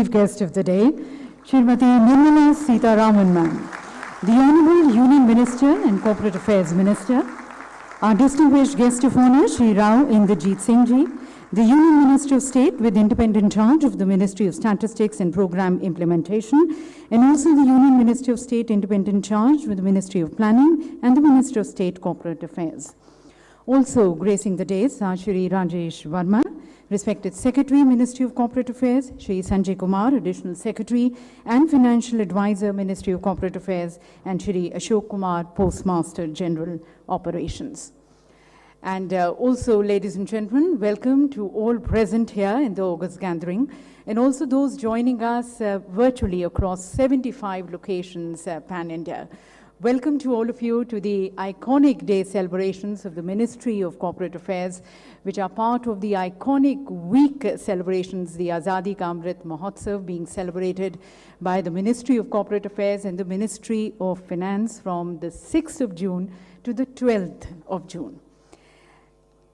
Chief guest of the day, Srimati Nirmala Sitharaman ma'am, the Honorable Union Minister and Corporate Affairs Minister, our distinguished guest of honor, Shri Rao Inderjeet Singh Ji, the Union Minister of State with independent charge of the Ministry of Statistics and Program Implementation, and also the Union Minister of State independent charge with the Ministry of Planning and the Minister of State Corporate Affairs. Also gracing the days are Shri Rajesh Verma, respected Secretary, Ministry of Corporate Affairs, Shri Sanjay Kumar, Additional Secretary and Financial Advisor, Ministry of Corporate Affairs, and Shri Ashok Kumar, Postmaster General Operations. And also, ladies and gentlemen, welcome to all present here in the August gathering, and also those joining us virtually across 75 locations pan-India. Welcome to all of you to the iconic day celebrations of the Ministry of Corporate Affairs, which are part of the iconic week celebrations, the Azadi ka Amrit Mahotsav, being celebrated by the Ministry of Corporate Affairs and the Ministry of Finance from the 6th of June to the 12th of June.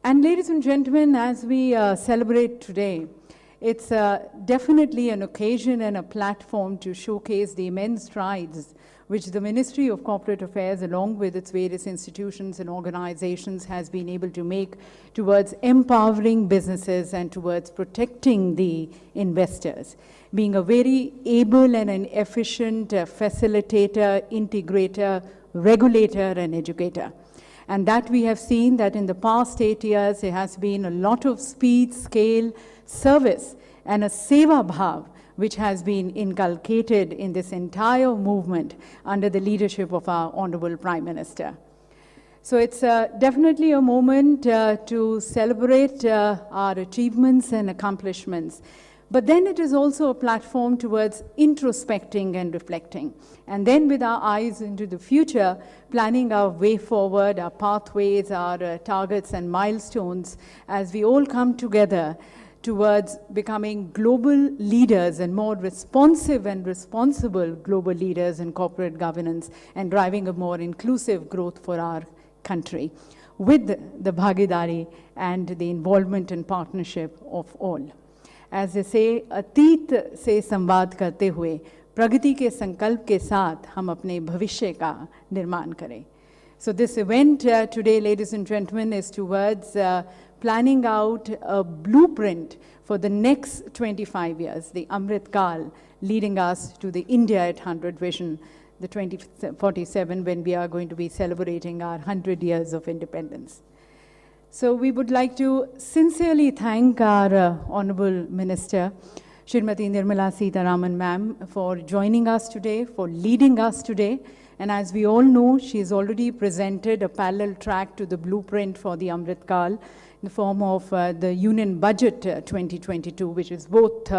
And ladies and gentlemen, as we celebrate today, it's definitely an occasion and a platform to showcase the immense strides which the Ministry of Corporate Affairs, along with its various institutions and organizations, has been able to make towards empowering businesses and towards protecting the investors, being a very able and an efficient facilitator, integrator, regulator, and educator. And that we have seen that in the past 8 years, there has been a lot of speed, scale, service, and a seva bhav, which has been inculcated in this entire movement under the leadership of our Honorable Prime Minister. So it's definitely a moment to celebrate our achievements and accomplishments. But then it is also a platform towards introspecting and reflecting. And then with our eyes into the future, planning our way forward, our pathways, our targets and milestones, as we all come together towards becoming global leaders and more responsive and responsible global leaders in corporate governance and driving a more inclusive growth for our country with the bhagidari and the involvement and partnership of all. As they say, अतीत से संवाद करते हुए प्रगति के संकल्प के साथ हम अपने भविष्य का निर्माण करें. So this event today, ladies and gentlemen, is towards planning out a blueprint for the next 25 years, the Amrit Kal, leading us to the India at 100 vision, the 2047, when we are going to be celebrating our 100 years of independence. So we would like to sincerely thank our Honorable Minister, Srimati Nirmala Sitharaman ma'am, for joining us today, for leading us today. And as we all know, she has already presented a parallel track to the blueprint for the Amrit Kal in the form of the Union Budget 2022, which is both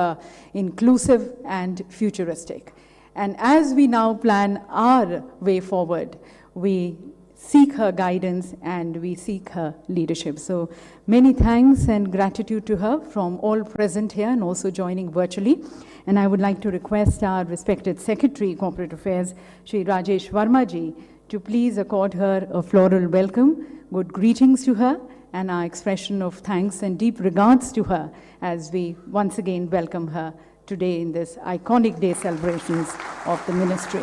inclusive and futuristic. And as we now plan our way forward, we seek her guidance and we seek her leadership. So many thanks and gratitude to her from all present here and also joining virtually. And I would like to request our respected Secretary, Corporate Affairs, Shri Rajesh Verma ji, to please accord her a floral welcome, good greetings to her, and our expression of thanks and deep regards to her as we once again welcome her today in this iconic day celebrations of the Ministry.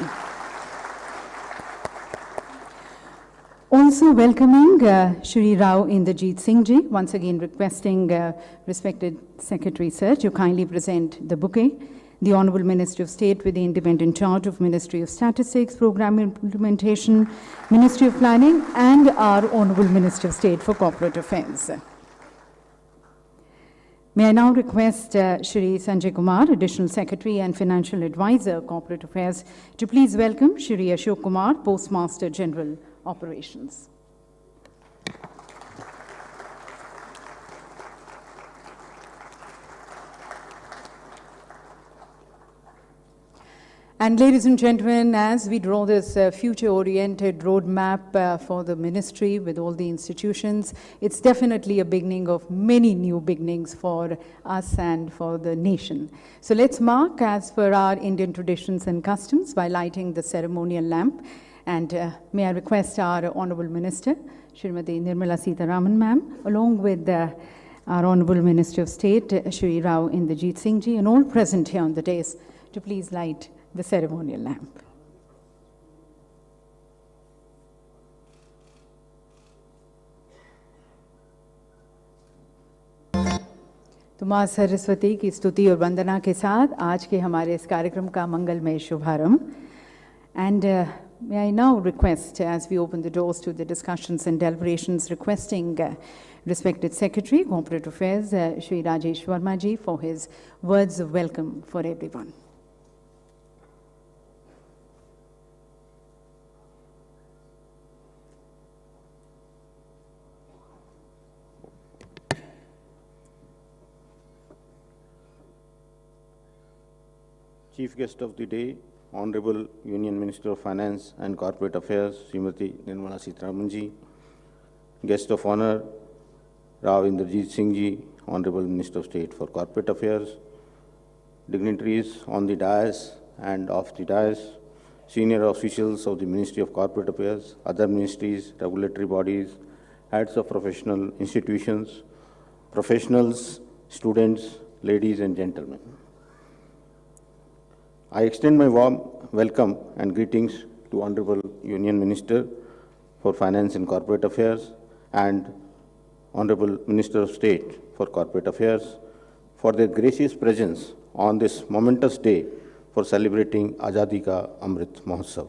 Also welcoming Shri Rao Inderjeet Singh Ji, once again requesting respected Secretary Sir to kindly present the bouquet. The Honorable Minister of State with the independent charge of Ministry of Statistics, Program Implementation, Ministry of Planning, and our Honorable Minister of State for Corporate Affairs. May I now request Shri Sanjay Kumar, Additional Secretary and Financial Advisor, Corporate Affairs, to please welcome Shri Ashok Kumar, Postmaster General Operations. And ladies and gentlemen, as we draw this future-oriented roadmap for the ministry with all the institutions, it's definitely a beginning of many new beginnings for us and for the nation. So let's mark, as per our Indian traditions and customs, by lighting the ceremonial lamp. And may I request our Honorable Minister, Srimati Nirmala Sitharaman ma'am, along with our Honorable Minister of State, Shri Rao Inderjeet Singh Ji, and all present here on the dais to please light the ceremonial lamp. तो माँ सरस्वती की स्तुति और वंदना के साथ आज के हमारे इस कार्यक्रम का मंगलमय शुभारंभ. And may I now request, as we open the doors to the discussions and deliberations, requesting respected Secretary, Corporate Affairs, Shri Rajesh Verma Ji, for his words of welcome for everyone. Chief Guest of the Day, Honorable Union Minister of Finance and Corporate Affairs, Srimati Nirmala Sitharaman Ji. Guest of Honor, Rao Inderjeet Singh Ji, Honorable Minister of State for Corporate Affairs. Dignitaries on the dais and off the dais, senior officials of the Ministry of Corporate Affairs, other ministries, regulatory bodies, heads of professional institutions, professionals, students, ladies and gentlemen. I extend my warm welcome and greetings to Honorable Union Minister for Finance and Corporate Affairs and Honorable Minister of State for Corporate Affairs for their gracious presence on this momentous day for celebrating Azadi ka Amrit Mahotsav.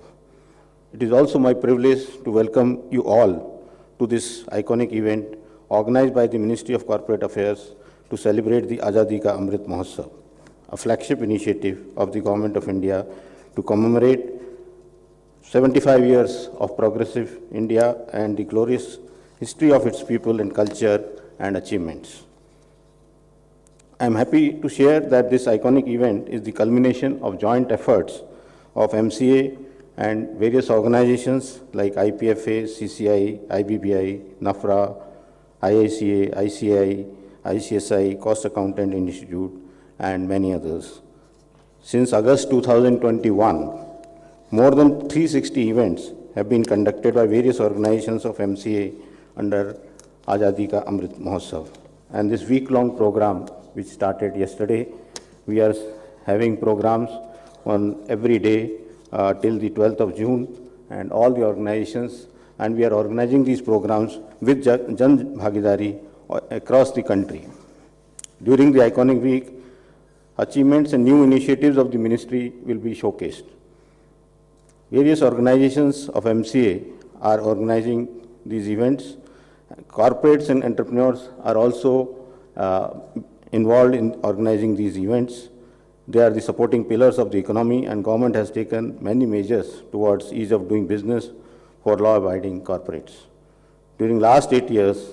It is also my privilege to welcome you all to this iconic event organized by the Ministry of Corporate Affairs to celebrate the Azadi ka Amrit Mahotsav, a flagship initiative of the Government of India to commemorate 75 years of progressive India and the glorious history of its people and culture and achievements. I am happy to share that this iconic event is the culmination of joint efforts of MCA and various organizations like IPFA, CCI, IBBI, NAFRA, IICA, ICI, ICSI, Cost Accountant Institute, and many others. Since August 2021, more than 360 events have been conducted by various organizations of MCA under Azadi ka Amrit Mahotsav. And this week-long program, which started yesterday, we are having programs on every day till the 12th of June, and all the organizations, and we are organizing these programs with Jan Bhagidari across the country. During the iconic week, achievements and new initiatives of the ministry will be showcased. Various organizations of MCA are organizing these events. Corporates and entrepreneurs are also involved in organizing these events. They are the supporting pillars of the economy, and government has taken many measures towards ease of doing business for law-abiding corporates. During last 8 years,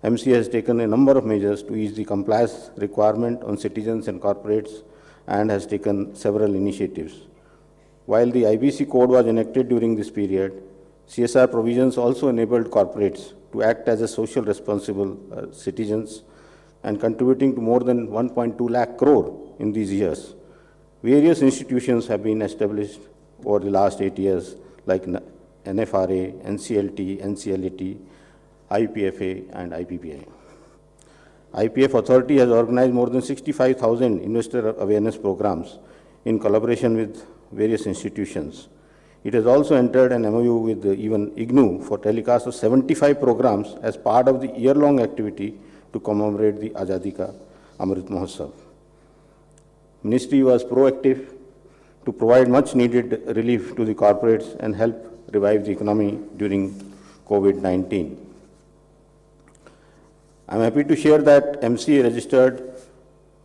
MCA has taken a number of measures to ease the compliance requirement on citizens and corporates and has taken several initiatives. While the IBC code was enacted during this period, CSR provisions also enabled corporates to act as a social responsible citizens and contributing to more than 1.2 lakh crore in these years. Various institutions have been established over the last 8 years like NFRA, NCLT, NCLAT, IPFA and IPPI. IPF Authority has organized more than 65,000 investor awareness programs in collaboration with various institutions. It has also entered an MOU with even IGNU for telecast of 75 programs as part of the year-long activity to commemorate the Azadi ka Amrit Mahotsav. Ministry was proactive to provide much-needed relief to the corporates and help revive the economy during COVID-19. I am happy to share that MCA registered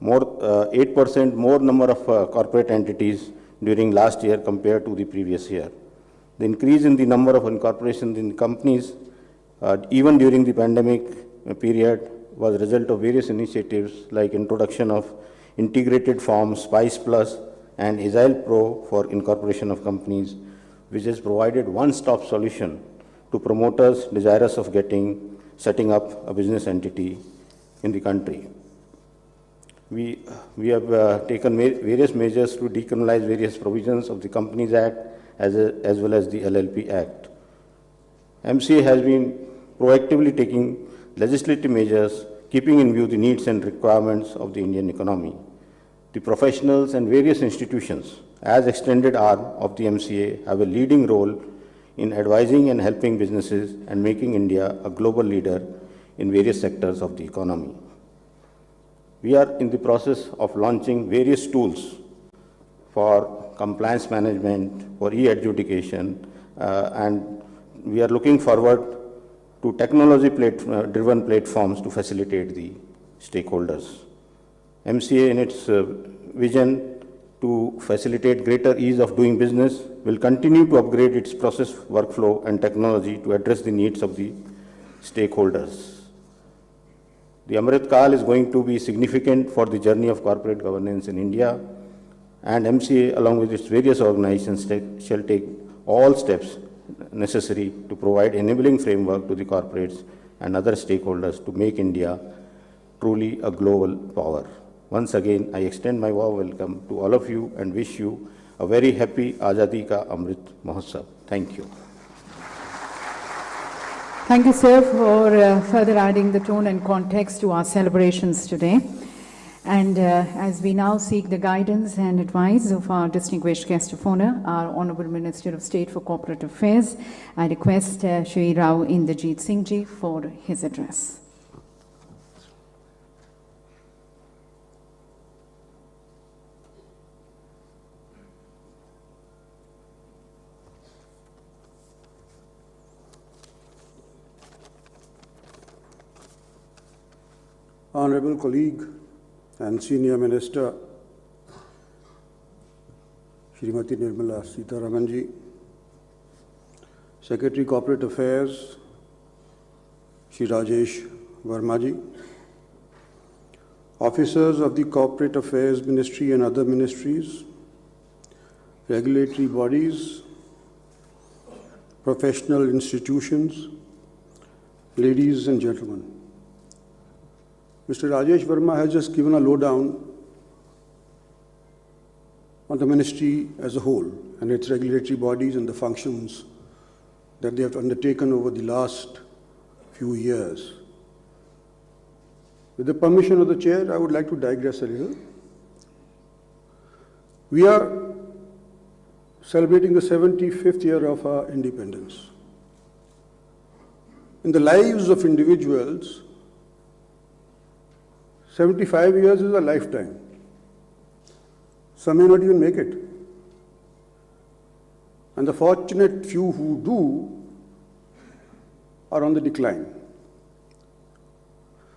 8% more number of corporate entities during last year compared to the previous year. The increase in the number of incorporations in companies, even during the pandemic period, was a result of various initiatives like introduction of integrated forms, Spice Plus, and Agile Pro for incorporation of companies, which has provided one-stop solution to promoters desirous of setting up a business entity in the country. We have taken various measures to decriminalize various provisions of the Companies Act as well as the LLP Act. MCA has been proactively taking legislative measures keeping in view the needs and requirements of the Indian economy. The professionals and various institutions, as extended arm of the MCA, have a leading role in advising and helping businesses and making India a global leader in various sectors of the economy. We are in the process of launching various tools for compliance management, for e-adjudication, and we are looking forward to technology-driven platforms to facilitate the stakeholders. MCA, in its vision to facilitate greater ease of doing business, will continue to upgrade its process, workflow, and technology to address the needs of the stakeholders. The Amrit Kaal is going to be significant for the journey of corporate governance in India, and MCA, along with its various organizations, shall take all steps necessary to provide enabling framework to the corporates and other stakeholders to make India truly a global power. Once again, I extend my warm welcome to all of you and wish you a very happy Azadi ka Amrit Mahotsav. Thank you. Thank you, sir, for further adding the tone and context to our celebrations today. And as we now seek the guidance and advice of our distinguished guest of honor, our Honorable Minister of State for Corporate Affairs, I request Shri Rao Inderjeet Singh Ji for his address. Honorable colleague and Senior Minister, Srimati Nirmala Sitharaman Ji, Secretary Corporate Affairs, Shri Rajesh Verma Ji, officers of the Corporate Affairs Ministry and other ministries, regulatory bodies, professional institutions, ladies and gentlemen. Mr. Rajesh Verma has just given a lowdown on the ministry as a whole and its regulatory bodies and the functions that they have undertaken over the last few years. With the permission of the chair, I would like to digress a little. We are celebrating the 75th year of our independence. In the lives of individuals, 75 years is a lifetime. Some may not even make it. And the fortunate few who do are on the decline.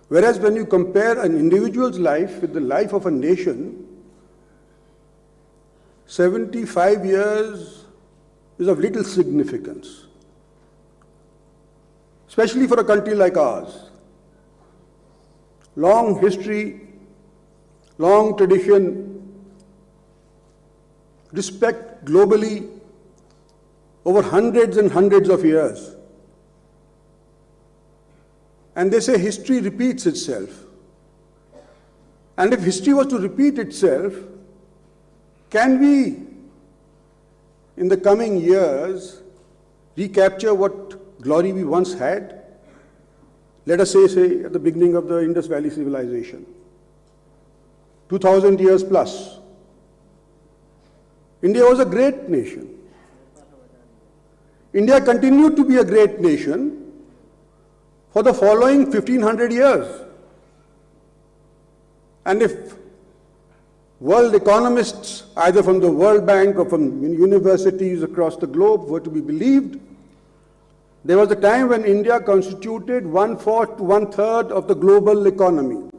Whereas when you compare an individual's life with the life of a nation, 75 years is of little significance, especially for a country like ours. Long history, long tradition, respect globally over hundreds and hundreds of years. And they say history repeats itself. And if history was to repeat itself, can we, in the coming years, recapture what glory we once had? Let us say at the beginning of the Indus Valley civilization, 2000 years plus. India was a great nation. India continued to be a great nation for the following 1500 years. And if world economists, either from the World Bank or from universities across the globe, were to be believed, there was a time when India constituted 1/4 to 1/3 of the global economy.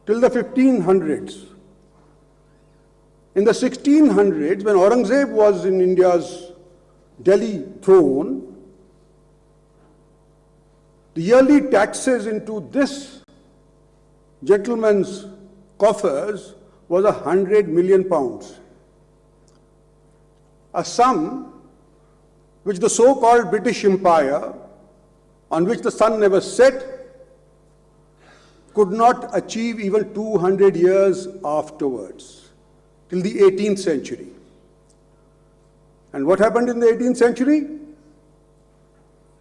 Till the 1500s. In the 1600s, when Aurangzeb was in India's Delhi throne, the yearly taxes into this gentleman's coffers was 100 million pounds. A sum which the so-called British Empire, on which the sun never set, could not achieve even 200 years afterwards, till the 18th century. And what happened in the 18th century?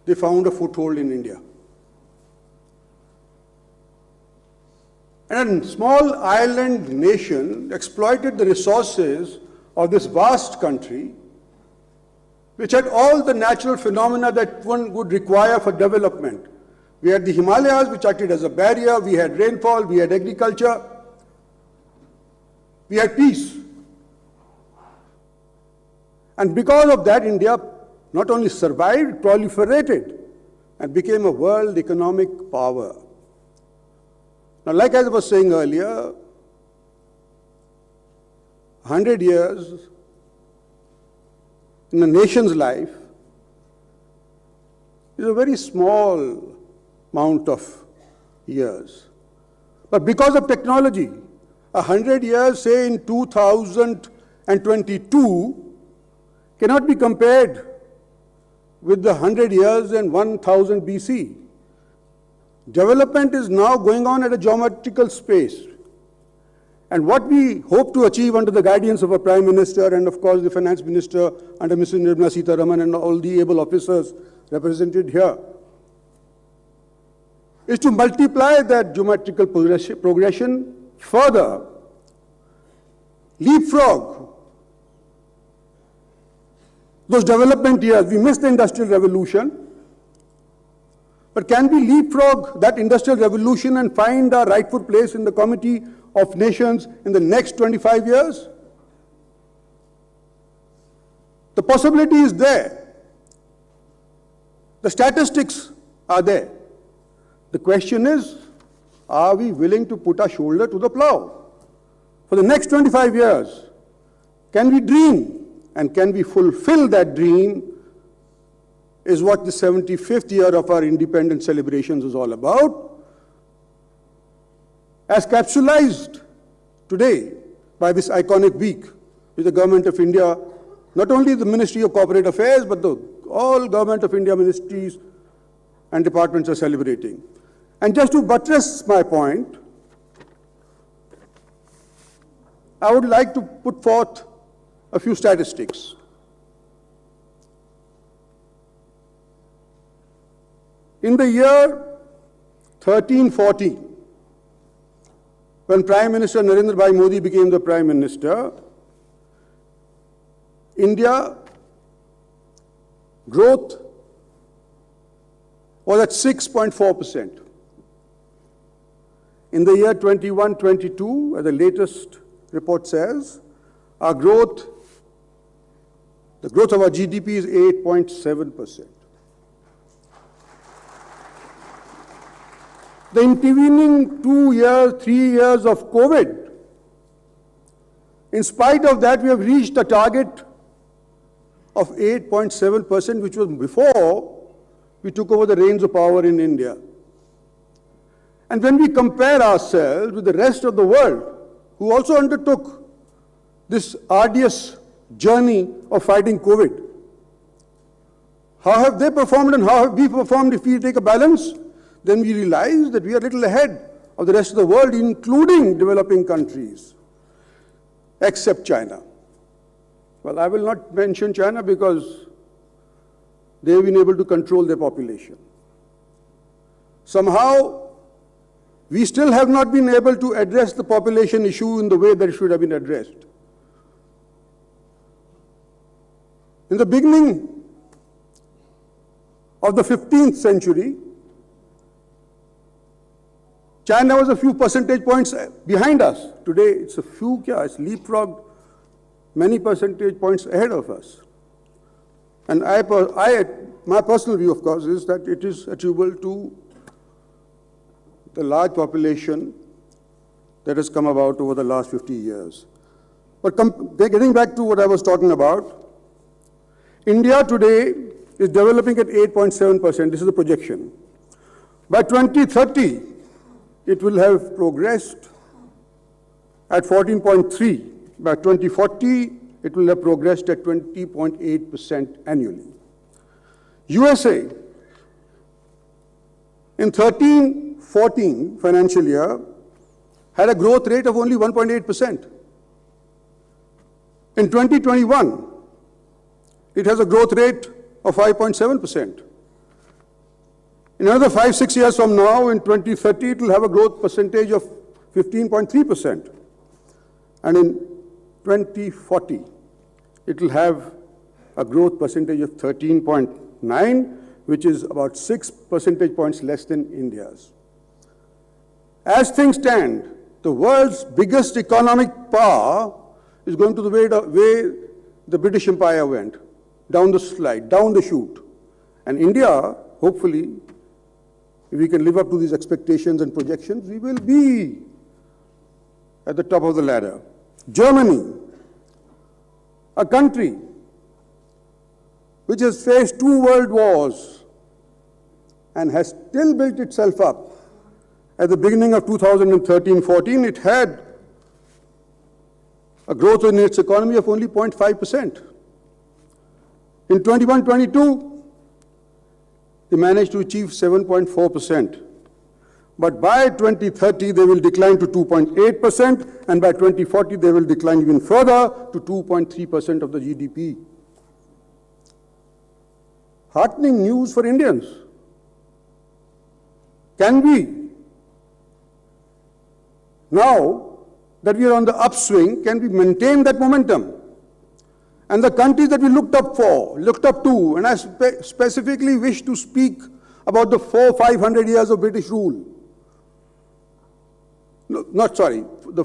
They found a foothold in India. And a small island nation exploited the resources of this vast country, which had all the natural phenomena that one would require for development. We had the Himalayas, which acted as a barrier, we had rainfall, we had agriculture, we had peace. And because of that, India not only survived, proliferated, and became a world economic power. Now, like I was saying earlier, 100 years in a nation's life is a very small amount of years. But because of technology, 100 years, say in 2022, cannot be compared with the 100 years in 1000 BC. Development is now going on at a geometrical space. And what we hope to achieve under the guidance of a Prime Minister and of course the Finance Minister under Mrs. Nirmala Sitharaman and all the able officers represented here is to multiply that geometrical progression further, leapfrog those development years. We missed the Industrial Revolution, but can we leapfrog that Industrial Revolution and find our rightful place in the Committee of Nations in the next 25 years? The possibility is there. The statistics are there. The question is, are we willing to put our shoulder to the plow? For the next 25 years, can we dream and can we fulfill that dream is what the 75th year of our independence celebrations is all about. As capsulized today by this iconic week, with the Government of India, not only the Ministry of Corporate Affairs, but all Government of India ministries and departments are celebrating. And just to buttress my point, I would like to put forth a few statistics. In the year 1340, when Prime Minister Narendra Modi became the Prime Minister, India growth was at 6.4%. In the year 21-22, as the latest report says, our growth, the growth of our GDP is 8.7%. The intervening 2 years, 3 years of COVID, in spite of that, we have reached a target of 8.7%, which was before we took over the reins of power in India. And when we compare ourselves with the rest of the world, who also undertook this arduous journey of fighting COVID, how have they performed and how have we performed? If we take a balance, then we realize that we are a little ahead of the rest of the world, including developing countries, except China. Well, I will not mention China because they have been able to control their population. Somehow, we still have not been able to address the population issue in the way that it should have been addressed. In the beginning of the 15th century, China was a few percentage points behind us. Today, it's it's leapfrogged many percentage points ahead of us. And my personal view, of course, is that it is attributable to the large population that has come about over the last 50 years. But getting back to what I was talking about, India today is developing at 8.7%. This is the projection. By 2030, it will have progressed at 14.3. By 2040, it will have progressed at 20.8% annually. USA, in 13-14 financial year, had a growth rate of only 1.8%. In 2021, it has a growth rate of 5.7%. In another 5-6 years from now, in 2030, it will have a growth percentage of 15.3%. And in 2040, it will have a growth percentage of 13.9, which is about 6 percentage points less than India's. As things stand, the world's biggest economic power is going to the way the British Empire went, down the slide, down the chute. And India, hopefully, if we can live up to these expectations and projections, we will be at the top of the ladder. Germany, a country which has faced 2 world wars and has still built itself up. At the beginning of 2013-14, it had a growth in its economy of only 0.5%. In 21-22, they managed to achieve 7.4%. But by 2030, they will decline to 2.8%, and by 2040, they will decline even further to 2.3% of the GDP. Heartening news for Indians. Can we, now that we are on the upswing, can we maintain that momentum? And the countries that we looked up to, and I specifically wish to speak about the 400-500 years of British rule. No, not sorry, the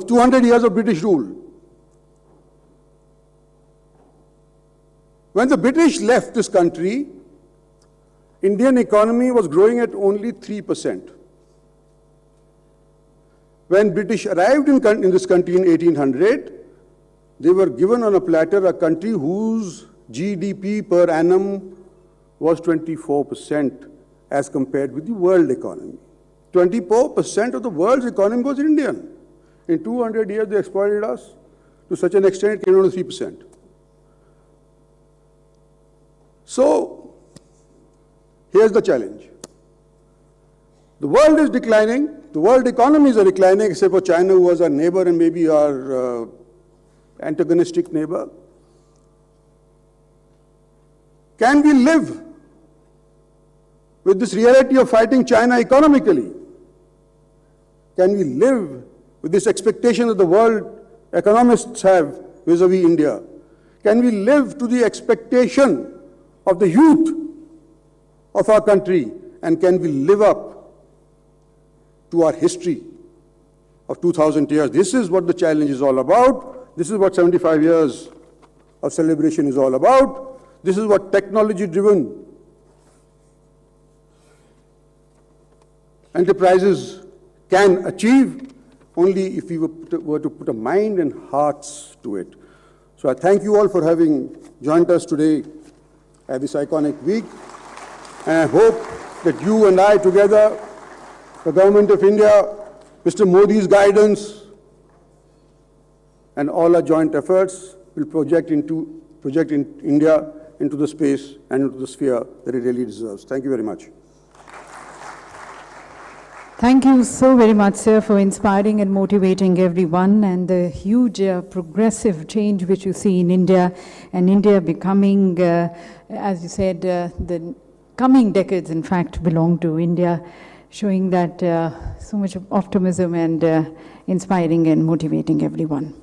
200 years of British rule. When the British left this country, Indian economy was growing at only 3%. When British arrived in this country in 1800, they were given on a platter a country whose GDP per annum was 24% as compared with the world economy. 24% of the world's economy was Indian. In 200 years, they exploited us to such an extent it came down to 3%. So, here's the challenge. The world is declining. The world economies are declining, except for China, who was our neighbor and maybe our antagonistic neighbor. Can we live with this reality of fighting China economically? Can we live with this expectation that the world economists have vis-a-vis India? Can we live to the expectation of the youth of our country? And can we live up to our history of 2,000 years? This is what the challenge is all about. This is what 75 years of celebration is all about. This is what technology-driven enterprises can achieve only if we were to put a mind and hearts to it. So I thank you all for having joined us today at this iconic week. And I hope that you and I together, the Government of India, Mr. Modi's guidance, and all our joint efforts will project India into the space and into the sphere that it really deserves. Thank you very much. Thank you so very much, sir, for inspiring and motivating everyone, and the huge progressive change which you see in India, and India becoming, as you said, the coming decades, in fact, belong to India, showing that so much of optimism and inspiring and motivating everyone.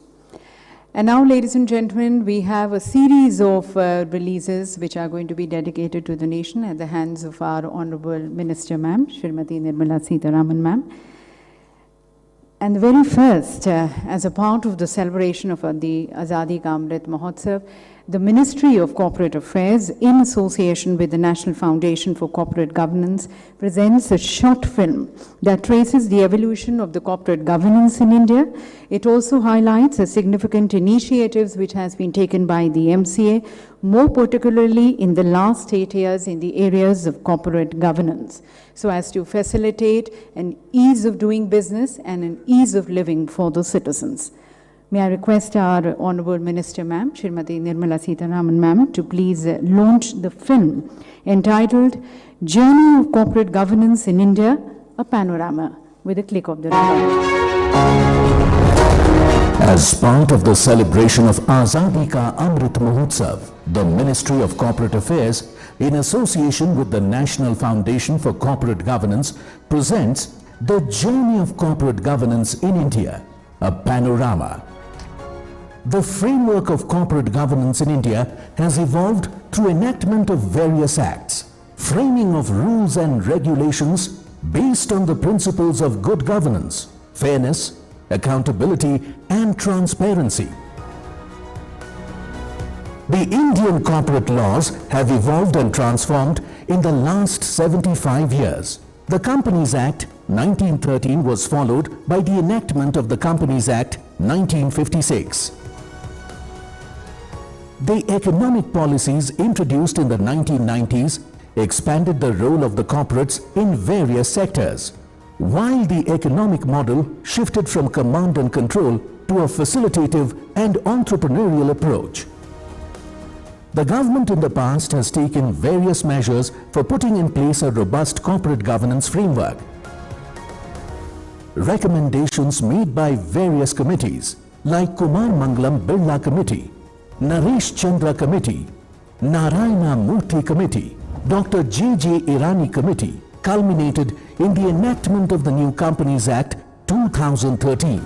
And now, ladies and gentlemen, we have a series of releases which are going to be dedicated to the nation at the hands of our Honorable Minister, ma'am, Srimati Nirmala Sitharaman, ma'am. And the very first, as a part of the celebration of the Azadi ka Amrit Mahotsav, the Ministry of Corporate Affairs, in association with the National Foundation for Corporate Governance, presents a short film that traces the evolution of the corporate governance in India. It also highlights the significant initiatives which has been taken by the MCA, more particularly in the last 8 years in the areas of corporate governance, so as to facilitate an ease of doing business and an ease of living for the citizens. May I request our Honorable Minister, ma'am, Srimati Nirmala Sitharaman, ma'am, to please launch the film entitled Journey of Corporate Governance in India, a Panorama, with a click of the remote. As part of the celebration of Azadi ka Amrit Mahotsav, the Ministry of Corporate Affairs, in association with the National Foundation for Corporate Governance, presents The Journey of Corporate Governance in India, a panorama. The framework of corporate governance in India has evolved through enactment of various acts, framing of rules and regulations based on the principles of good governance, fairness, accountability and transparency. The Indian corporate laws have evolved and transformed in the last 75 years. The Companies Act 1913 was followed by the enactment of the Companies Act 1956. The economic policies introduced in the 1990s expanded the role of the corporates in various sectors, while the economic model shifted from command and control to a facilitative and entrepreneurial approach. The government in the past has taken various measures for putting in place a robust corporate governance framework. Recommendations made by various committees like Kumar Mangalam Birla Committee, Naresh Chandra Committee, Narayana Murthy Committee, Dr. J.J. Irani Committee culminated in the enactment of the new Companies Act 2013.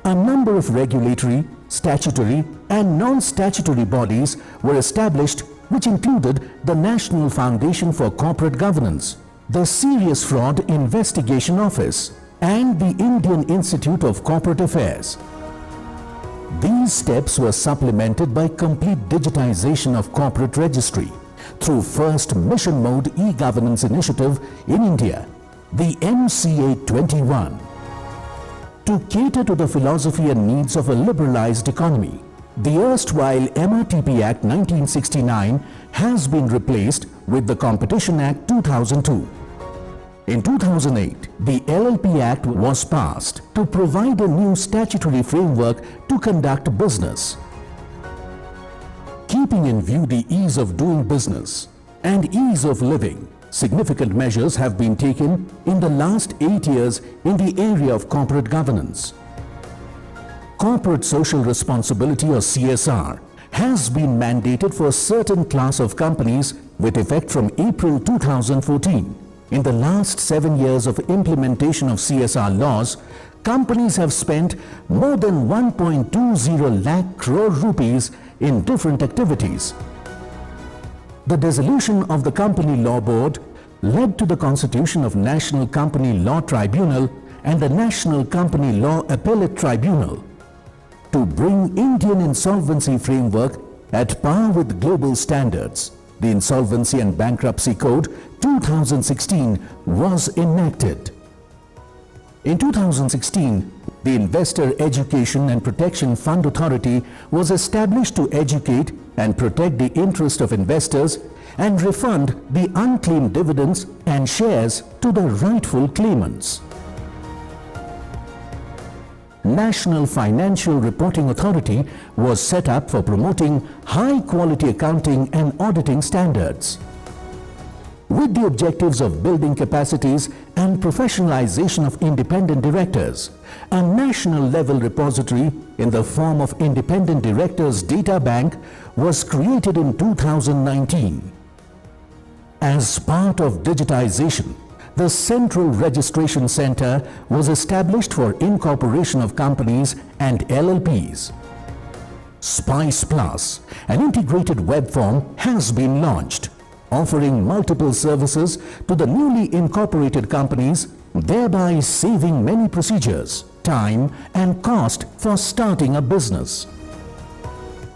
A number of regulatory, statutory and non-statutory bodies were established, which included the National Foundation for Corporate Governance, the Serious Fraud Investigation Office and the Indian Institute of Corporate Affairs. These steps were supplemented by complete digitization of corporate registry through first mission mode e-governance initiative in India, the MCA 21. To cater to the philosophy and needs of a liberalized economy, the erstwhile MRTP Act 1969 has been replaced with the Competition Act 2002. In 2008, the LLP Act was passed to provide a new statutory framework to conduct business. Keeping in view the ease of doing business and ease of living, significant measures have been taken in the last 8 years in the area of corporate governance. Corporate social responsibility or CSR has been mandated for a certain class of companies with effect from April 2014. In the last 7 years of implementation of CSR laws, companies have spent more than 1.20 lakh crore rupees in different activities. The dissolution of the Company Law Board led to the constitution of National Company Law Tribunal and the National Company Law Appellate Tribunal to bring Indian insolvency framework at par with global standards. The Insolvency and Bankruptcy Code 2016 was enacted. In 2016, the Investor Education and Protection Fund Authority was established to educate and protect the interest of investors and refund the unclaimed dividends and shares to the rightful claimants. National Financial Reporting Authority was set up for promoting high-quality accounting and auditing standards. With the objectives of building capacities and professionalization of independent directors, a national-level repository in the form of Independent Directors Data Bank was created in 2019. As part of digitization, the Central Registration Center was established for incorporation of companies and LLPs. Spice Plus, an integrated web form, has been launched, offering multiple services to the newly incorporated companies, thereby saving many procedures, time and cost for starting a business.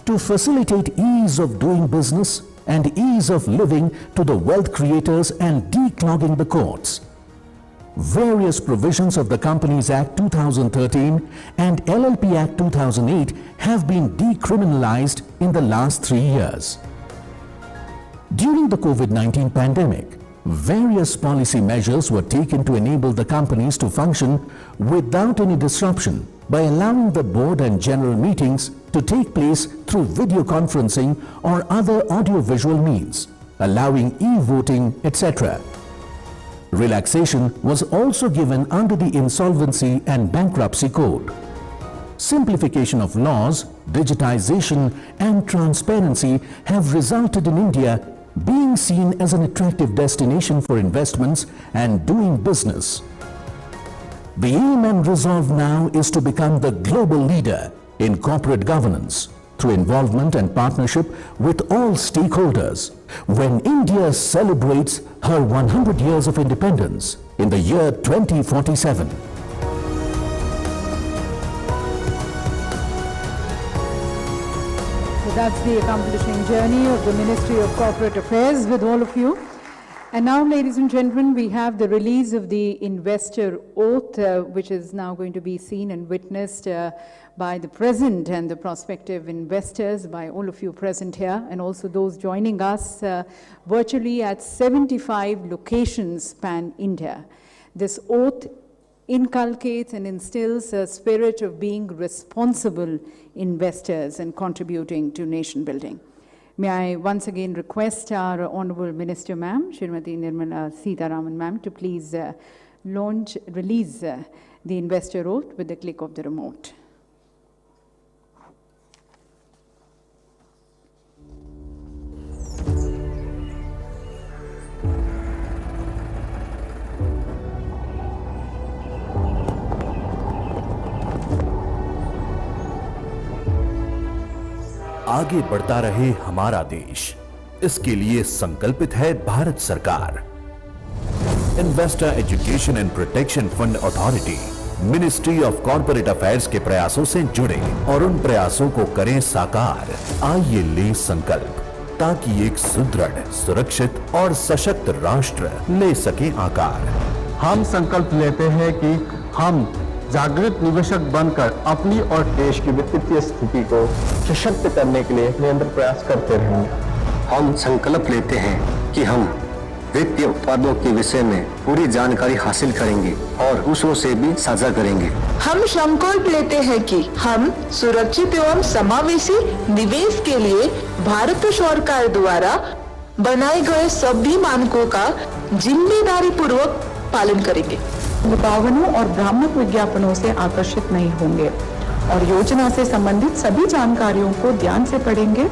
To facilitate ease of doing business and ease of living to the wealth creators and declogging the courts, various provisions of the Companies Act 2013 and LLP Act 2008 have been decriminalized in the last 3 years. During the COVID-19 pandemic, various policy measures were taken to enable the companies to function without any disruption by allowing the board and general meetings to take place through video conferencing or other audio-visual means, allowing e-voting, etc. Relaxation was also given under the Insolvency and Bankruptcy Code. Simplification of laws, digitization and transparency have resulted in India being seen as an attractive destination for investments and doing business. The aim and resolve now is to become the global leader in corporate governance through involvement and partnership with all stakeholders when India celebrates her 100 years of independence in the year 2047. So that's the accomplishing journey of the Ministry of Corporate Affairs with all of you. And now, ladies and gentlemen, we have the release of the investor oath, which is now going to be seen and witnessed by the present and the prospective investors, by all of you present here, and also those joining us virtually at 75 locations pan-India. This oath inculcates and instills a spirit of being responsible investors and contributing to nation building. May I once again request our Honorable Minister Ma'am, Srimati Nirmala Sitharaman Ma'am, to please release the investor oath with the click of the remote. आगे बढ़ता रहे हमारा देश, इसके लिए संकल्पित है भारत सरकार। Investor education and protection fund authority ministry of corporate affairs के प्रयासों से जुड़े और उन प्रयासों को करें साकार। आइए ले संकल्प ताकि एक सुदृढ़, सुरक्षित और सशक्त राष्ट्र ले सके आकार। हम संकल्प लेते हैं कि हम जागृत निवेशक बनकर अपनी और देश की वित्तीय स्थिति को सशक्त करने के लिए निरंतर प्रयास करते रहेंगे। हम संकल्प लेते हैं कि हम वित्तीय उत्पादों के विषय में पूरी जानकारी हासिल करेंगे और दूसरों से भी साझा करेंगे। हम संकल्प लेते हैं कि हम सुरक्षित एवं समावेशी निवेश के लिए भारत सरकार द्वारा बनाए गए सभी मानकों का जिम्मेदारी पूर्वक पालन करेंगे। विज्ञापनों और भ्रामक विज्ञापनों से आकर्षित नहीं होंगे और योजना से संबंधित सभी जानकारियों को ध्यान से पढ़ेंगे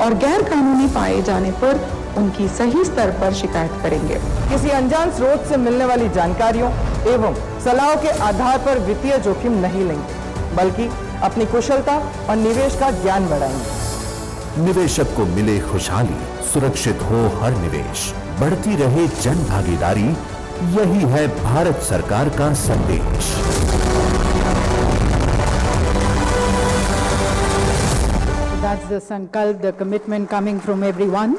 और गैर कानूनी पाए जाने पर उनकी सही स्तर पर शिकायत करेंगे। किसी अनजान स्रोत से मिलने वाली जानकारियों एवं सलाहों के आधार पर वित्तीय जोखिम नहीं लेंगे, बल्कि अपनी कुशलता और निवेश का ज्ञान बढ़ाएंगे। निवेशक को मिले खुशहाली, सुरक्षित हो हर निवेश, बढ़ती रहे जन भागीदारी, यही है भारत सरकार का संदेश। That's the sankalp, the commitment coming from everyone.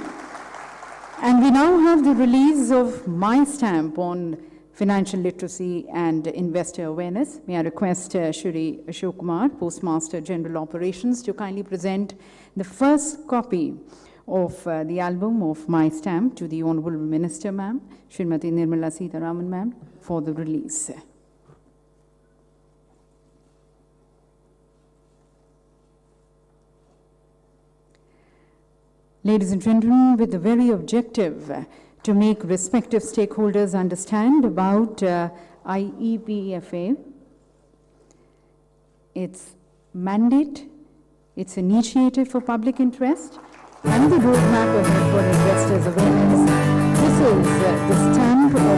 And we now have the release of my stamp on financial literacy and investor awareness. May I request Shri Ashok Kumar, Postmaster General Operations, to kindly present the first copy of the album of my stamp to the Honorable Minister Ma'am, Srimati Nirmala Sitharaman Ma'am, for the release. Ladies and gentlemen, with the very objective to make respective stakeholders understand about IEPFA, its mandate, its initiative for public interest, and the roadmap ahead for investors' awareness. This is the stamp of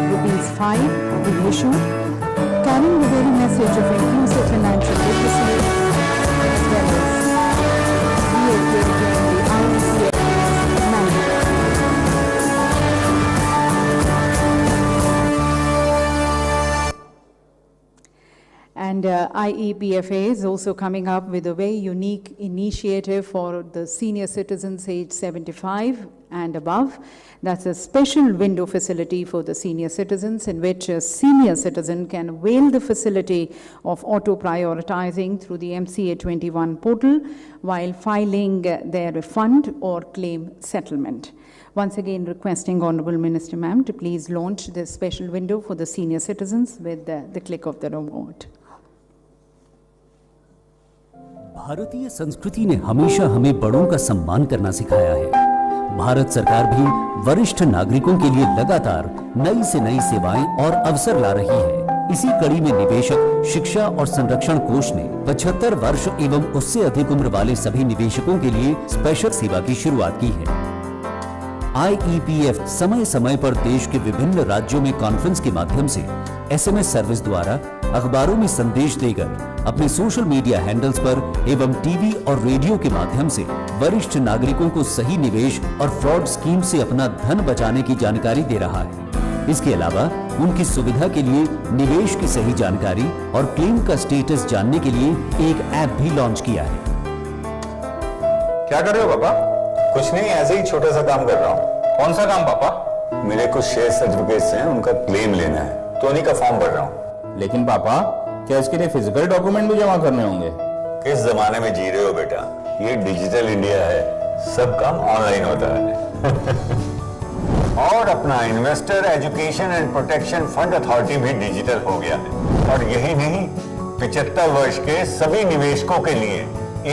₹5 being issued, carrying the very message of inclusive financial literacy, as well as reiterating the IEPFA's mandate. And IEPFA is also coming up with a very unique initiative for the senior citizens aged 75 and above. That's a special window facility for the senior citizens in which a senior citizen can avail the facility of auto-prioritizing through the MCA 21 portal while filing their refund or claim settlement. Once again, requesting Honorable Minister Ma'am to please launch this special window for the senior citizens with the click of the remote. भारतीय संस्कृति ने हमेशा हमें बड़ों का सम्मान करना सिखाया है। भारत सरकार भी वरिष्ठ नागरिकों के लिए लगातार नई से नई सेवाएं और अवसर ला रही है। इसी कड़ी में निवेशक शिक्षा और संरक्षण कोष ने 75 वर्ष एवं उससे अधिक उम्र वाले सभी निवेशकों के लिए स्पेशल सेवा की शुरुआत की है। IEPF समय समय पर देश के विभिन्न राज्यों में कॉन्फ्रेंस के माध्यम से SMS सर्विस द्वारा अखबारों में संदेश देकर अपने सोशल मीडिया हैंडल्स पर एवं टीवी और रेडियो के माध्यम से वरिष्ठ नागरिकों को सही निवेश और फ्रॉड स्कीम से अपना धन बचाने की जानकारी दे रहा है। इसके अलावा उनकी सुविधा के लिए निवेश की सही जानकारी और क्लेम का स्टेटस जानने के लिए एक ऐप भी लॉन्च किया है। क्या कर रहे हो पापा? कुछ नहीं, ऐसे ही छोटा सा काम कर रहा हूँ। कौन सा काम पापा? मेरे कुछ शेयर सर्टिफिकेट्स हैं, उनका क्लेम लेना है, तो उन्हीं का फॉर्म भर रहा हूँ। लेकिन पापा, क्या इसके लिए फिजिकल डॉक्यूमेंट भी जमा करने होंगे? किस जमाने में जी रहे हो बेटा? ये डिजिटल इंडिया है, सब काम ऑनलाइन होता है। और अपना investor education and protection fund authority भी डिजिटल हो गया है। और यही नहीं, 75 वर्ष के सभी निवेशकों के लिए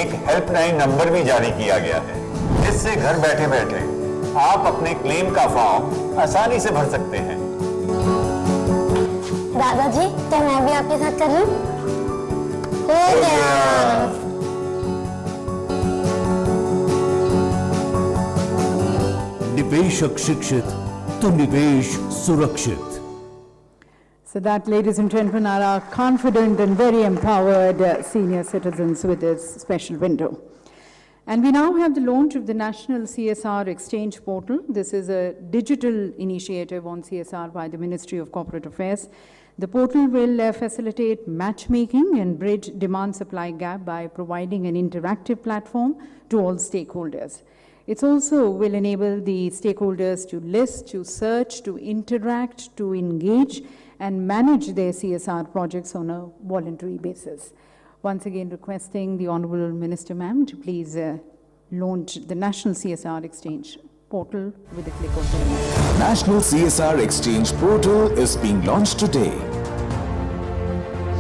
एक हेल्पलाइन नंबर भी जारी किया गया है, जिससे घर बैठे बैठे आप अपने क्लेम का फॉर्म आसानी से भर सकते हैं। दादाजी, क्या मैं भी आपके साथ कर लूं? हो गया। निवेशक शिक्षित तो निवेश सुरक्षित। So that, ladies and gentlemen, are our confident and very empowered senior citizens with this special window. And we now have the launch of the National CSR Exchange Portal. This is a digital initiative on CSR by the Ministry of Corporate Affairs. The portal will facilitate matchmaking and bridge demand-supply gap by providing an interactive platform to all stakeholders. It also will enable the stakeholders to list, to search, to interact, to engage, and manage their CSR projects on a voluntary basis. Once again, requesting the Honorable Minister, ma'am, to please launch the National CSR Exchange Portal with a click of the remote. National CSR Exchange Portal is being launched today.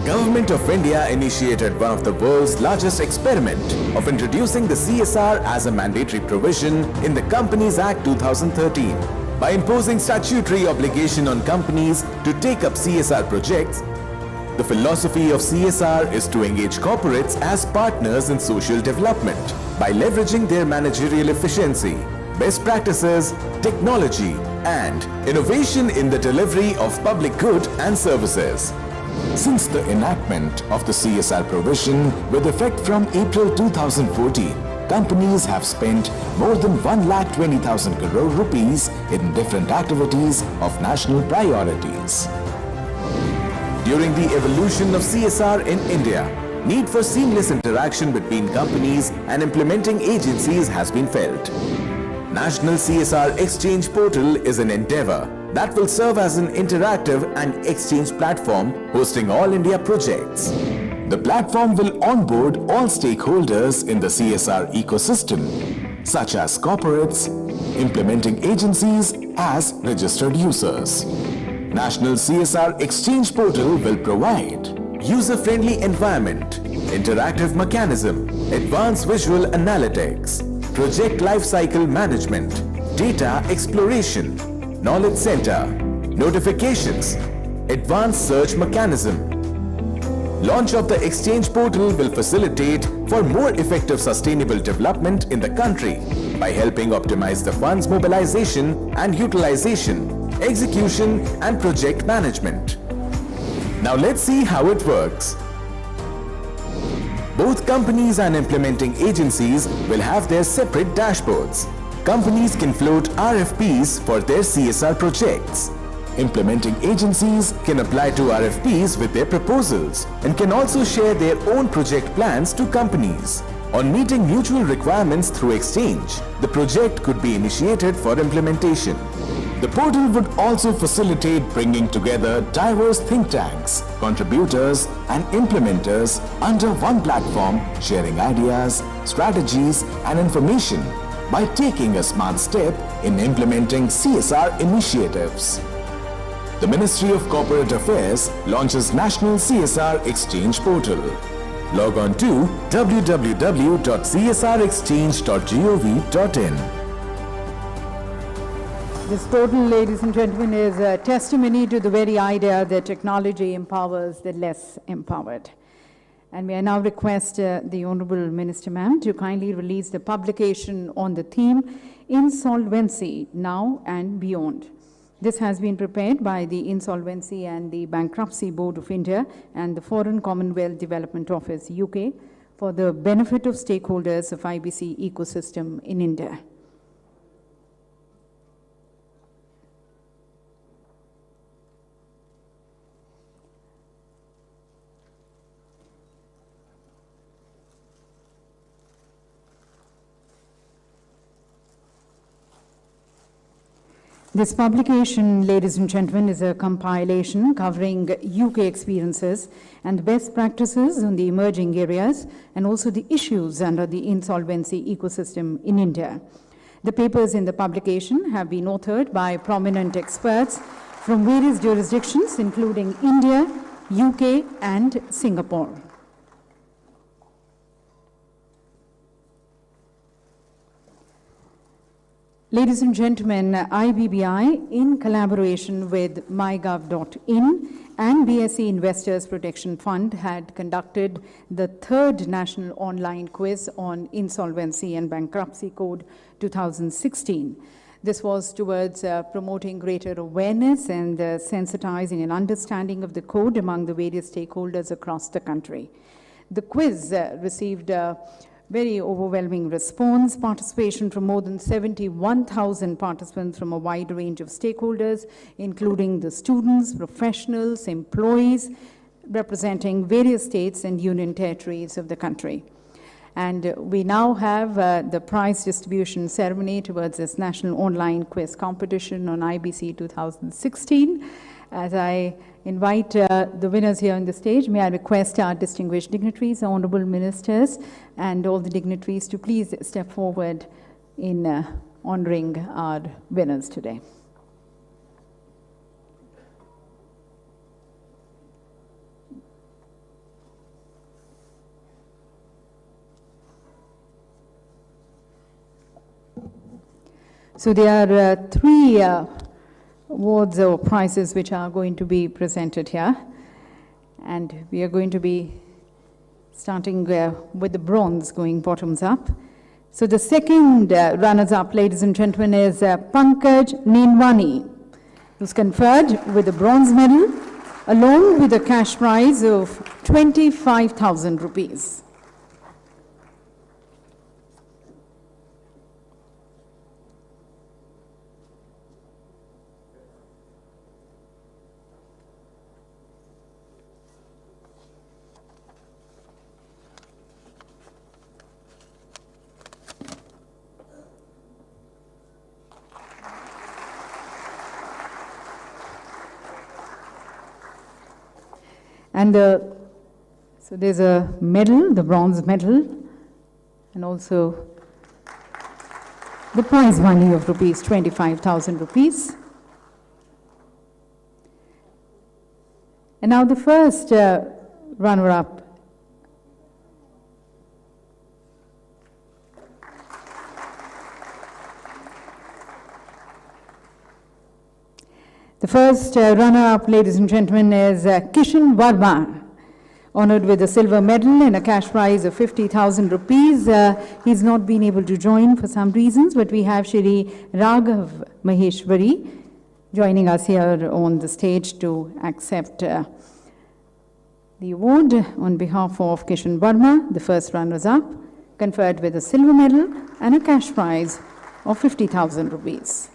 Government of India initiated one of the world's largest experiment of introducing the CSR as a mandatory provision in the Companies Act 2013. By imposing statutory obligation on companies to take up CSR projects, the philosophy of CSR is to engage corporates as partners in social development by leveraging their managerial efficiency, best practices, technology, and innovation in the delivery of public good and services. Since the enactment of the CSR provision with effect from April 2014, companies have spent more than 1,20,000 crore rupees in different activities of national priorities. During the evolution of CSR in India, need for seamless interaction between companies and implementing agencies has been felt. National CSR Exchange Portal is an endeavor that will serve as an interactive and exchange platform hosting all India projects. The platform will onboard all stakeholders in the CSR ecosystem, such as corporates, implementing agencies as registered users. National CSR Exchange Portal will provide user-friendly environment, interactive mechanism, advanced visual analytics, project lifecycle management, data exploration, knowledge center, notifications, advanced search mechanism. Launch of the Exchange Portal will facilitate for more effective sustainable development in the country by helping optimize the funds mobilization and utilization, execution and project management. Now let's see how it works. Both companies and implementing agencies will have their separate dashboards. Companies can float RFPs for their CSR projects. Implementing agencies can apply to RFPs with their proposals and can also share their own project plans to companies. On meeting mutual requirements through exchange, the project could be initiated for implementation. The portal would also facilitate bringing together diverse think tanks, contributors and implementers under one platform, sharing ideas, strategies and information by taking a smart step in implementing CSR initiatives. The Ministry of Corporate Affairs launches National CSR Exchange Portal. Log on to www.csrexchange.gov.in. This portal, ladies and gentlemen, is a testimony to the very idea that technology empowers the less empowered. And may I now request the Honorable Minister, ma'am, to kindly release the publication on the theme Insolvency Now and Beyond. This has been prepared by the Insolvency and the Bankruptcy Board of India and the Foreign Commonwealth Development Office, UK, for the benefit of stakeholders of IBC ecosystem in India. This publication, ladies and gentlemen, is a compilation covering UK experiences and best practices on the emerging areas and also the issues under the insolvency ecosystem in India. The papers in the publication have been authored by prominent experts from various jurisdictions, including India, UK, and Singapore. Ladies and gentlemen, IBBI, in collaboration with mygov.in and BSE Investors Protection Fund, had conducted the third National Online Quiz on Insolvency and Bankruptcy Code 2016. This was towards promoting greater awareness and sensitizing and understanding of the code among the various stakeholders across the country. The quiz received very overwhelming response, participation from more than 71,000 participants from a wide range of stakeholders, including the students, professionals, employees, representing various states and union territories of the country. And we now have the prize distribution ceremony towards this National Online Quiz Competition on IBC 2016. As I invite the winners here on the stage, may I request our distinguished dignitaries, honorable ministers, and all the dignitaries to please step forward in honoring our winners today. So there are three awards or prizes which are going to be presented here. And we are going to be starting with the bronze, going bottoms up. So the second runners-up, ladies and gentlemen, is Pankaj Ninwani, who's conferred with a bronze medal, along with a cash prize of 25,000 rupees. And so there's a medal, the bronze medal, and also the prize money of rupees 25,000 rupees. And now the first runner-up. The first runner-up, ladies and gentlemen, is Kishan Verma, honored with a silver medal and a cash prize of 50,000 rupees. He's not been able to join for some reasons, but we have Shri Raghav Maheshwari joining us here on the stage to accept the award on behalf of Kishan Verma, the first runners-up, conferred with a silver medal and a cash prize of 50,000 rupees.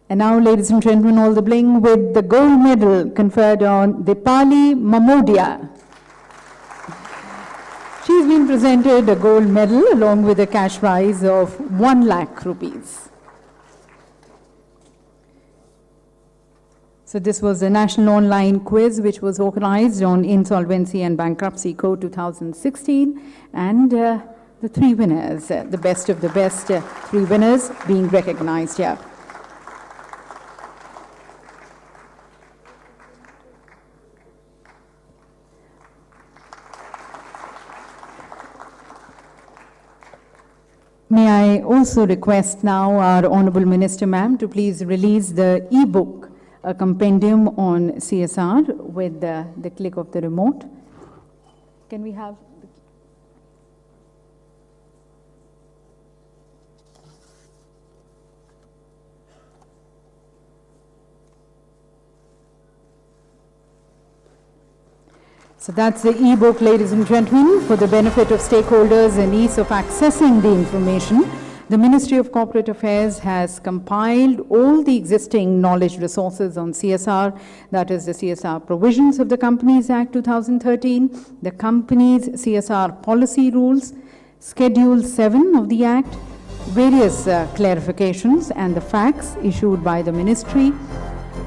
And now, ladies and gentlemen, all the bling with the gold medal conferred on Dipali Mamodia. She's been presented a gold medal along with a cash prize of 1 lakh rupees. So this was a national online quiz which was organized on Insolvency and Bankruptcy Code 2016, and the three winners, the best of the best three winners being recognized here. May I also request now our Honorable Minister Ma'am to please release the e-book a compendium on CSR with the click of the remote. Can we have... So that's the e-book, ladies and gentlemen, for the benefit of stakeholders and ease of accessing the information. The Ministry of Corporate Affairs has compiled all the existing knowledge resources on CSR, that is the CSR provisions of the Companies Act 2013, the company's CSR policy rules, Schedule 7 of the Act, various clarifications and the facts issued by the Ministry.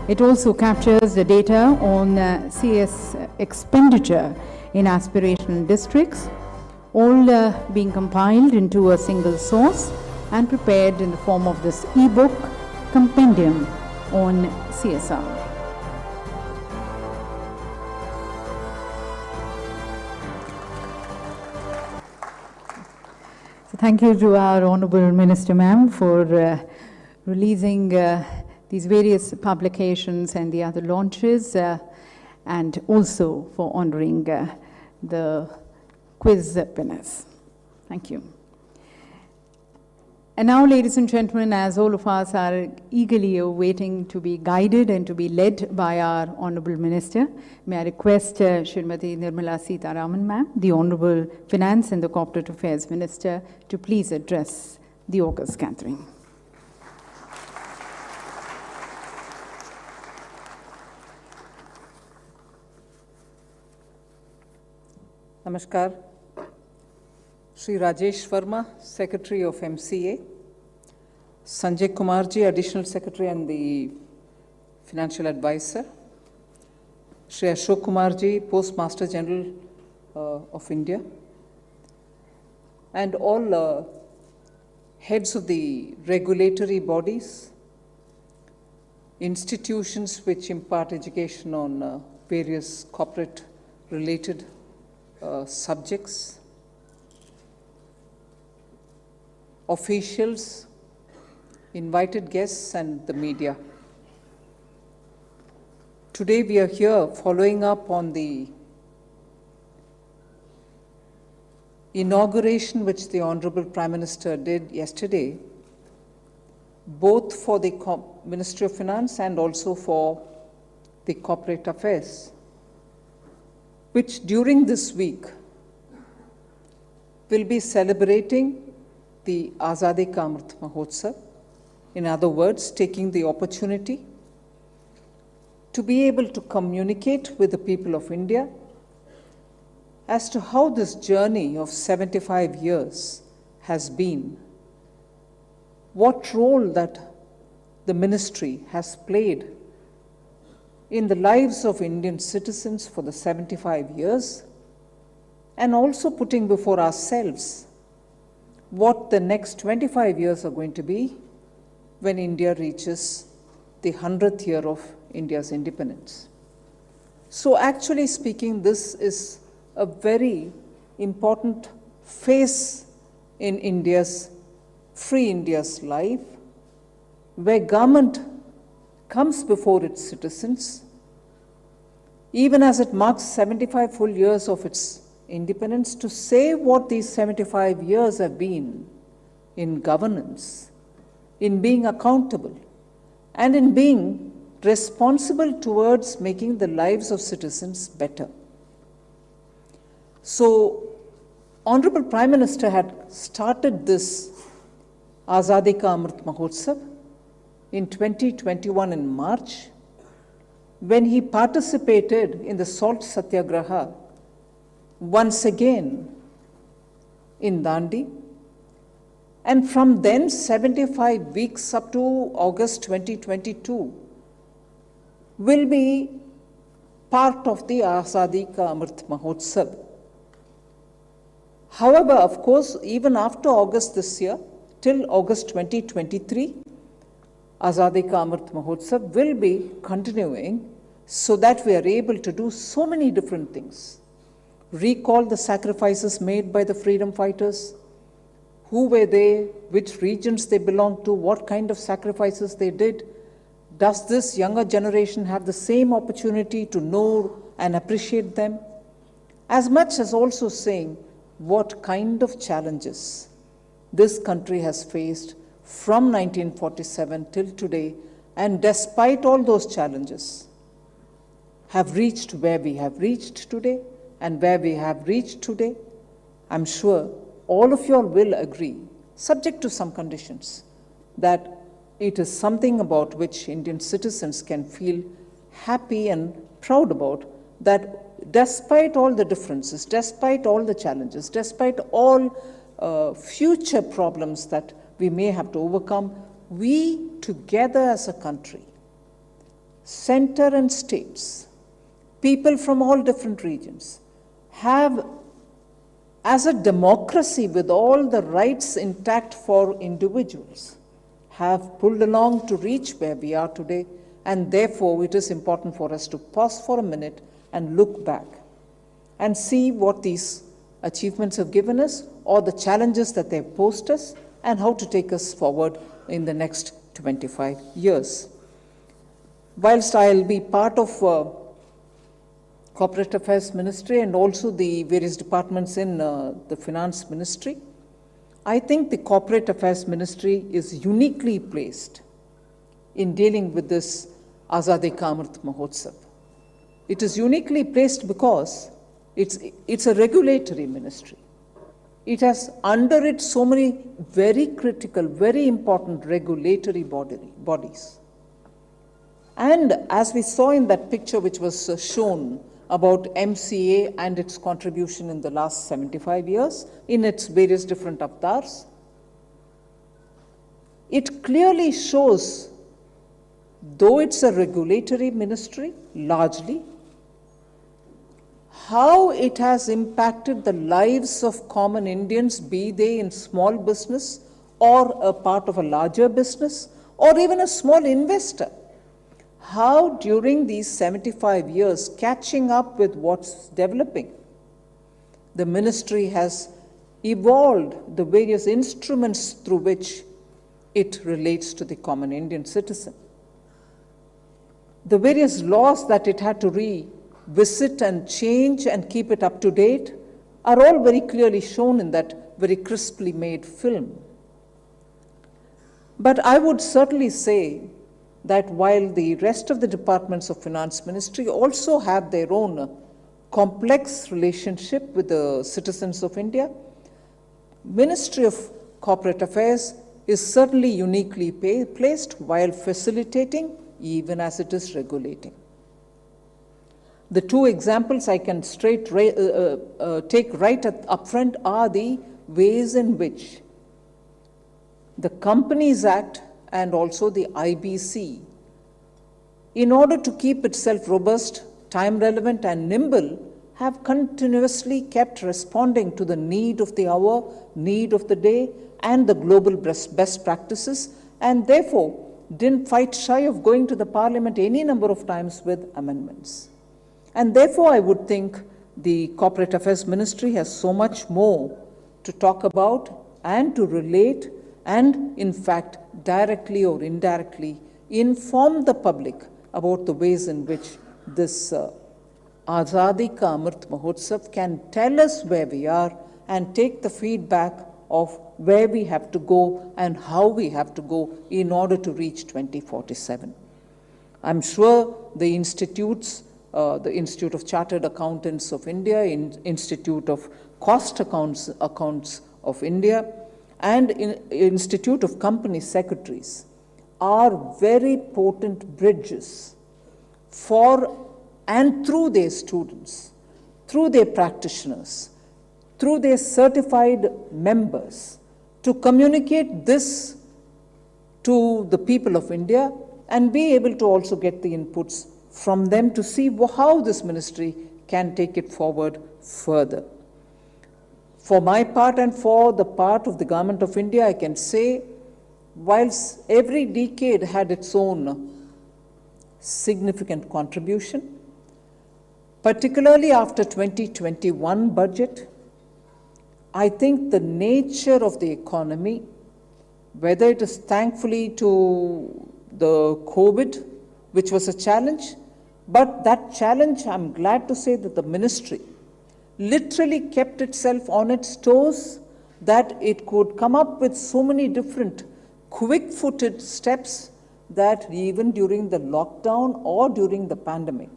It also captures the data on CS expenditure in aspirational districts, all being compiled into a single source and prepared in the form of this e-book compendium on CSR. So thank you to our Honorable Minister Ma'am for releasing these various publications and the other launches, and also for honoring the quiz winners. Thank you. And now, ladies and gentlemen, as all of us are eagerly awaiting to be guided and to be led by our Honorable Minister, may I request Srimati Nirmala Sitharaman Ma'am, the Honorable Finance and the Corporate Affairs Minister, to please address the august gathering. Namaskar. Shri Rajesh Verma, Secretary of MCA, Sanjay Kumarji, Additional Secretary and the Financial Advisor, Shri Ashok Kumarji, Postmaster General of India, and all heads of the regulatory bodies, institutions which impart education on various corporate-related subjects, officials, invited guests, and the media. Today we are here following up on the inauguration which the Honorable Prime Minister did yesterday, both for the Ministry of Finance and also for the Corporate Affairs, which during this week will be celebrating the Azadi ka Amrit Mahotsav. In other words, taking the opportunity to be able to communicate with the people of India as to how this journey of 75 years has been, what role that the ministry has played in the lives of Indian citizens for the 75 years, and also putting before ourselves what the next 25 years are going to be when India reaches the 100th year of India's independence. So actually speaking, this is a very important phase in free India's life, where government comes before its citizens, even as it marks 75 full years of its independence, to say what these 75 years have been in governance, in being accountable, and in being responsible towards making the lives of citizens better. So, Honorable Prime Minister had started this Azadi ka Amrit Mahotsav in 2021 in March, when he participated in the Salt Satyagraha once again in Dandi. And from then, 75 weeks up to August 2022 will be part of the Azadi ka Amrit Mahotsav. However, of course, even after August this year, till August 2023, Azadi ka Amrit Mahotsav will be continuing, so that we are able to do so many different things. Recall the sacrifices made by the freedom fighters. Who were they? Which regions they belonged to? What kind of sacrifices they did? Does this younger generation have the same opportunity to know and appreciate them? As much as also saying what kind of challenges this country has faced from 1947 till today, and despite all those challenges, have reached where we have reached today, and where we have reached today. I'm sure all of you all will agree, subject to some conditions, that it is something about which Indian citizens can feel happy and proud about, that despite all the differences, despite all the challenges, despite all future problems that we may have to overcome, we together as a country, center and states, people from all different regions, have, as a democracy with all the rights intact for individuals, have pulled along to reach where we are today, and therefore it is important for us to pause for a minute and look back and see what these achievements have given us, or the challenges that they have posed us, and how to take us forward in the next 25 years. Whilst I'll be part of Corporate Affairs Ministry and also the various departments in the Finance Ministry, I think the Corporate Affairs Ministry is uniquely placed in dealing with this Azadi Ka Amrit Mahotsav. It is uniquely placed because it's a regulatory ministry. It has under it so many very critical, very important regulatory bodies. And as we saw in that picture which was shown about MCA and its contribution in the last 75 years in its various different avatars, it clearly shows, though it's a regulatory ministry largely, how it has impacted the lives of common Indians, be they in small business or a part of a larger business or even a small investor. How during these 75 years, catching up with what's developing, the ministry has evolved the various instruments through which it relates to the common Indian citizen. The various laws that it had to revisit and change and keep it up to date are all very clearly shown in that very crisply made film. But I would certainly say that while the rest of the departments of Finance Ministry also have their own complex relationship with the citizens of India, Ministry of Corporate Affairs is certainly uniquely placed while facilitating even as it is regulating. The two examples I can take right up front are the ways in which the Companies Act and also the IBC, in order to keep itself robust, time relevant and nimble, have continuously kept responding to the need of the hour, need of the day, and the global best practices, and therefore didn't fight shy of going to the Parliament any number of times with amendments. And therefore I would think the Corporate Affairs Ministry has so much more to talk about and to relate, and in fact directly or indirectly inform the public about the ways in which this Azadi Ka Amrit Mahotsav can tell us where we are and take the feedback of where we have to go and how we have to go in order to reach 2047. I'm sure the institutes, the Institute of Chartered Accountants of India, Institute of Cost Accounts of India, and Institute of Company Secretaries are very potent bridges for and through their students, through their practitioners, through their certified members, to communicate this to the people of India and be able to also get the inputs from them to see how this ministry can take it forward further. For my part and for the part of the Government of India, I can say, whilst every decade had its own significant contribution, particularly after 2021 budget, I think the nature of the economy, whether it is thankfully to the COVID, which was a challenge. But that challenge, I'm glad to say that the ministry literally kept itself on its toes, that it could come up with so many different quick-footed steps that even during the lockdown or during the pandemic,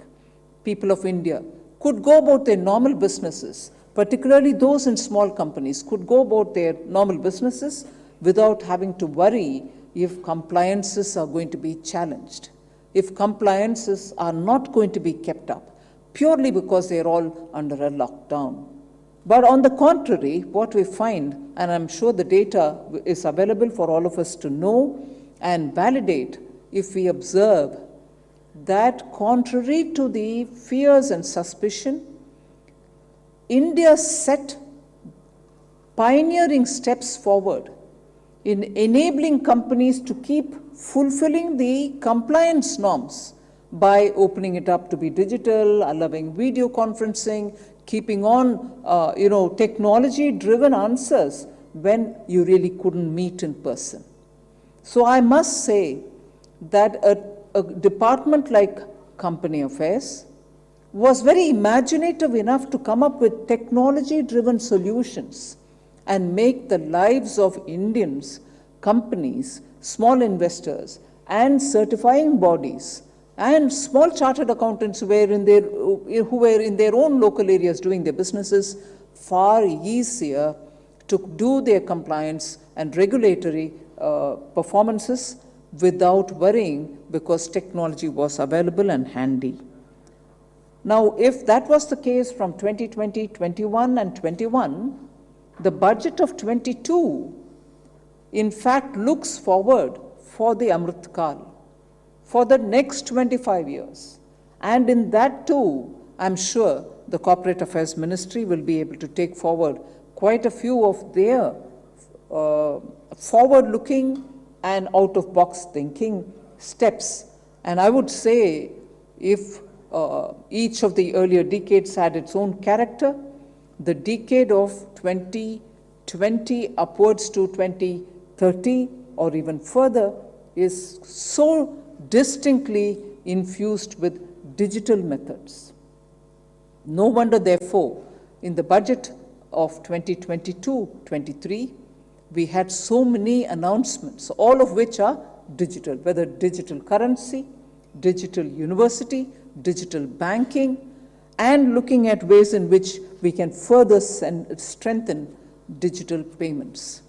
people of India could go about their normal businesses, particularly those in small companies, could go about their normal businesses without having to worry if compliances are going to be challenged, if compliances are not going to be kept up, purely because they're all under a lockdown. But on the contrary, what we find, and I'm sure the data is available for all of us to know and validate, if we observe that contrary to the fears and suspicion, India set pioneering steps forward in enabling companies to keep fulfilling the compliance norms by opening it up to be digital, allowing video conferencing, keeping on, technology-driven answers when you really couldn't meet in person. So I must say that a department like Company Affairs was very imaginative enough to come up with technology-driven solutions and make the lives of Indians, companies, small investors, and certifying bodies, and small chartered accountants who were in their own local areas doing their businesses far easier to do their compliance and regulatory performances without worrying, because technology was available and handy. Now, if that was the case from 2020, 21 and 21, the budget of 22, in fact, looks forward for the Amrit Kal, for the next 25 years. And in that too, I'm sure the Corporate Affairs Ministry will be able to take forward quite a few of their forward-looking and out-of-box thinking steps. And I would say, if each of the earlier decades had its own character, the decade of 2020 upwards to 2030 or even further is so distinctly infused with digital methods. No wonder, therefore, in the budget of 2022-23, we had so many announcements, all of which are digital, whether digital currency, digital university, digital banking, and looking at ways in which we can further strengthen digital payments.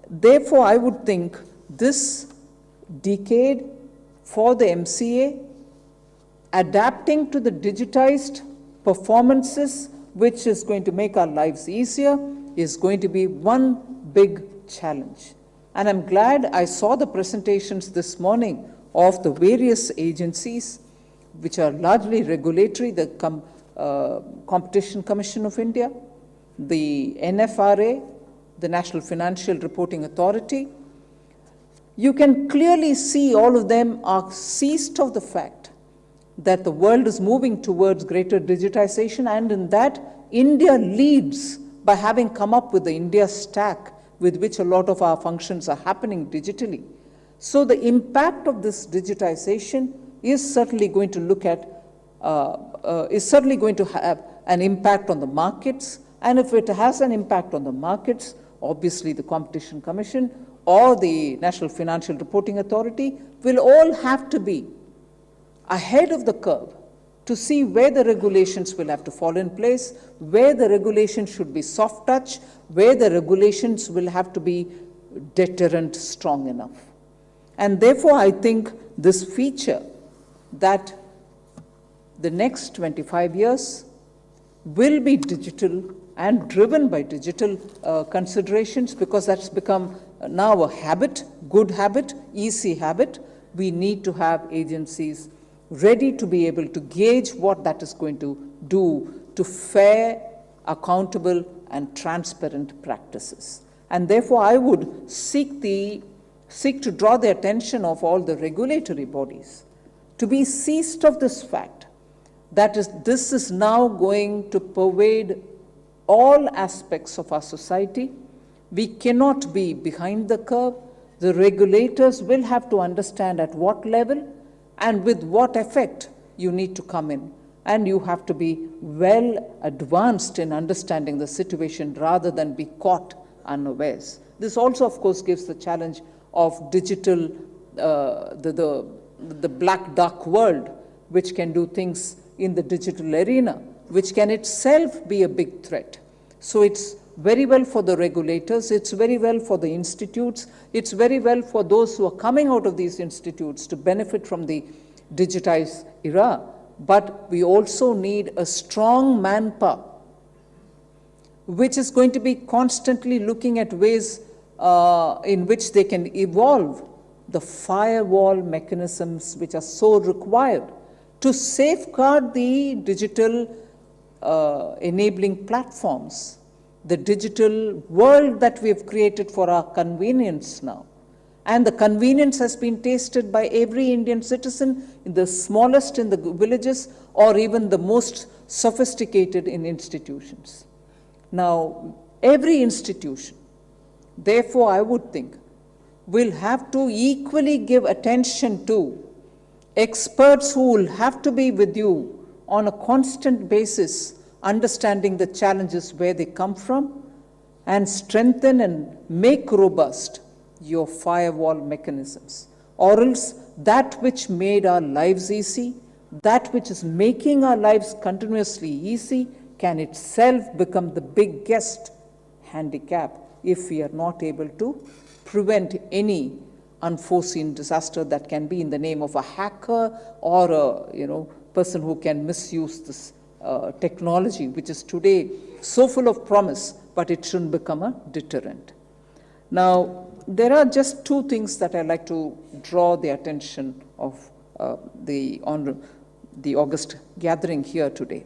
Therefore, I would think this decade for the MCA, adapting to the digitized performances, which is going to make our lives easier, is going to be one big challenge. And I'm glad I saw the presentations this morning of the various agencies, which are largely regulatory, the Competition Commission of India, the NFRA, the National Financial Reporting Authority. You can clearly see all of them are seized of the fact that the world is moving towards greater digitization, and in that, India leads by having come up with the India Stack, with which a lot of our functions are happening digitally. So the impact of this digitization is certainly going to have an impact on the markets. And if it has an impact on the markets, obviously the Competition Commission or the National Financial Reporting Authority will all have to be ahead of the curve to see where the regulations will have to fall in place, where the regulations should be soft touch, where the regulations will have to be deterrent strong enough. And therefore, I think this feature that the next 25 years will be digital and driven by digital considerations, because that's become now a habit, good habit, easy habit. We need to have agencies ready to be able to gauge what that is going to do to fair, accountable, and transparent practices. And therefore, I would seek to draw the attention of all the regulatory bodies to be seized of this fact, that this is now going to pervade all aspects of our society. We cannot be behind the curve, the regulators will have to understand at what level and with what effect you need to come in. And you have to be well advanced in understanding the situation rather than be caught unawares. This also, of course, gives the challenge of digital, the black dark world, which can do things in the digital arena, which can itself be a big threat. So it's very well for the regulators, it's very well for the institutes, it's very well for those who are coming out of these institutes to benefit from the digitized era. But we also need a strong manpower, which is going to be constantly looking at ways in which they can evolve the firewall mechanisms which are so required to safeguard the digital enabling platforms, the digital world that we have created for our convenience now. And the convenience has been tasted by every Indian citizen, in the smallest in the villages or even the most sophisticated in institutions. Now, every institution, therefore, I would think, will have to equally give attention to experts who will have to be with you on a constant basis, understanding the challenges where they come from, and strengthen and make robust your firewall mechanisms. Or else that which made our lives easy, that which is making our lives continuously easy, can itself become the biggest handicap if we are not able to prevent any unforeseen disaster that can be in the name of a hacker or a person who can misuse this technology, which is today so full of promise, but it shouldn't become a deterrent. Now, there are just two things that I'd like to draw the attention of the August gathering here today.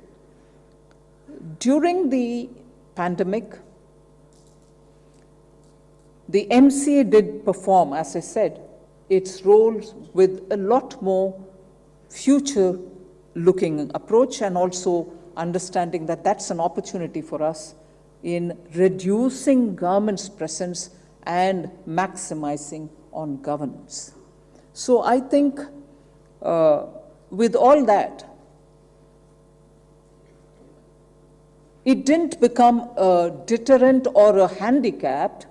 During the pandemic, the MCA did perform, as I said, its roles with a lot more future-looking approach, and also understanding that that's an opportunity for us in reducing government's presence and maximizing on governance. So I think with all that, it didn't become a deterrent or a handicap.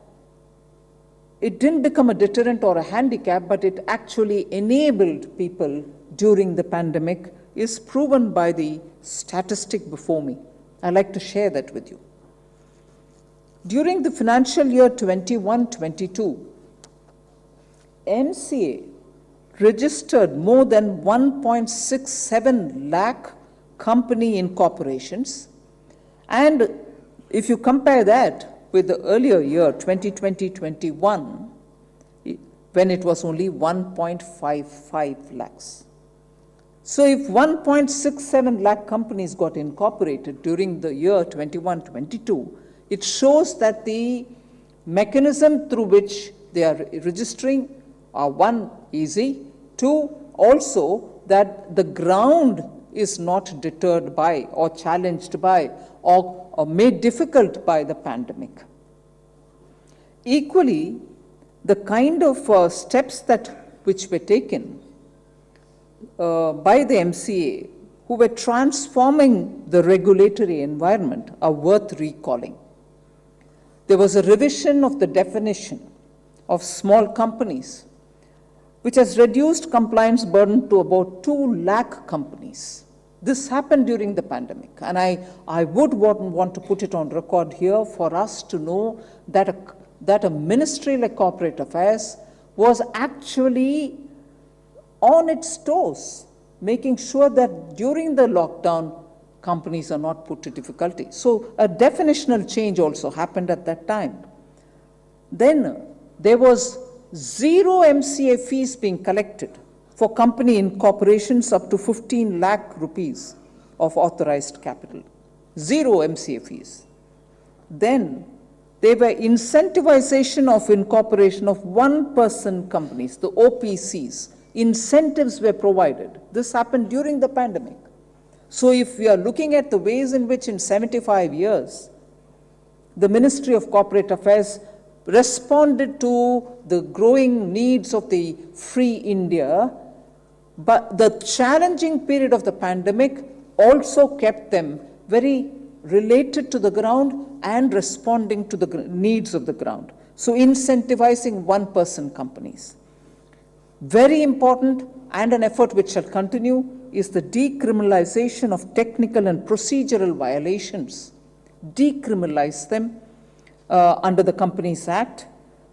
It didn't become a deterrent or a handicap, but it actually enabled people during the pandemic, is proven by the statistic before me. I'd like to share that with you. During the financial year 21-22, MCA registered more than 1.67 lakh company incorporations. And if you compare that with the earlier year, 2020-21, when it was only 1.55 lakhs. So if 1.67 lakh companies got incorporated during the year 21-22, it shows that the mechanism through which they are registering are, one, easy, two, also that the ground is not deterred by or challenged by or made difficult by the pandemic. Equally, the kind of steps which were taken by the MCA, who were transforming the regulatory environment, are worth recalling. There was a revision of the definition of small companies, which has reduced compliance burden to about 2 lakh companies. This happened during the pandemic, and I would want to put it on record here for us to know that a ministry like Corporate Affairs was actually on its toes, making sure that during the lockdown, companies are not put to difficulty. So a definitional change also happened at that time. Then there was 0 MCA fees being collected for company incorporations up to 15 lakh rupees of authorized capital. 0 MCA fees. Then there were incentivization of incorporation of one-person companies, the OPCs. Incentives were provided. This happened during the pandemic. So if we are looking at the ways in which in 75 years, the Ministry of Corporate Affairs responded to the growing needs of the free India, but the challenging period of the pandemic also kept them very related to the ground and responding to the needs of the ground. So incentivizing one-person companies. Very important, and an effort which shall continue, is the decriminalization of technical and procedural violations. Decriminalize them under the Companies Act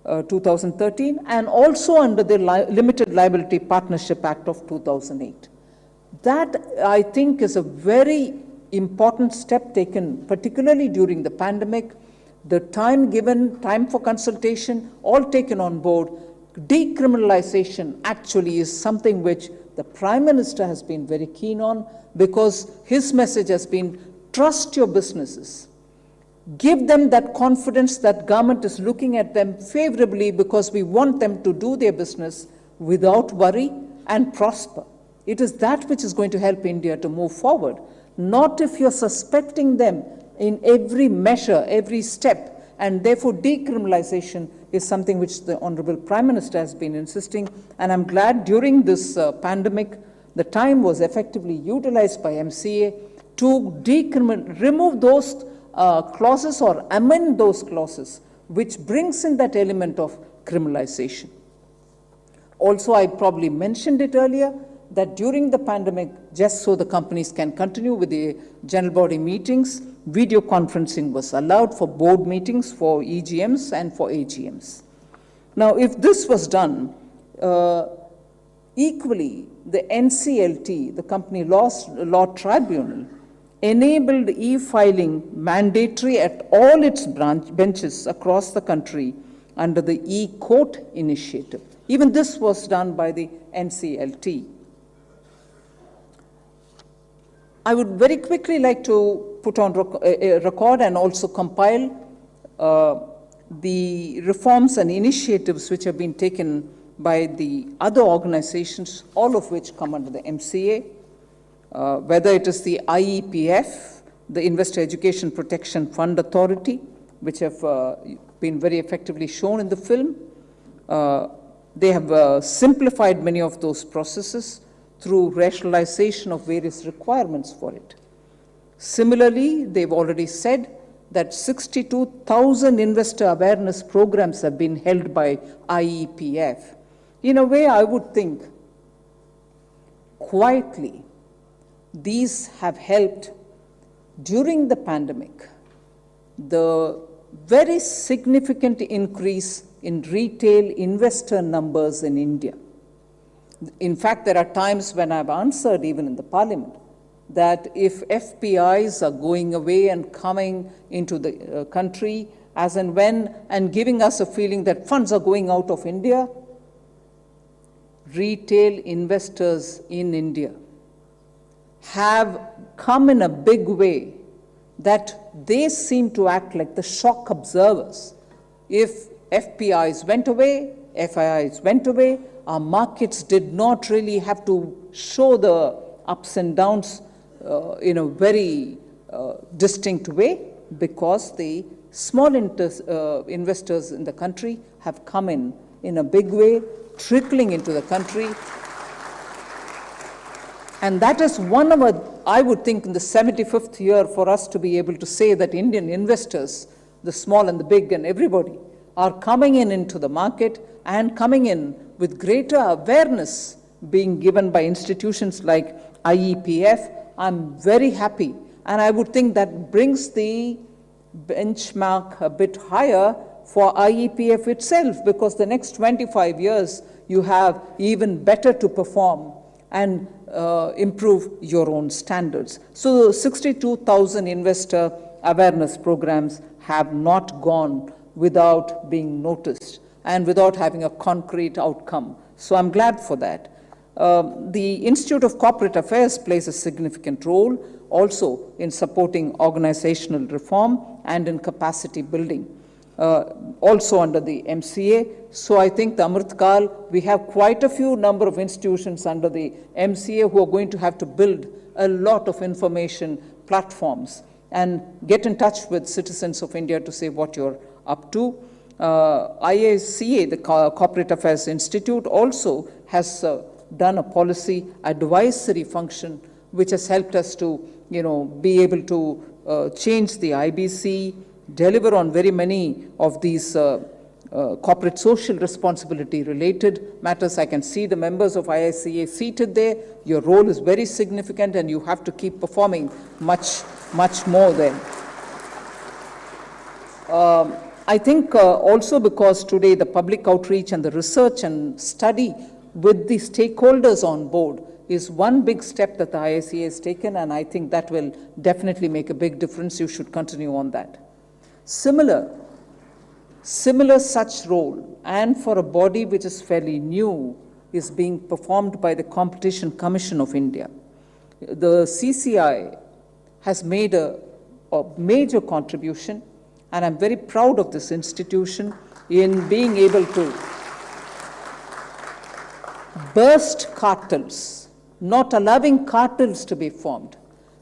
2013 and also under the Limited Liability Partnership Act of 2008. That, I think, is a very important step taken, particularly during the pandemic. The time given, time for consultation, all taken on board. Decriminalization actually is something which the Prime Minister has been very keen on, because his message has been, trust your businesses. Give them that confidence that government is looking at them favorably, because we want them to do their business without worry and prosper. It is that which is going to help India to move forward, not if you're suspecting them in every measure, every step. And therefore, decriminalization is something which the Honorable Prime Minister has been insisting. And I'm glad during this pandemic, the time was effectively utilized by MCA to remove those clauses or amend those clauses, which brings in that element of criminalization. Also, I probably mentioned it earlier, that during the pandemic, just so the companies can continue with the general body meetings, video conferencing was allowed for board meetings, for EGMs and for AGMs. Now, if this was done, equally, the NCLT, the Company Law Tribunal, enabled e-filing mandatory at all its benches across the country under the e-court initiative. Even this was done by the NCLT. I would very quickly like to put on record and also compile the reforms and initiatives which have been taken by the other organizations, all of which come under the MCA, whether it is the IEPF, the Investor Education Protection Fund Authority, which have been very effectively shown in the film. They have simplified many of those processes through rationalization of various requirements for it. Similarly, they've already said that 62,000 investor awareness programs have been held by IEPF. In a way, I would think, quietly, these have helped during the pandemic, the very significant increase in retail investor numbers in India. In fact, there are times when I've answered, even in the parliament, that if FPIs are going away and coming into the country as and when, and giving us a feeling that funds are going out of India, retail investors in India have come in a big way that they seem to act like the shock observers. If FPIs went away, FIIs went away, our markets did not really have to show the ups and downs in a very distinct way, because the small investors in the country have come in a big way, trickling into the country. And that is one of, I would think, in the 75th year for us to be able to say that Indian investors, the small and the big and everybody, are coming into the market and coming in with greater awareness being given by institutions like IEPF. I'm very happy, and I would think that brings the benchmark a bit higher for IEPF itself, because the next 25 years you have even better to perform and improve your own standards. So 62,000 investor awareness programs have not gone without being noticed and without having a concrete outcome. So I'm glad for that. The Institute of Corporate Affairs plays a significant role also in supporting organizational reform and in capacity building, also under the MCA. So I think the Amrit Kal, we have quite a few number of institutions under the MCA who are going to have to build a lot of information platforms and get in touch with citizens of India to say what you're up to. IACA, the Corporate Affairs Institute, also has done a policy advisory function which has helped us to, be able to change the IBC, deliver on very many of these corporate social responsibility related matters. I can see the members of IICA seated there. Your role is very significant and you have to keep performing much, much more there. I think also because today the public outreach and the research and study with the stakeholders on board is one big step that the IICA has taken, and I think that will definitely make a big difference. You should continue on that. Similar such role, and for a body which is fairly new, is being performed by the Competition Commission of India. The CCI has made a major contribution, and I'm very proud of this institution in being able to burst cartels, not allowing cartels to be formed,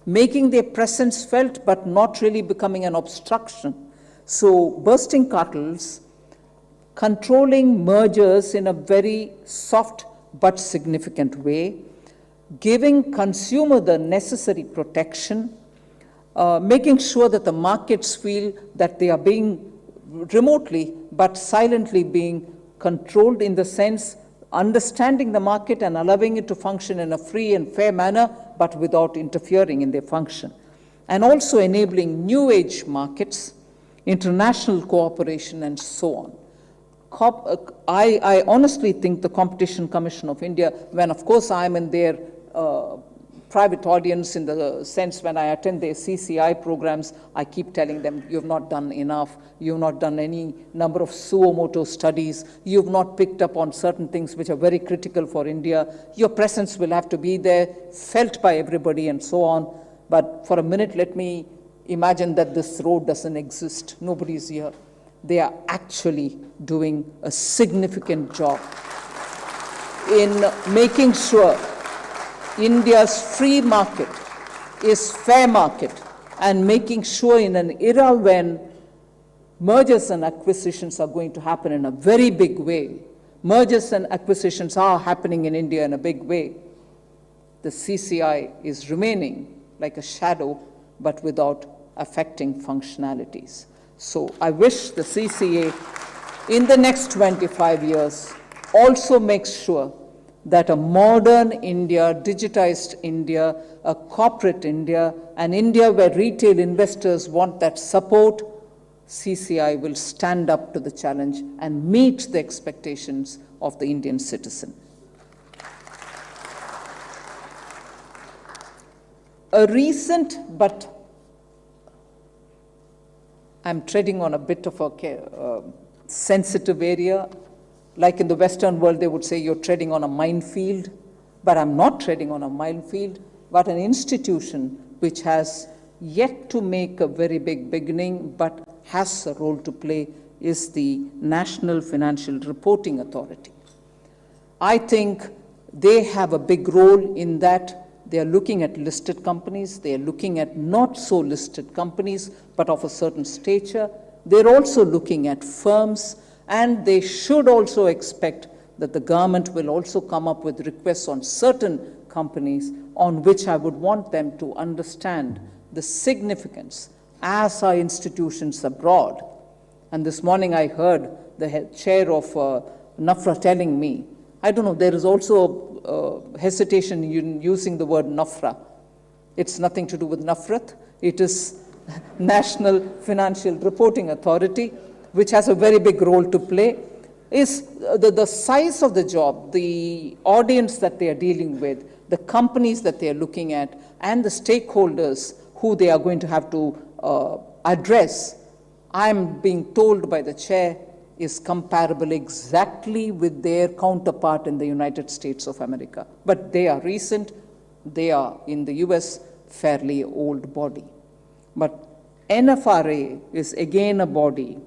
making their presence felt but not really becoming an obstruction. So bursting cartels, controlling mergers in a very soft but significant way, giving consumer the necessary protection, making sure that the markets feel that they are being remotely but silently being controlled, in the sense understanding the market and allowing it to function in a free and fair manner but without interfering in their function. And also enabling new age markets, international cooperation, and so on. I honestly think the Competition Commission of India, when of course I'm in their private audience, in the sense when I attend their CCI programs, I keep telling them, you've not done enough, you've not done any number of suo motu studies, you've not picked up on certain things which are very critical for India, your presence will have to be there, felt by everybody, and so on. But for a minute, let me imagine that this road doesn't exist, nobody's here. They are actually doing a significant job in making sure India's free market is fair market, and making sure in an era when mergers and acquisitions are going to happen in a very big way, mergers and acquisitions are happening in India in a big way, the CCI is remaining like a shadow but without affecting functionalities. So I wish the CCA in the next 25 years also makes sure that a modern India, digitized India, a corporate India, an India where retail investors want that support, CCI will stand up to the challenge and meet the expectations of the Indian citizen. A recent, but I'm treading on a bit of a sensitive area. Like in the Western world, they would say you're treading on a minefield, but I'm not treading on a minefield, but an institution which has yet to make a very big beginning, but has a role to play, is the National Financial Reporting Authority. I think they have a big role in that they are looking at listed companies, they are looking at not so listed companies, but of a certain stature. They're also looking at firms, and they should also expect that the government will also come up with requests on certain companies on which I would want them to understand the significance as our institutions abroad. And this morning I heard the chair of NAFRA telling me, I don't know, there is also hesitation in using the word NAFRA. It's nothing to do with Nafrat. It is National Financial Reporting Authority, which has a very big role to play. Is the size of the job, the audience that they are dealing with, the companies that they are looking at, and the stakeholders who they are going to have to address, I'm being told by the chair, is comparable exactly with their counterpart in the United States of America. But they are recent, they are in the US, fairly old body. But NFRA is again a body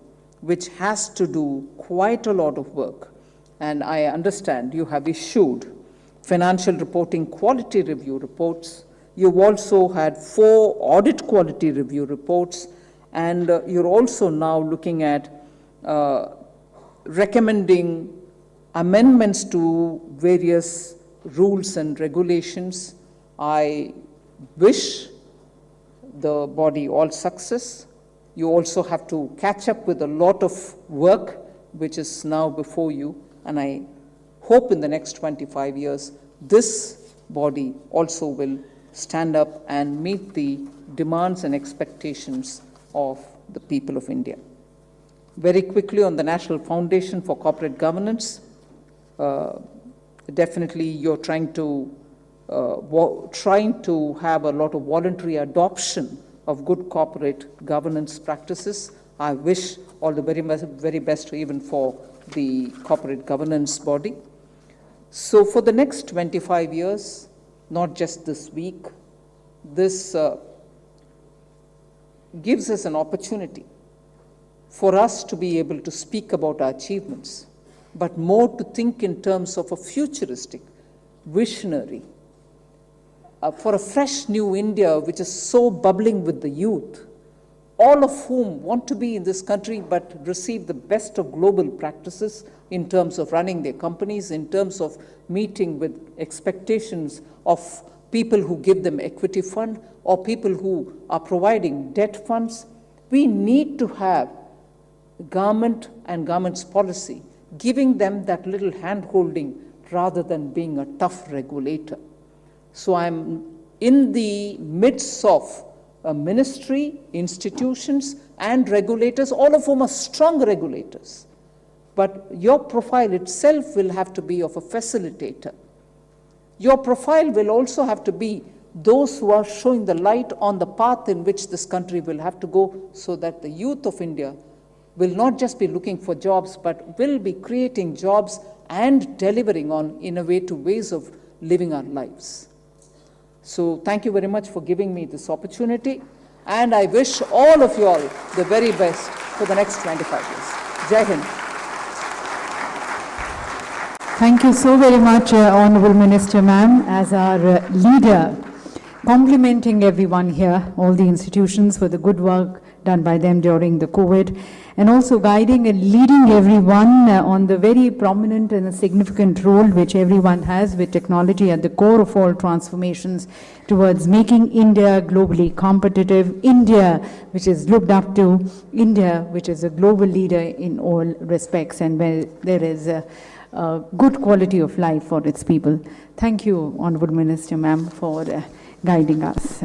which has to do quite a lot of work. And I understand you have issued financial reporting quality review reports. You've also had 4 audit quality review reports, and you're also now looking at recommending amendments to various rules and regulations. I wish the body all success. You also have to catch up with a lot of work which is now before you, and I hope in the next 25 years this body also will stand up and meet the demands and expectations of the people of India. Very quickly on the National Foundation for Corporate Governance, definitely you're trying to have a lot of voluntary adoption of good corporate governance practices. I wish all the very best even for the corporate governance body. So for the next 25 years, not just this week, this gives us an opportunity for us to be able to speak about our achievements, but more to think in terms of a futuristic, visionary, for a fresh new India which is so bubbling with the youth, all of whom want to be in this country but receive the best of global practices in terms of running their companies, in terms of meeting with expectations of people who give them equity fund or people who are providing debt funds. We need to have government and government's policy giving them that little hand-holding rather than being a tough regulator. So I'm in the midst of a ministry, institutions, and regulators, all of whom are strong regulators. But your profile itself will have to be of a facilitator. Your profile will also have to be those who are showing the light on the path in which this country will have to go, so that the youth of India will not just be looking for jobs, but will be creating jobs and delivering on innovative ways of living our lives. So thank you very much for giving me this opportunity, and I wish all of you all the very best for the next 25 years. Jai Hind. Thank you so very much, Honorable Minister Ma'am, as our leader, complimenting everyone here, all the institutions, for the good work done by them during the COVID, and also guiding and leading everyone on the very prominent and significant role which everyone has with technology at the core of all transformations towards making India globally competitive, India which is looked up to, India which is a global leader in all respects and where there is a good quality of life for its people. Thank you, Honorable Minister Ma'am, for guiding us.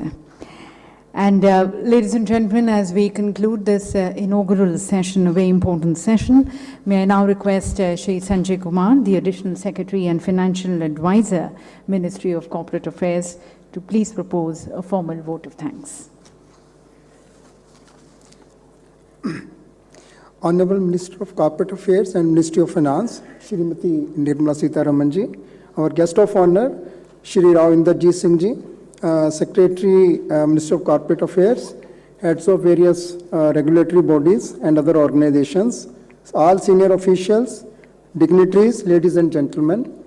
And ladies and gentlemen, as we conclude this inaugural session, a very important session, may I now request Shri Sanjay Kumar, the Additional Secretary and Financial Advisor, Ministry of Corporate Affairs, to please propose a formal vote of thanks. Honorable Minister of Corporate Affairs and Ministry of Finance, Shrimati Nirmala Sitharaman ji, our guest of honor, Shri Ravinderjit Singh ji, Secretary, Minister of Corporate Affairs, heads of various regulatory bodies and other organizations, all senior officials, dignitaries, ladies and gentlemen.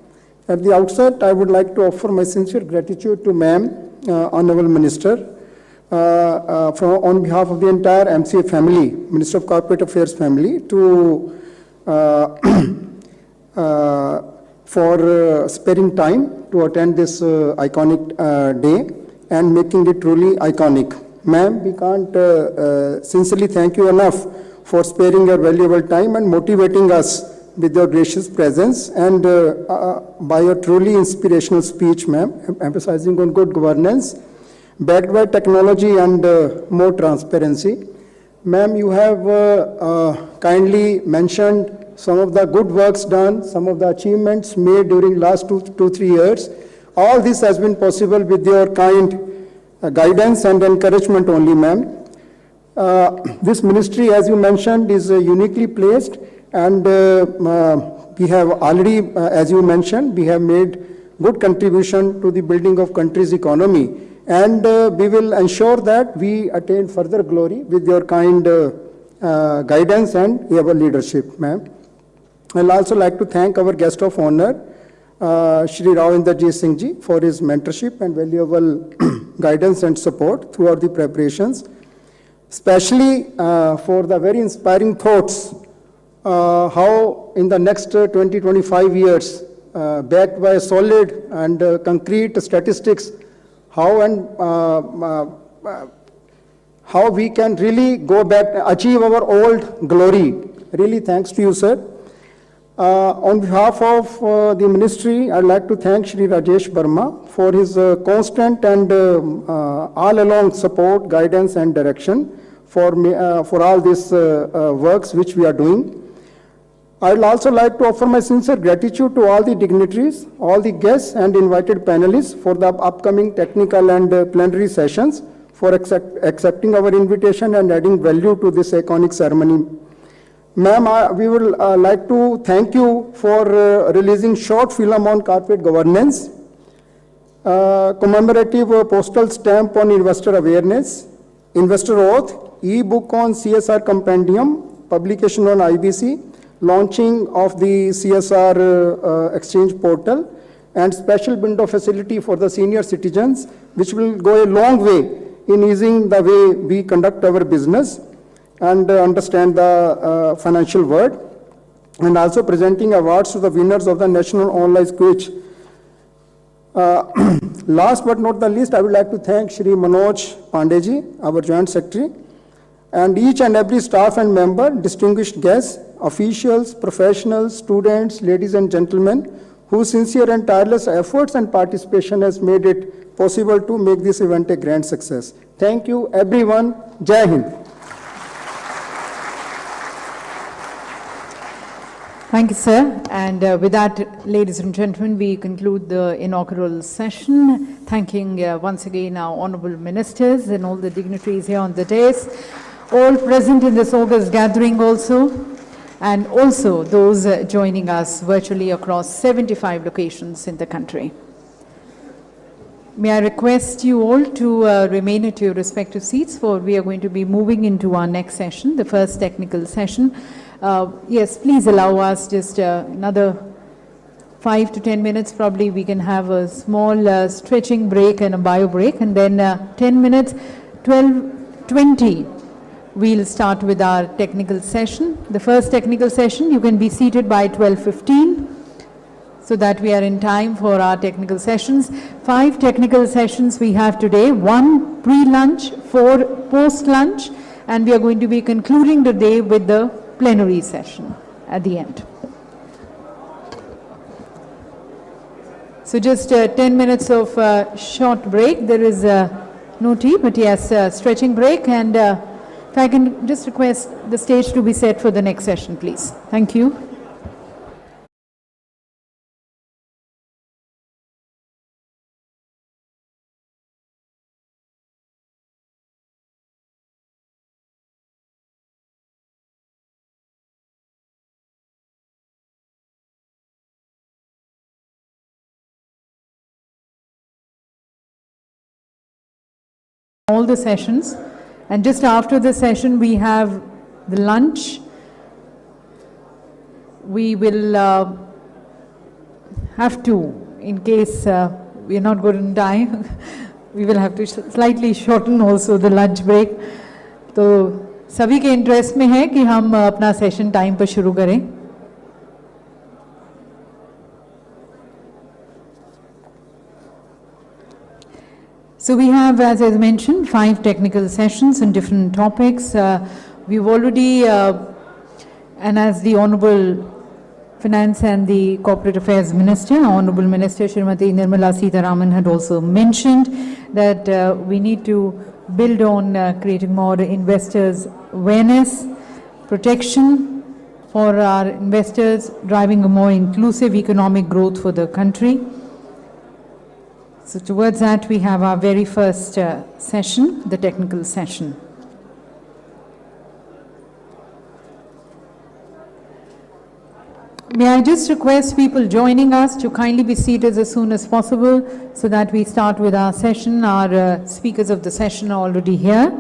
At the outset, I would like to offer my sincere gratitude to Ma'am, Honorable Minister, on behalf of the entire MCA family, Minister of Corporate Affairs family, for sparing time to attend this iconic day and making it truly iconic. Ma'am, we can't sincerely thank you enough for sparing your valuable time and motivating us with your gracious presence and by your truly inspirational speech, ma'am, emphasizing on good governance, backed by technology and more transparency. Ma'am, you have kindly mentioned some of the good works done, some of the achievements made during last 2-3 years. All this has been possible with your kind guidance and encouragement only, ma'am. This ministry, as you mentioned, is uniquely placed, and we have already, as you mentioned, we have made good contribution to the building of country's economy, and we will ensure that we attain further glory with your kind guidance and your leadership, ma'am. I'd also like to thank our guest of honor, Shri Ravinderjit Singh ji, for his mentorship and valuable guidance and support throughout the preparations, especially for the very inspiring thoughts how in the next 20-25 years, backed by solid and concrete statistics, how we can really go back, achieve our old glory. Really thanks to you, sir. On behalf of the ministry, I'd like to thank Shri Rajesh Verma for his constant and all along support, guidance and direction for all these works which we are doing. I would also like to offer my sincere gratitude to all the dignitaries, all the guests and invited panelists for the upcoming technical and plenary sessions, for accepting our invitation and adding value to this iconic ceremony. Ma'am, we would like to thank you for releasing short film on corporate governance, commemorative postal stamp on investor awareness, investor oath, e-book on CSR compendium, publication on IBC, launching of the CSR exchange portal, and special window facility for the senior citizens, which will go a long way in easing the way we conduct our business and understand the financial world, and also presenting awards to the winners of the National Online Quiz. Last but not the least, I would like to thank Shri Manoj Pandeji, our Joint Secretary, and each and every staff and member, distinguished guests, officials, professionals, students, ladies and gentlemen, whose sincere and tireless efforts and participation has made it possible to make this event a grand success. Thank you, everyone. Jai Hind. Thank you, sir. And with that, ladies and gentlemen, we conclude the inaugural session, thanking once again our honorable ministers and all the dignitaries here on the dais, all present in this August gathering also, and also those joining us virtually across 75 locations in the country. May I request you all to remain at your respective seats, for we are going to be moving into our next session, the first technical session. Yes, please allow us just another 5 to 10 minutes. Probably we can have a small stretching break and a bio break, and then 10 minutes, 12:20, we'll start with our technical session. The first technical session, you can be seated by 12:15, so that we are in time for our technical sessions. 5 technical sessions we have today, 1 pre-lunch, 4 post-lunch, and we are going to be concluding the day with the plenary session at the end. So just 10 minutes of short break. There is no tea, but yes, stretching break. And if I can just request the stage to be set for the next session, please. Thank you. All the sessions, and just after the session we have the lunch. We will have to, in case we are not good in time, we will have to slightly shorten also the lunch break. तो सभी के interest में है कि हम अपना session time पर शुरू करें. So we have, as I mentioned, 5 technical sessions on different topics. We've already, and as the Honorable Finance and the Corporate Affairs Minister, Honorable Minister Srimati Nirmala Sitharaman had also mentioned that we need to build on creating more investors' awareness, protection for our investors, driving a more inclusive economic growth for the country. So towards that, we have our very first session, the technical session. May I just request people joining us to kindly be seated as soon as possible so that we start with our session. Our speakers of the session are already here.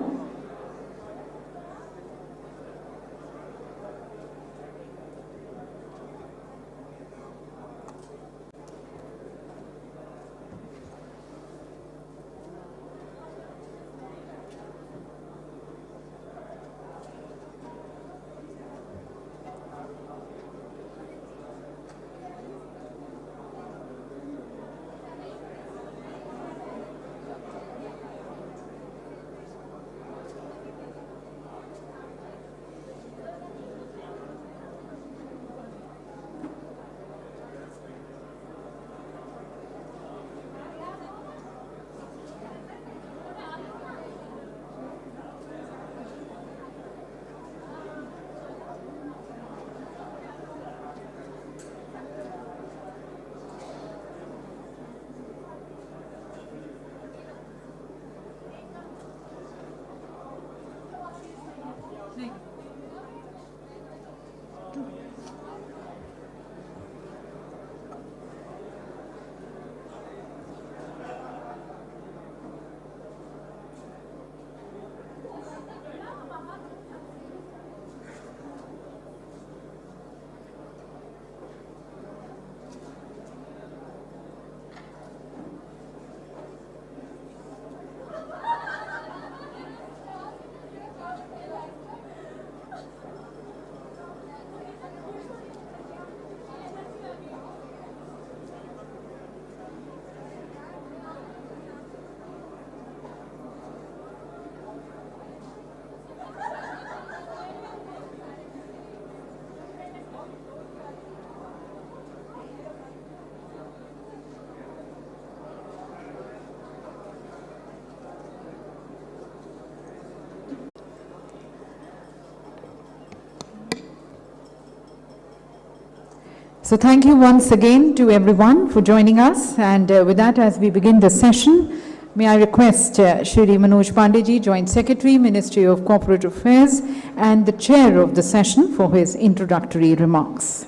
So thank you once again to everyone for joining us. And with that, as we begin the session, may I request Shri Manoj Pandey, Joint Secretary, Ministry of Corporate Affairs, and the Chair of the session for his introductory remarks.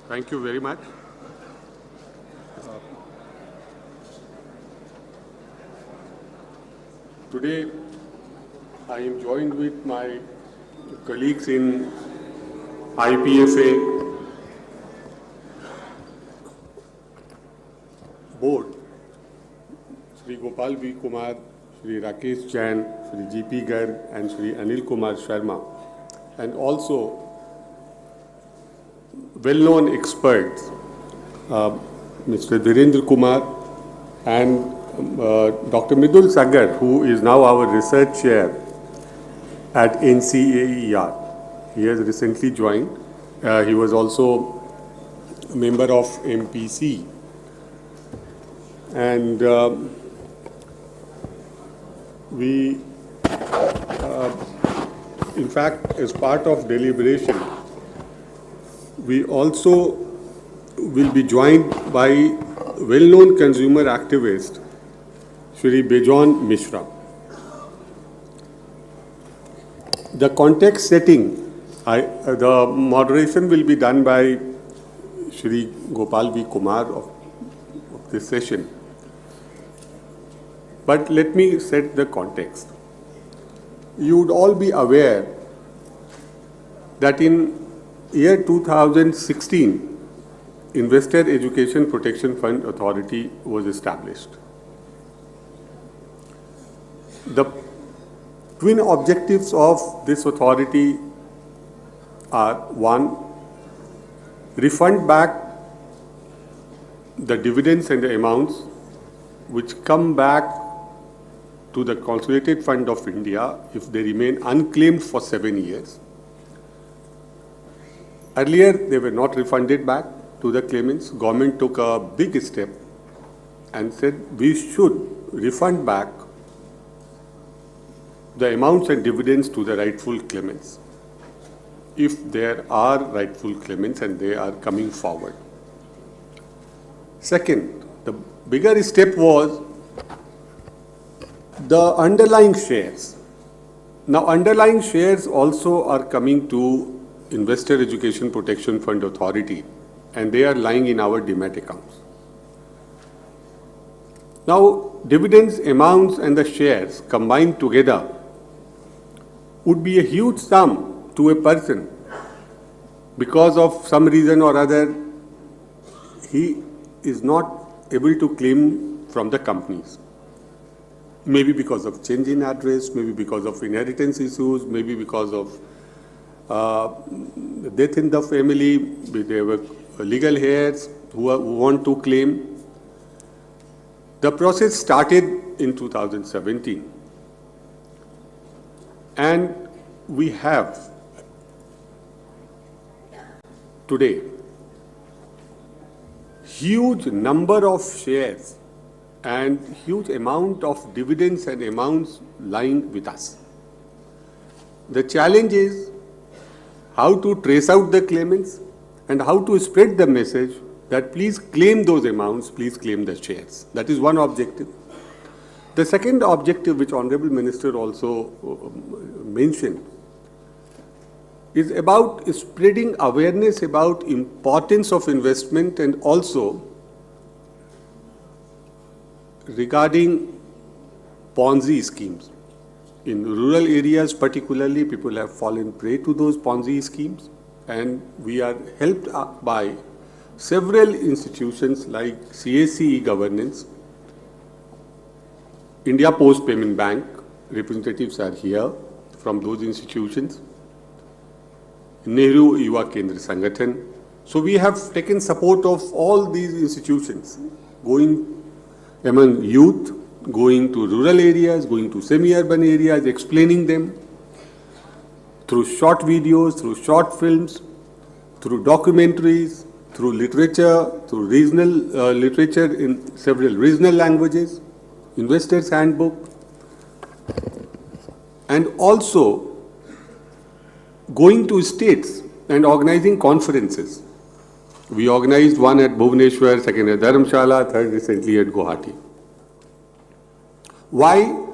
Thank you very much. Today, I am joined with my colleagues in IPFA board, Shri Gopal V. Kumar, Shri Rakesh Jain, Shri G.P. Garg, and Shri Anil Kumar Sharma, and also well-known experts, Mr. Dhirendra Kumar and Dr. Midul Sagar, who is now our research chair at NCAER. He has recently joined. He was also a member of MPC. And we, in fact, as part of deliberation, we also will be joined by well-known consumer activist, Shri Bejon Mishra. The context setting, the moderation will be done by Shri Gopal V. Kumar of this session. But let me set the context. You would all be aware that in year 2016, Investor Education Protection Fund Authority was established. The twin objectives of this authority are: one, refund back the dividends and the amounts which come back to the Consolidated Fund of India if they remain unclaimed for 7 years. Earlier, they were not refunded back to the claimants. Government took a big step and said we should refund back the amounts and dividends to the rightful claimants, if there are rightful claimants and they are coming forward. Second, the bigger step was the underlying shares. Now, underlying shares also are coming to Investor Education Protection Fund Authority, and they are lying in our demat accounts. Now, dividends, amounts, and the shares combined together would be a huge sum to a person. Because of some reason or other, he is not able to claim from the companies. Maybe because of change in address, maybe because of inheritance issues, maybe because of death in the family, there were legal heirs who want to claim. The process started in 2017. And we have today huge number of shares and huge amount of dividends and amounts lying with us. The challenge is how to trace out the claimants and how to spread the message that please claim those amounts, please claim the shares. That is one objective. The second objective, which Honorable Minister also mentioned, is about spreading awareness about importance of investment and also regarding Ponzi schemes. In rural areas particularly, people have fallen prey to those Ponzi schemes, and we are helped by several institutions like CSC governance, India Post Payment Bank, representatives are here from those institutions, Nehru Yuva Kendra Sangathan. So we have taken support of all these institutions, going among youth, going to rural areas, going to semi-urban areas, explaining them through short videos, through short films, through documentaries, through literature, through regional literature in several regional languages, Investors Handbook, and also going to states and organizing conferences. We organized one at Bhubaneswar, second at Dharamshala, third recently at Guwahati. Why?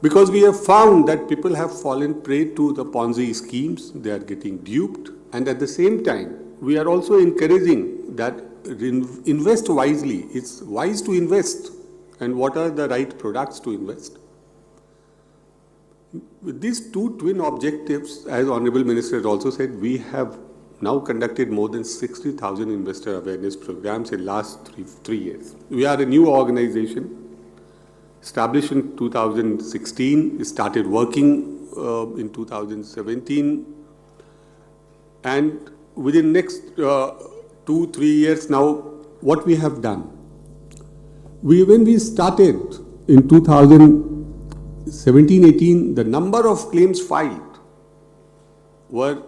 Because we have found that people have fallen prey to the Ponzi schemes, they are getting duped, and at the same time, we are also encouraging that invest wisely. It's wise to invest, and what are the right products to invest? With these two twin objectives, as Honorable Minister has also said, we have now conducted more than 60,000 investor awareness programs in last three years. We are a new organization, established in 2016, started working in 2017, and within next 2-3 years now, what we have done. When we started in 2017-18, the number of claims filed were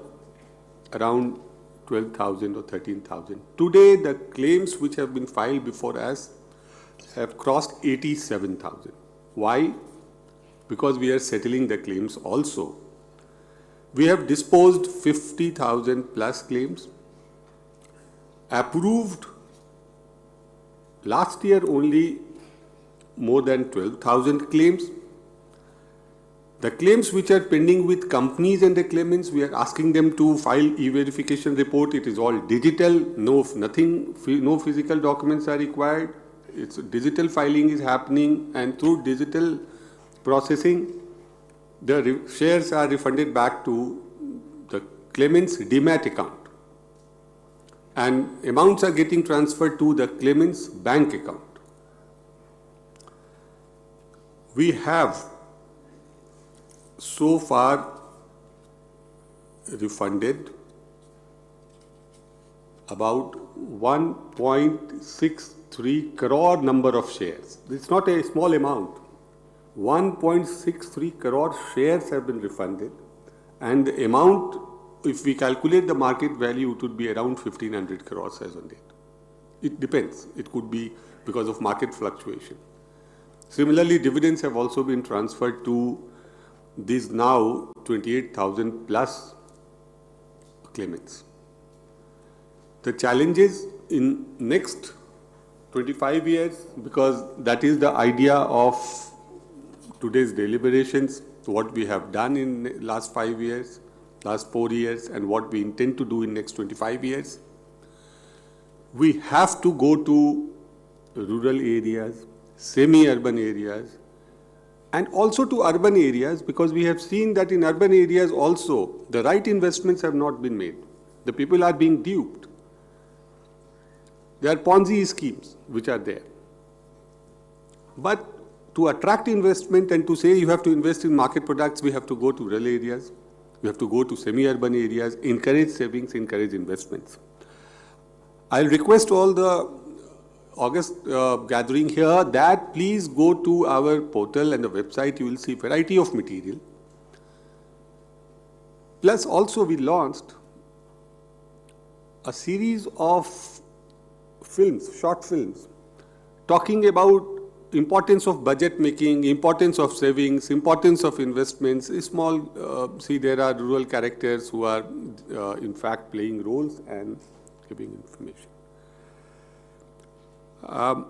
around 12,000 or 13,000. Today, the claims which have been filed before us have crossed 87,000. Why? Because we are settling the claims also. We have disposed 50,000 plus claims, approved last year only more than 12,000 claims. The claims which are pending with companies and the claimants, we are asking them to file e-verification report. It is all digital, no physical documents are required. It's digital filing is happening, and through digital processing, the shares are refunded back to the claimant's demat account, and amounts are getting transferred to the claimant's bank account. We have so far refunded about 1.63 crore number of shares. It's not a small amount. 1.63 crore shares have been refunded, and the amount, if we calculate the market value, it would be around 1,500 crores as on date. It depends. It could be because of market fluctuation. Similarly, dividends have also been transferred to these now 28,000 plus claimants. The challenges in next 25 years, because that is the idea of today's deliberations, what we have done in last 5 years, last 4 years, and what we intend to do in next 25 years. We have to go to rural areas, semi-urban areas, and also to urban areas, because we have seen that in urban areas also, the right investments have not been made. The people are being duped. There are Ponzi schemes which are there. But to attract investment and to say you have to invest in market products, we have to go to rural areas, we have to go to semi-urban areas, encourage savings, encourage investments. I'll request all the August gathering here that please go to our portal and the website. You will see variety of material. Plus also we launched a series of films, short films, talking about importance of budget making, importance of savings, importance of investments. Small, see, there are rural characters who are in fact playing roles and giving information. I'll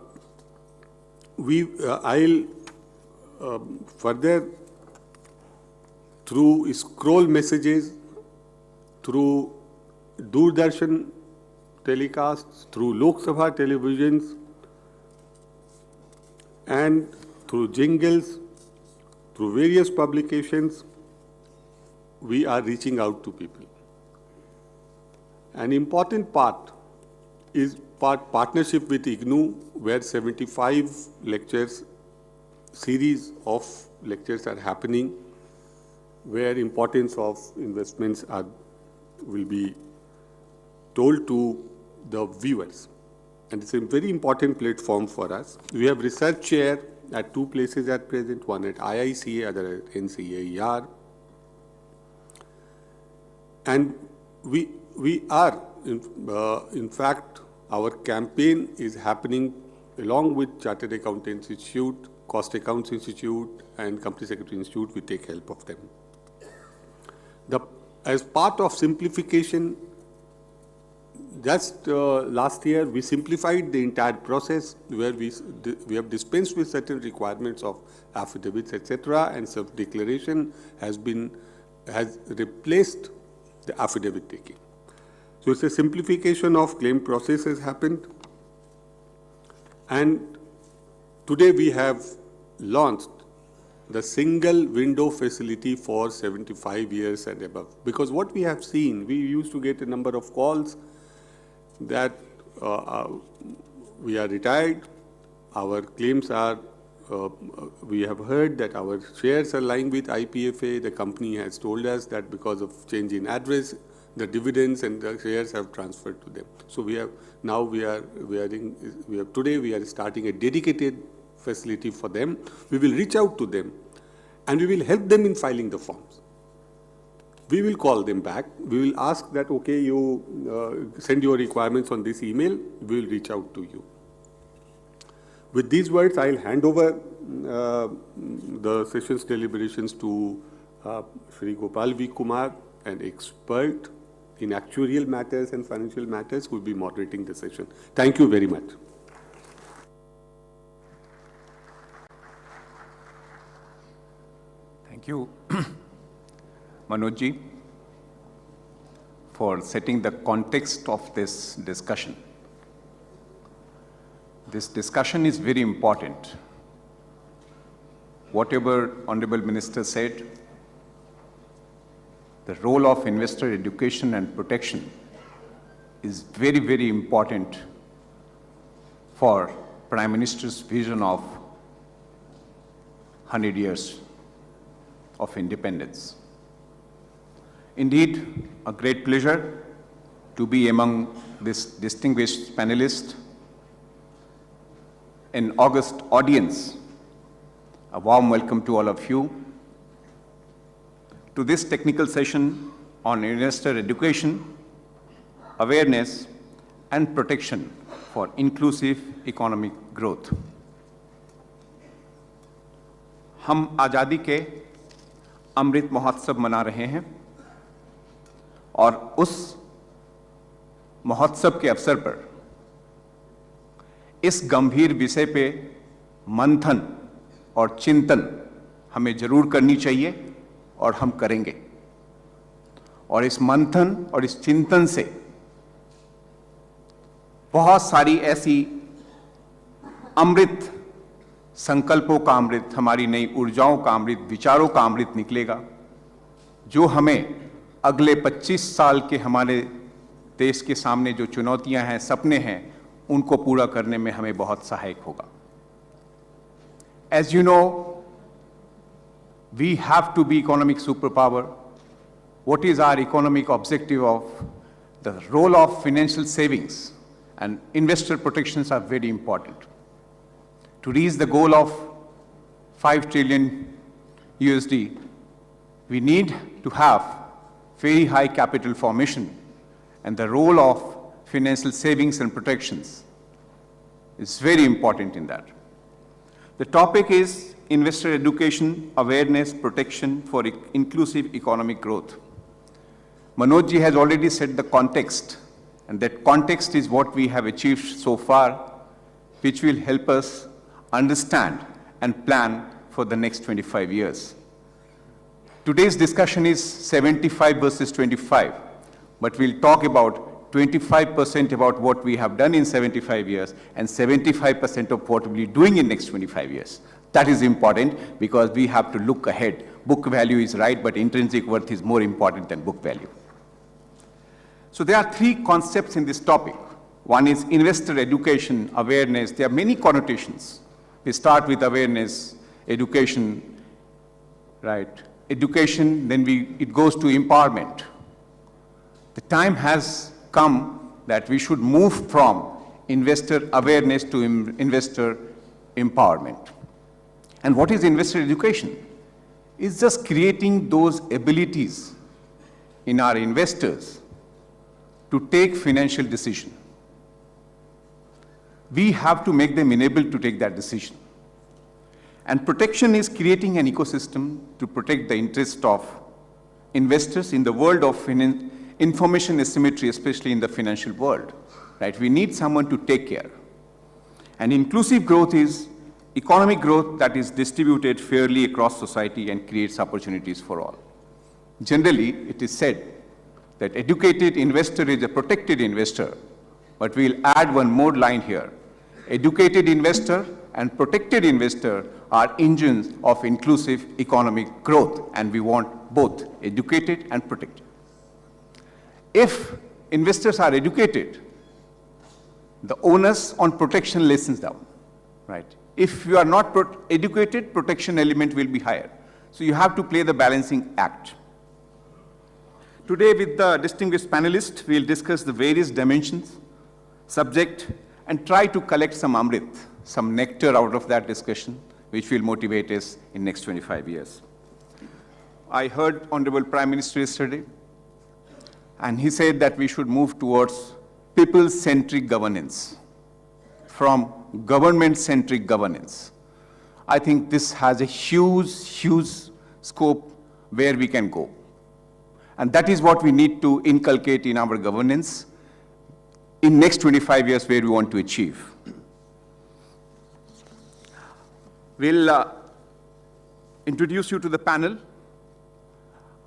further, through scroll messages, through Doordarshan telecasts, through Lok Sabha televisions, and through jingles, through various publications, we are reaching out to people. An important part is partnership with IGNOU, where 75 lectures, series of lectures are happening, where importance of investments will be told to the viewers. And it's a very important platform for us. We have research chair at 2 places at present, one at IICA, other at NCAER. And we are, in fact, our campaign is happening along with Chartered Accountants Institute, Cost Accounts Institute, and Company Secretary Institute. We take help of them. The as part of simplification, just last year we simplified the entire process where we have dispensed with certain requirements of affidavits, etc., and self-declaration has replaced the affidavit taking. So it's a simplification of claim process has happened, and today we have launched the single window facility for 75 years and above. Because what we have seen, we used to get a number of calls that we are retired, our claims are, we have heard that our shares are lying with IPFA. The company has told us that because of change in address, the dividends and the shares have transferred to them. So we have now today we are starting a dedicated facility for them. We will reach out to them and we will help them in filing the forms. We will call them back. We will ask that, okay, you send your requirements on this email. We will reach out to you. With these words, I'll hand over the session's deliberations to Shri Gopal V. Kumar, an expert in actuarial matters and financial matters, who will be moderating the session. Thank you very much. Thank you, Manoj ji, for setting the context of this discussion. This discussion is very important. Whatever Honorable Minister said, the role of investor education and protection is very, very important for Prime Minister's vision of 100 years of independence. Indeed, a great pleasure to be among this distinguished panelists. An august audience, a warm welcome to all of you to this technical session on investor education, awareness, and protection for inclusive economic growth. हम आज़ादी के अमृत महोत्सव मना रहे हैं और उस महोत्सव के अवसर पर इस गंभीर विषय पे मंथन और चिंतन हमें जरूर करनी चाहिए और हम करेंगे। और इस मंथन और इस चिंतन से बहुत सारी ऐसी अमृत संकल्पों का अमृत, हमारी नई ऊर्जाओं का अमृत, विचारों का अमृत निकलेगा, जो हमें अगले 25 साल के हमारे देश के सामने जो चुनौतियां हैं, सपने हैं, उनको पूरा करने में हमें बहुत सहायक होगा। As you know, we have to be economic superpower. What is our economic objective of the role of financial savings and investor protections are very important. To reach the goal of 5 trillion USD, we need to have very high capital formation, and the role of financial savings and protections is very important in that. The topic is investor education, awareness, protection for inclusive economic growth. Manoj ji has already set the context, and that context is what we have achieved so far, which will help us understand and plan for the next 25 years. Today's discussion is 75 versus 25, but we'll talk about 25% about what we have done in 75 years and 75% of what we'll be doing in next 25 years. That is important because we have to look ahead. Book value is right, but intrinsic worth is more important than book value. So there are 3 concepts in this topic. One is investor education, awareness. There are many connotations. We start with awareness, education, right? Education, then it goes to empowerment. The time has come that we should move from investor awareness to investor empowerment. And what is investor education? It's just creating those abilities in our investors to take financial decision. We have to make them enabled to take that decision. And protection is creating an ecosystem to protect the interest of investors in the world of information asymmetry, especially in the financial world, right? We need someone to take care. And inclusive growth is economic growth that is distributed fairly across society and creates opportunities for all. Generally, it is said that educated investor is a protected investor, but we'll add one more line here. Educated investor and protected investor are engines of inclusive economic growth, and we want both educated and protected. If investors are educated, the onus on protection lessens down, right? If you are not educated, protection element will be higher. So you have to play the balancing act. Today, with the distinguished panelists, we'll discuss the various dimensions, subject, and try to collect some Amrit, some nectar out of that discussion, which will motivate us in next 25 years. I heard Honorable Prime Minister yesterday, and he said that we should move towards people-centric governance from government-centric governance. I think this has a huge, huge scope where we can go. And that is what we need to inculcate in our governance in next 25 years where we want to achieve. We'll introduce you to the panel.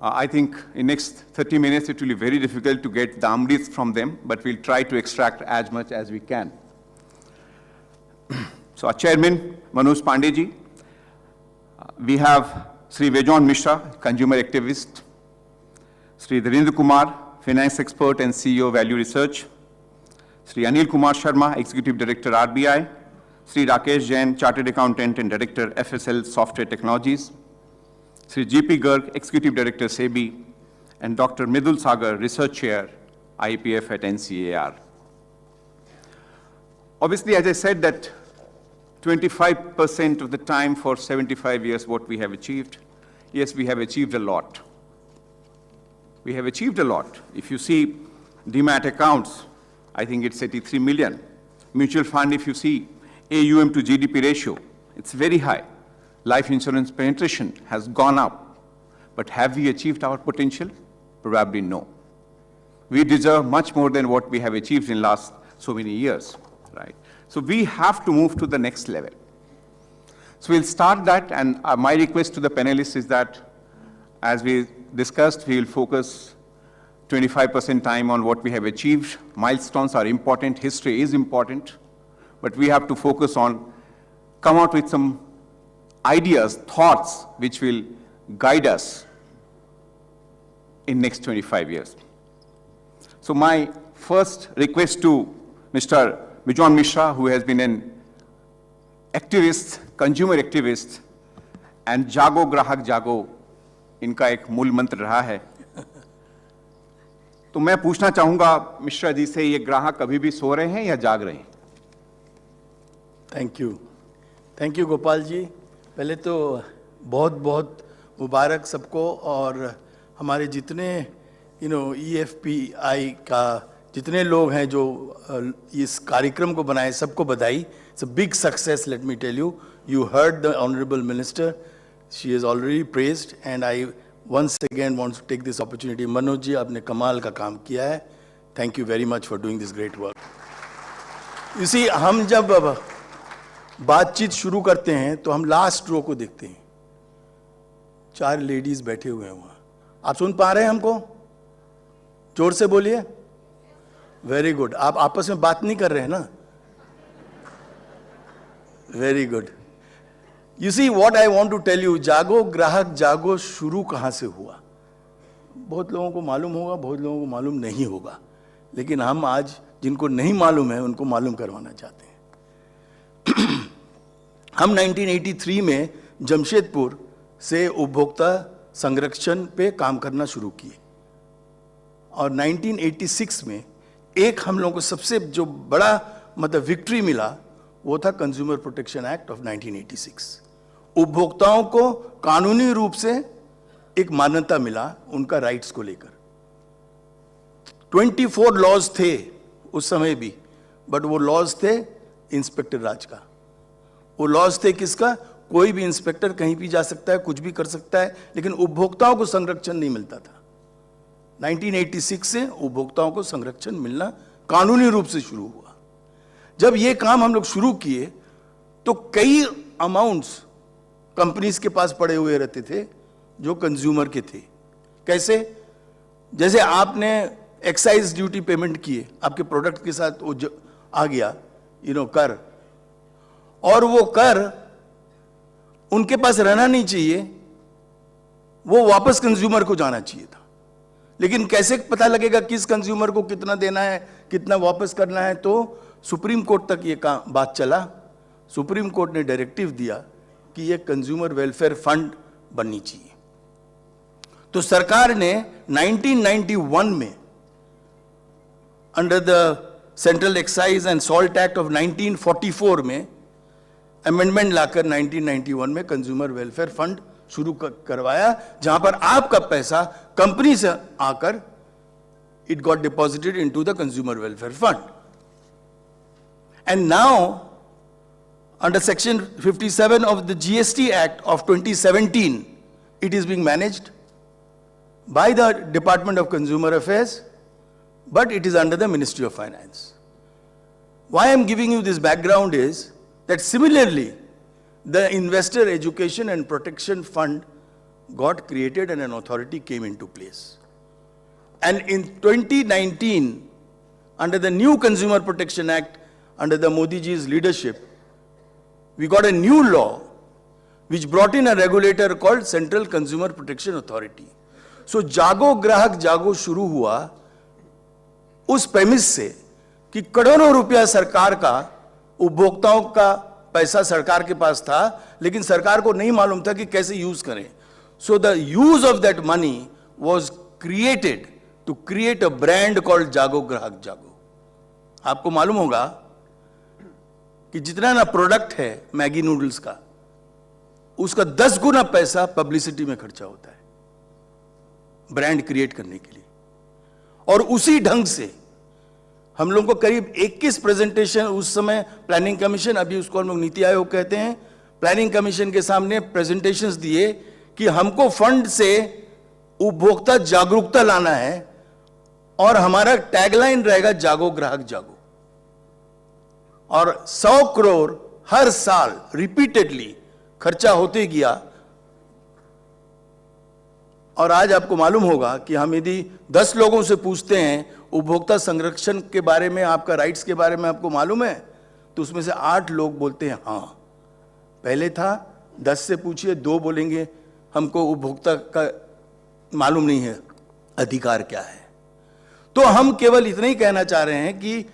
I think in next 30 minutes it will be very difficult to get the Amrit from them, but we'll try to extract as much as we can. So our chairman, Manoj Pandey ji. We have Sri Vejon Mishra, consumer activist. Sri Dharendra Kumar, finance expert and CEO Value Research. Sri Anil Kumar Sharma, executive director RBI. Sri Rakesh Jain, chartered accountant and director FSL Software Technologies. Sri GP Garg, executive director SEBI. And Dr. Midul Sagar, research chair, IPF at NCAR. Obviously, as I said, that 25% of the time for 75 years what we have achieved. Yes, we have achieved a lot. We have achieved a lot. If you see demat accounts, I think it's 83 million. Mutual fund, if you see AUM to GDP ratio, it's very high. Life insurance penetration has gone up. But have we achieved our potential? Probably no. We deserve much more than what we have achieved in last so many years, right? So we have to move to the next level. So we'll start that, and my request to the panelists is that, as we discussed, we will focus 25% time on what we have achieved. Milestones are important, history is important, but we have to focus on, come out with some ideas, thoughts, which will guide us in next 25 years. So my first request to Mr. Vejon Mishra, who has been an activist, consumer activist, and जागो ग्राहक जागो इनका एक मूल मंत्र रहा है. तो मैं पूछना चाहूंगा मिश्रा जी से, ये ग्राहक अभी भी सो रहे हैं या जाग रहे हैं? Thank you Gopal ji. पहले तो बहुत बहुत मुबारक सबको, और हमारे जितने EFPI का जितने लोग हैं जो इस कार्यक्रम को बनाए, सबको बधाई. It's a big success, let me tell you. You heard the Honorable Minister. She is already praised, and I once again want to take this opportunity. Manoj ji, आपने कमाल का काम किया है. Thank you very much for doing this great work. You see, हम जब बातचीत शुरू करते हैं तो हम लास्ट रो को देखते हैं. 4 लेडीज बैठे हुए हैं वहाँ. आप सुन पा रहे हैं हमको? जोर से बोलिए. Very good. आप आपस में बात नहीं कर रहे हैं ना? Very good. You see what I want to tell you, जागो ग्राहक जागो शुरू कहां से हुआ? बहुत लोगों को मालूम होगा, बहुत लोगों को मालूम नहीं होगा, लेकिन हम आज जिनको नहीं मालूम है उनको मालूम करवाना चाहते हैं. हम 1983 में जमशेदपुर से उपभोक्ता संरक्षण पे काम करना शुरू किए, और 1986 में एक हम लोगों को सबसे जो बड़ा विक्ट्री मिला वो था कंज्यूमर प्रोटेक्शन एक्ट ऑफ 1986. उपभोक्ताओं को कानूनी रूप से एक मान्यता मिला उनका राइट्स को लेकर. 24 लॉज थे उस समय भी, बट वो लॉज थे इंस्पेक्टर राज का. वो लॉज थे किसका? कोई भी इंस्पेक्टर कहीं भी जा सकता है, कुछ भी कर सकता है, लेकिन उपभोक्ताओं को संरक्षण नहीं मिलता था. 1986 से उपभोक्ताओं को संरक्षण मिलना कानूनी रूप से शुरू हुआ। जब ये काम हम लोग शुरू किए तो कई अमाउंट्स कंपनीज के पास पड़े हुए रहते थे जो कंज्यूमर के थे। कैसे? जैसे आपने एक्साइज ड्यूटी पेमेंट किए, आपके प्रोडक्ट के साथ वो आ गया कर, और वो कर उनके पास रहना नहीं चाहिए, वो वापस कंज्यूमर को जाना चाहिए था। लेकिन कैसे पता लगेगा किस कंज्यूमर को कितना देना है, कितना वापस करना है? तो सुप्रीम कोर्ट तक ये बात चला। सुप्रीम कोर्ट ने डायरेक्टिव दिया कि ये कंज्यूमर वेलफेयर फंड बननी चाहिए। तो सरकार ने 1991 में under the central excise and salt act of 1944 में अमेंडमेंट लाकर 1991 में कंज्यूमर वेलफेयर फंड शुरू करवाया, जहां पर आपका पैसा कंपनी से आकर it got deposited into the consumer welfare fund. And now under section 57 of the GST Act of 2017, it is being managed by the Department of Consumer Affairs, but it is under the Ministry of Finance. Why I am giving you this background is that similarly, the Investor Education and Protection Fund got created and an authority came into place. And in 2019, under the new Consumer Protection Act, under the Modi ji's leadership, we got a new law which brought in a regulator called Central Consumer Protection Authority. So जागो ग्राहक जागो शुरू हुआ उस premise से कि करोड़ों रुपया सरकार का, उपभोक्ताओं का पैसा सरकार के पास था, लेकिन सरकार को नहीं मालूम था कि कैसे यूज करें। So the use of that money was created to create a brand called जागो ग्राहक जागो। आपको मालूम होगा कि जितना ना प्रोडक्ट है मैगी नूडल्स का, उसका 10 गुना पैसा पब्लिसिटी में खर्चा होता है ब्रांड क्रिएट करने के लिए। और उसी ढंग से हम लोगों को करीब 21 प्रेजेंटेशन, उस समय प्लानिंग कमीशन, अभी उसको हम लोग नीति आयोग कहते हैं, प्लानिंग कमीशन के सामने प्रेजेंटेशंस दिए कि हमको फंड से उपभोक्ता जागरूकता लाना है और हमारा टैगलाइन रहेगा जागो ग्राहक जागो। और 100 करोड़ हर साल रिपीटेडली खर्चा होते गया। और आज आपको मालूम होगा कि हम यदि 10 लोगों से पूछते हैं उपभोक्ता संरक्षण के बारे में, आपका राइट्स के बारे में आपको मालूम है, तो उसमें से 8 लोग बोलते हैं हाँ। पहले था 10 से पूछिए 2 बोलेंगे हमको उपभोक्ता का मालूम नहीं है अधिकार क्या है। तो हम केवल इतना ही कहना चाह रहे हैं कि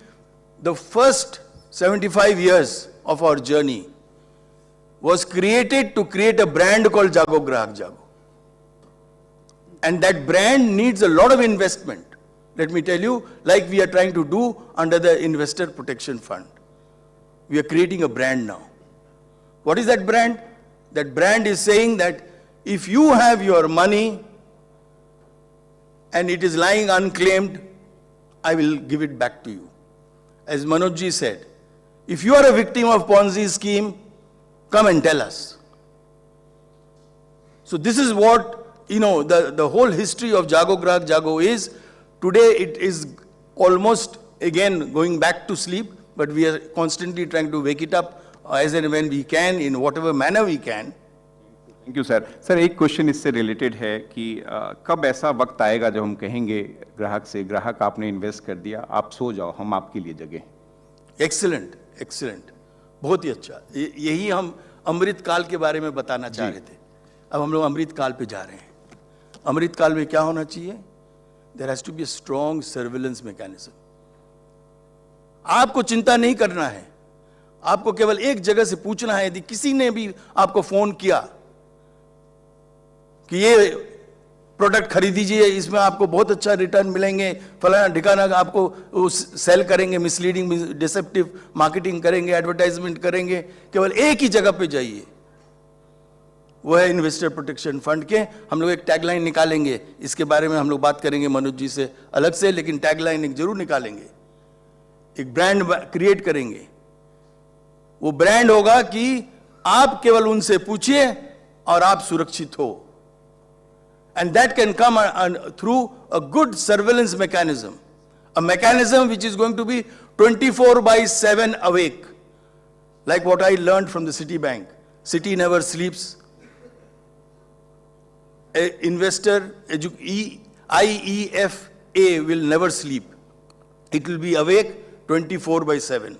the first 75 years of our journey was created to create a brand called Jago Grahak Jago. And that brand needs a lot of investment. Let me tell you, like we are trying to do under the Investor Protection Fund. We are creating a brand now. What is that brand? That brand is saying that if you have your money and it is lying unclaimed, I will give it back to you. As Manoj ji said, if you are a victim of Ponzi scheme, come and tell us. So this is what, the whole history of Jago Grahak Jago is. Today it is almost again going back to sleep, but we are constantly trying to wake it up as and when we can, in whatever manner we can. Thank you sir. Sir एक question इससे related है कि कब ऐसा वक्त आएगा जब हम कहेंगे ग्राहक से, ग्राहक आपने इन्वेस्ट कर दिया, आप सो जाओ, हम आपके लिए जगह। एक्सीलेंट, एक्सीलेंट, बहुत ही अच्छा। यही हम अमृत काल के बारे में बताना चाह रहे थे। अब हम लोग अमृत काल पे जा रहे हैं। अमृत काल में क्या होना चाहिए? There has to be a strong surveillance mechanism. आपको चिंता नहीं करना है, आपको केवल एक जगह से पूछना है। यदि किसी ने भी आपको फोन किया कि ये प्रोडक्ट खरीदीजिए, इसमें आपको बहुत अच्छा रिटर्न मिलेंगे, फलाना ठिकाना, आपको सेल करेंगे, मिसलीडिंग डिसेप्टिव मार्केटिंग करेंगे, एडवर्टाइजमेंट करेंगे, केवल एक ही जगह पे जाइए, वो है इन्वेस्टर प्रोटेक्शन फंड के। हम लोग एक टैगलाइन निकालेंगे, इसके बारे में हम लोग बात करेंगे मनोज जी से अलग से, लेकिन टैगलाइन एक जरूर निकालेंगे। एक ब्रांड क्रिएट करेंगे। वो ब्रांड होगा कि आप केवल उनसे पूछिए और आप सुरक्षित हो। And that can come through a good surveillance mechanism, a mechanism which is going to be 24/7 awake, like what I learned from the Citibank. Citi never sleeps. Investor IEFA will never sleep. It will be awake 24/7.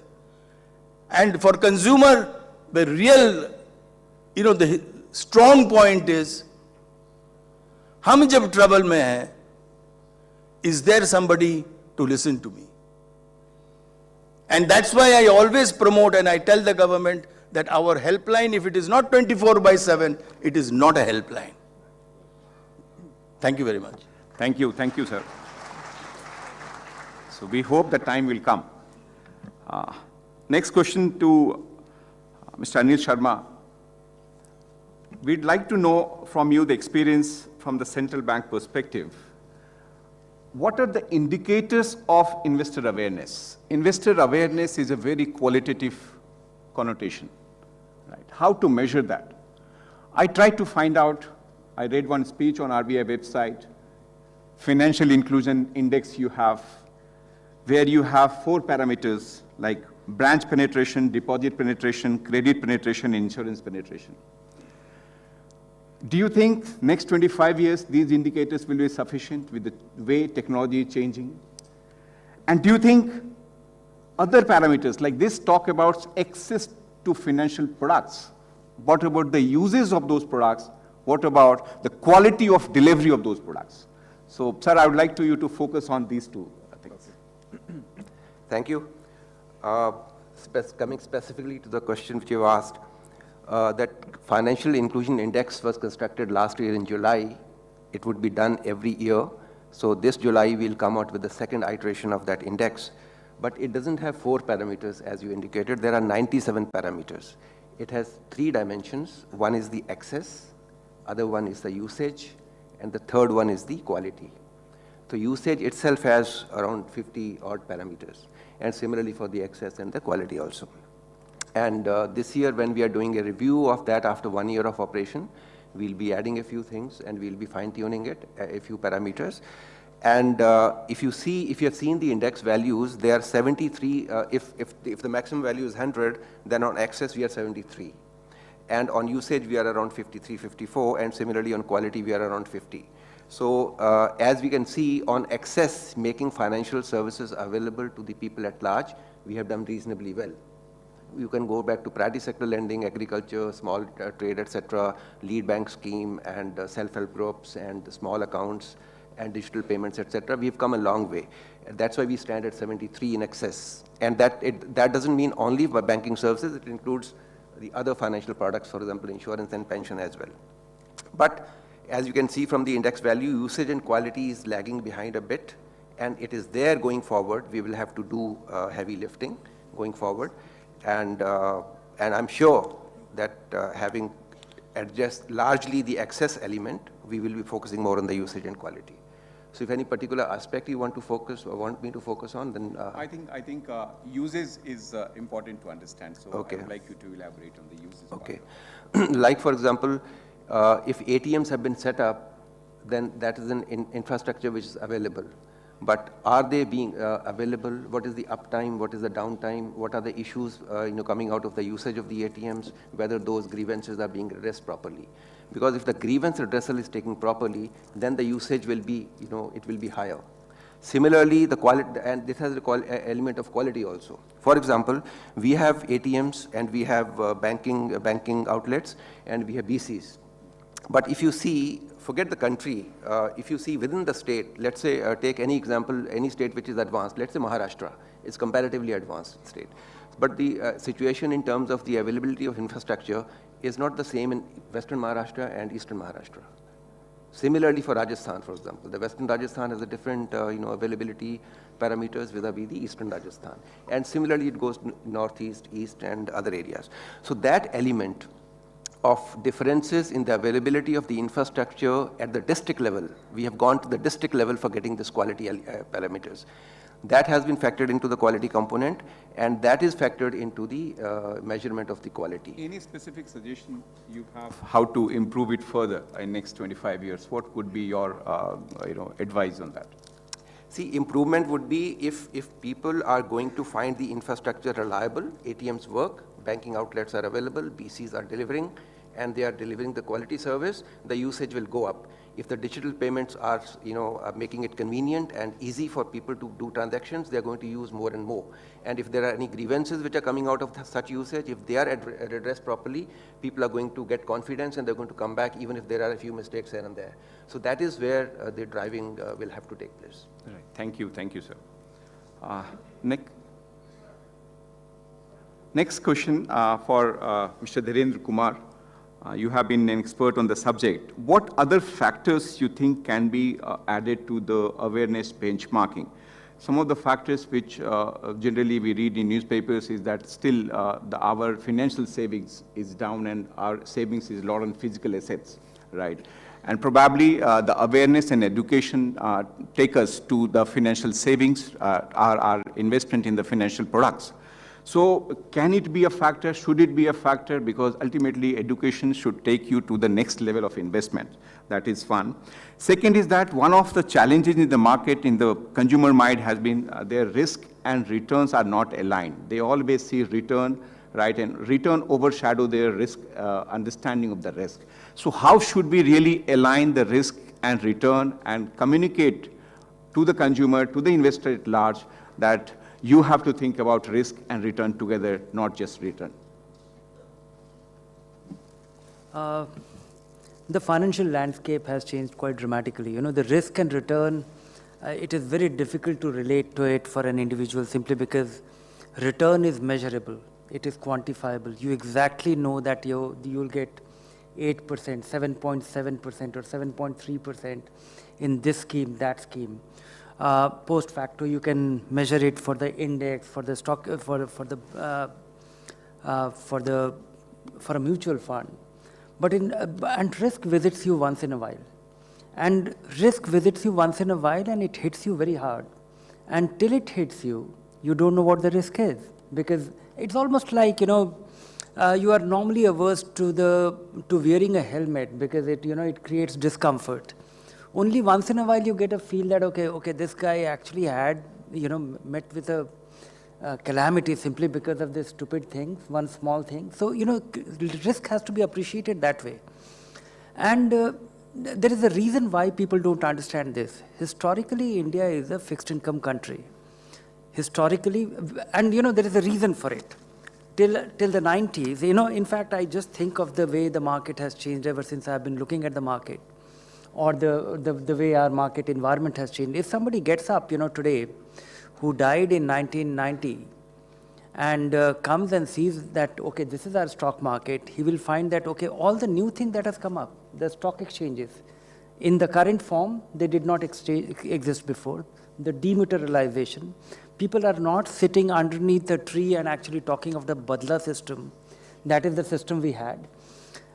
And for consumer, the real, the strong point is, हम जब trouble में हैं, is there somebody to listen to me? And that's why I always promote and I tell the government that our helpline, if it is not 24/7, it is not a helpline. Thank you very much. Thank you, sir. So we hope the time will come. Next question to Mr. Anil Sharma. We'd like to know from you the experience from the central bank perspective. What are the indicators of investor awareness? Investor awareness is a very qualitative connotation, right? How to measure that? I tried to find out, I read one speech on RBI website, financial inclusion index you have, where you have 4 parameters like branch penetration, deposit penetration, credit penetration, insurance penetration. Do you think next 25 years these indicators will be sufficient with the way technology is changing? And do you think other parameters like this talk about access to financial products? What about the uses of those products? What about the quality of delivery of those products? So, sir, I would like you to focus on these two things. Thank you. Coming specifically to the question which you asked, that financial inclusion index was constructed last year in July. It would be done every year. So this July we'll come out with the second iteration of that index. But it doesn't have 4 parameters as you indicated. There are 97 parameters. It has 3 dimensions. One is the access, other one is the usage, and the third one is the quality. So usage itself has around 50 odd parameters, and similarly for the access and the quality also. And this year, when we are doing a review of that after 1 year of operation, we'll be adding a few things and we'll be fine-tuning it, a few parameters. And if you have seen the index values, they are 73. If the maximum value is 100, then on access we are 73. And on usage we are around 53, 54, and similarly on quality we are around 50. So as we can see, on access, making financial services available to the people at large, we have done reasonably well. You can go back to priority sector lending, agriculture, small trade, etc., lead bank scheme, and self-help groups, and small accounts, and digital payments, etc. We've come a long way. That's why we stand at 73 in excess. And that doesn't mean only by banking services. It includes the other financial products, for example, insurance and pension as well. But as you can see from the index value, usage and quality is lagging behind a bit, and it is there going forward. We will have to do heavy lifting going forward. And I'm sure that having addressed largely the access element, we will be focusing more on the usage and quality. So if any particular aspect you want to focus or want me to focus on, then... I think usage is important to understand. So okay. I would like you to elaborate on the uses. Okay. Like, for example, if ATMs have been set up, then that is an infrastructure which is available. But are they being available? What is the uptime? What is the downtime? What are the issues coming out of the usage of the ATMs? Whether those grievances are being addressed properly? Because if the grievance redressal is taken properly, then the usage will be, it will be higher. Similarly, the quality, and this has an element of quality also. For example, we have ATMs and we have banking outlets and we have BCs. But if you see, forget the country, if you see within the state, let's say take any example, any state which is advanced, let's say Maharashtra, it's comparatively advanced state. But the situation in terms of the availability of infrastructure is not the same in Western Maharashtra and Eastern Maharashtra. Similarly for Rajasthan, for example, the Western Rajasthan has a different availability parameters vis-a-vis the Eastern Rajasthan. And similarly it goes northeast, east and other areas. So that element of differences in the availability of the infrastructure at the district level, we have gone to the district level for getting this quality parameters. That has been factored into the quality component, and that is factored into the measurement of the quality. Any specific suggestion you have how to improve it further in next 25 years? What would be your advice on that? See, improvement would be if people are going to find the infrastructure reliable, ATMs work, banking outlets are available, BCs are delivering, and they are delivering the quality service, the usage will go up. If the digital payments are, making it convenient and easy for people to do transactions, they are going to use more and more. And if there are any grievances which are coming out of such usage, if they are addressed properly, people are going to get confidence and they're going to come back even if there are a few mistakes here and there. So that is where the driving will have to take place. Right. Thank you, sir. Next question for Mr. Dhirendra Kumar. You have been an expert on the subject. What other factors you think can be added to the awareness benchmarking? Some of the factors which generally we read in newspapers is that still our financial savings is down and our savings is a lot on physical assets, right? And probably the awareness and education take us to the financial savings, our investment in the financial products. So can it be a factor? Should it be a factor? Because ultimately education should take you to the next level of investment. That is one. Second is that one of the challenges in the market, in the consumer mind, has been their risk and returns are not aligned. They always see return, right? And return overshadow their risk, understanding of the risk. So how should we really align the risk and return and communicate to the consumer, to the investor at large, that you have to think about risk and return together, not just return? The financial landscape has changed quite dramatically. The risk and return, it is very difficult to relate to it for an individual simply because return is measurable. It is quantifiable. You exactly know that you'll get 8%, 7.7% or 7.3% in this scheme, that scheme. Post facto, you can measure it for the index, for the stock, for a mutual fund. But and risk visits you once in a while, and risk visits you once in a while, and it hits you very hard. And till it hits you, you don't know what the risk is, because it's almost like you are normally averse to wearing a helmet because it creates discomfort. Only once in a while you get a feel that, okay, this guy actually had, met with a calamity simply because of this stupid thing, one small thing. So, risk has to be appreciated that way. And there is a reason why people don't understand this. Historically, India is a fixed income country. Historically, and there is a reason for it. Till the 90s, in fact, I just think of the way the market has changed ever since I've been looking at the market, or the way our market environment has changed. If somebody gets up, today, who died in 1990, and comes and sees that, okay, this is our stock market, he will find that, okay, all the new thing that has come up, the stock exchanges, in the current form, they did not exist before. The dematerialization, people are not sitting underneath a tree and actually talking of the Badla system. That is the system we had.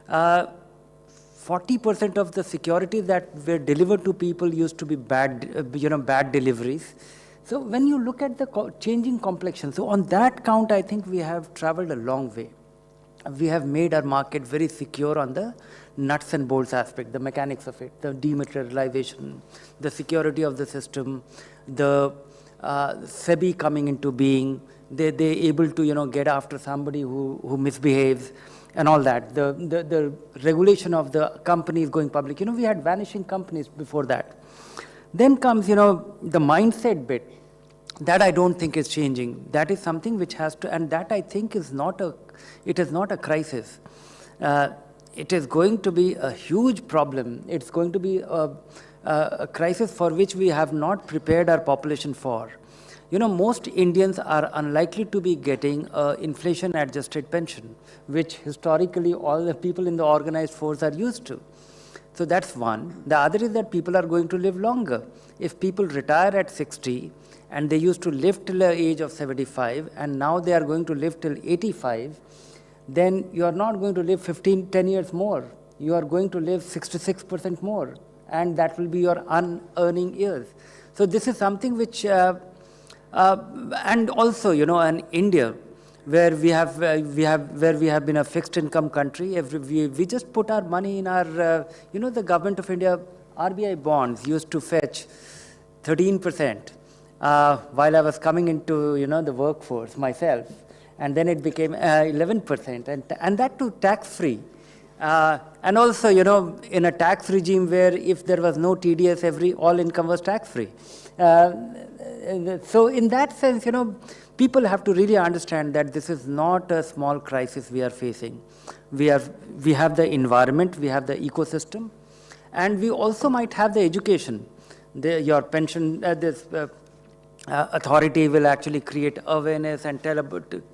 40% of the securities that were delivered to people used to be bad, bad deliveries. So when you look at the changing complexion, so on that count, I think we have traveled a long way. We have made our market very secure on the nuts and bolts aspect, the mechanics of it, the dematerialization, the security of the system, the SEBI coming into being, they're able to get after somebody who misbehaves and all that. The regulation of the companies going public. We had vanishing companies before that. Then comes, the mindset bit. That I don't think is changing. That is something which has to, and that I think is not a crisis. It is going to be a huge problem. It's going to be a crisis for which we have not prepared our population for. Most Indians are unlikely to be getting inflation-adjusted pension, which historically all the people in the organized force are used to. So that's one. The other is that people are going to live longer. If people retire at 60, and they used to live till the age of 75, and now they are going to live till 85, then you are not going to live 10 years more. You are going to live 66% more, and that will be your unearning years. So this is something which And also, in India, where we have been a fixed income country, we just put our money in our, the government of India, RBI bonds used to fetch 13% while I was coming into, the workforce myself. And then it became 11%, and that too tax-free. And also, in a tax regime where if there was no TDS, all income was tax-free. So in that sense, people have to really understand that this is not a small crisis we are facing. We have the environment, we have the ecosystem, and we also might have the education. Your pension, authority will actually create awareness and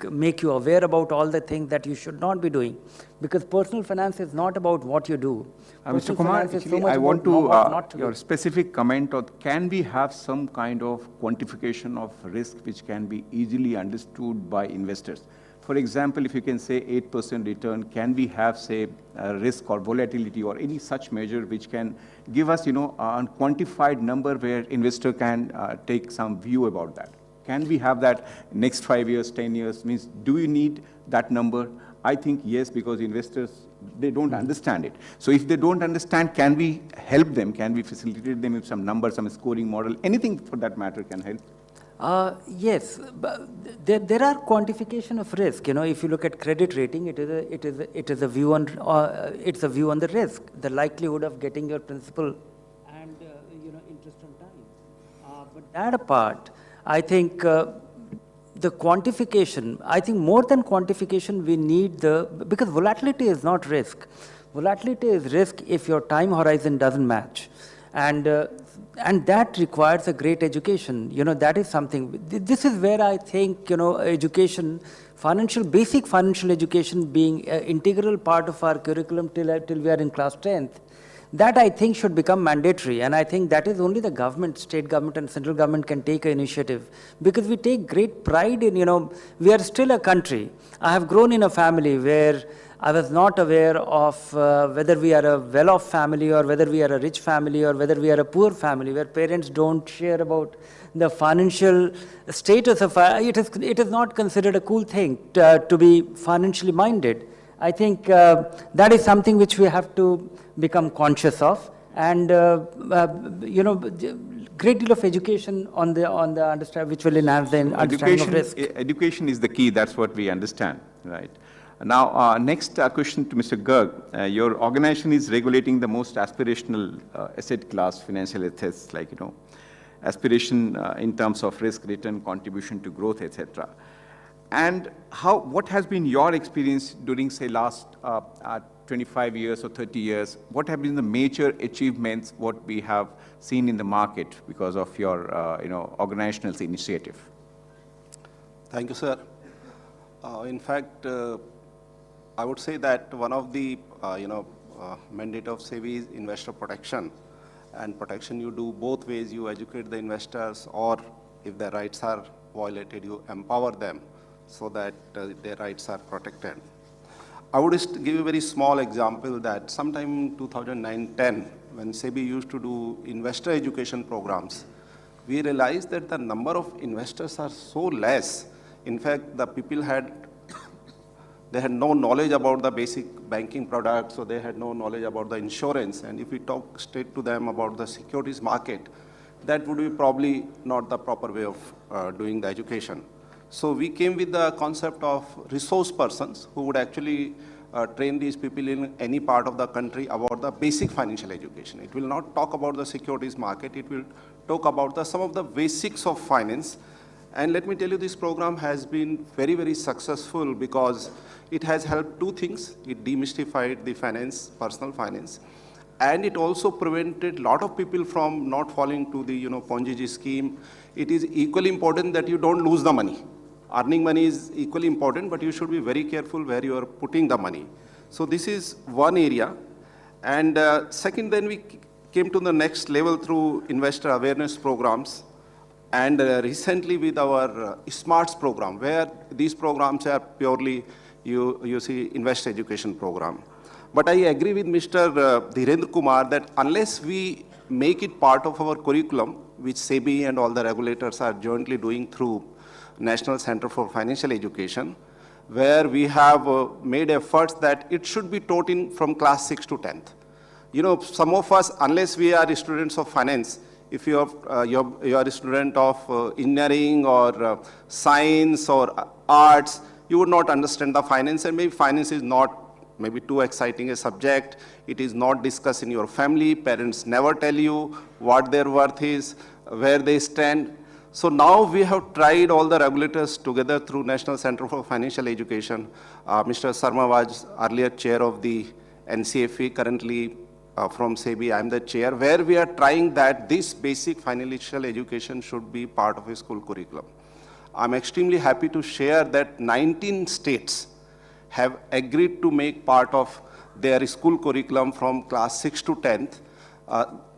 make you aware about all the things that you should not be doing, because personal finance is not about what you do. Mr. Kumar, actually, I want to your specific comment on, can we have some kind of quantification of risk which can be easily understood by investors? For example, if you can say 8% return, can we have, say, risk or volatility or any such measure which can give us, a quantified number where investor can take some view about that? Can we have that next 5 years, 10 years? Means, do you need that number? I think yes, because investors, they don't understand it. So if they don't understand, can we help them? Can we facilitate them with some numbers, some scoring model? Anything for that matter can help. Yes, but there are quantification of risk. If you look at credit rating, it is a view on it's a view on the risk, the likelihood of getting your principal and interest on time. But that apart, I think the quantification. I think more than quantification, we need because volatility is not risk. Volatility is risk if your time horizon doesn't match, and that requires a great education. That is something. This is where I think, education, basic financial education being an integral part of our curriculum till we are in class 10th, that I think should become mandatory. And I think that is only the government, state government and central government can take an initiative, because we take great pride in, we are still a country. I have grown in a family where I was not aware of whether we are a well-off family or whether we are a rich family or whether we are a poor family, where parents don't share about the financial status of it is not considered a cool thing to be financially minded. I think that is something which we have to become conscious of, and great deal of education on the understand, which will enhance the understanding of risk. Education is the key. That's what we understand, right? Now, next question to Mr. Garg. Your organization is regulating the most aspirational asset class, financial assets, like, aspiration in terms of risk, return, contribution to growth, etc. And what has been your experience during, say, last 25 years or 30 years? What have been the major achievements, what we have seen in the market because of your, organizational initiative? Thank you, sir. In fact, I would say that one of the, mandate of SEBI is investor protection. And protection you do both ways. You educate the investors, or if their rights are violated, you empower them so that their rights are protected. I would just give a very small example that sometime in 2009-10, when SEBI used to do investor education programs, we realized that the number of investors are so less. In fact, the people had no knowledge about the basic banking products, so they had no knowledge about the insurance. And if we talk straight to them about the securities market, that would be probably not the proper way of doing the education. So we came with the concept of resource persons who would actually train these people in any part of the country about the basic financial education. It will not talk about the securities market, it will talk about some of the basics of finance. And let me tell you, this program has been very, very successful because it has helped two things. It demystified the finance, personal finance, and it also prevented a lot of people from not falling to the Ponzi scheme. It is equally important that you don't lose the money. Earning money is equally important, but you should be very careful where you are putting the money. So this is one area. And second, then we came to the next level through investor awareness programs. And recently with our SMARTS program, where these programs are purely, you see, investor education program. But I agree with Mr. Dhirendra Kumar that unless we make it part of our curriculum, which SEBI and all the regulators are jointly doing through National Center for Financial Education, where we have made efforts that it should be taught in from class 6 to 10th. You know, some of us, unless we are students of finance, if you are a student of engineering or science or arts, you would not understand the finance, and maybe finance is not maybe too exciting a subject. It is not discussed in your family. Parents never tell you what their worth is, where they stand. So now we have tried all the regulators together through National Center for Financial Education. Mr. Sarma was earlier chair of the NCFE, currently from SEBI, I'm the chair, where we are trying that this basic financial education should be part of a school curriculum. I'm extremely happy to share that 19 states have agreed to make part of their school curriculum from class 6 to 10th.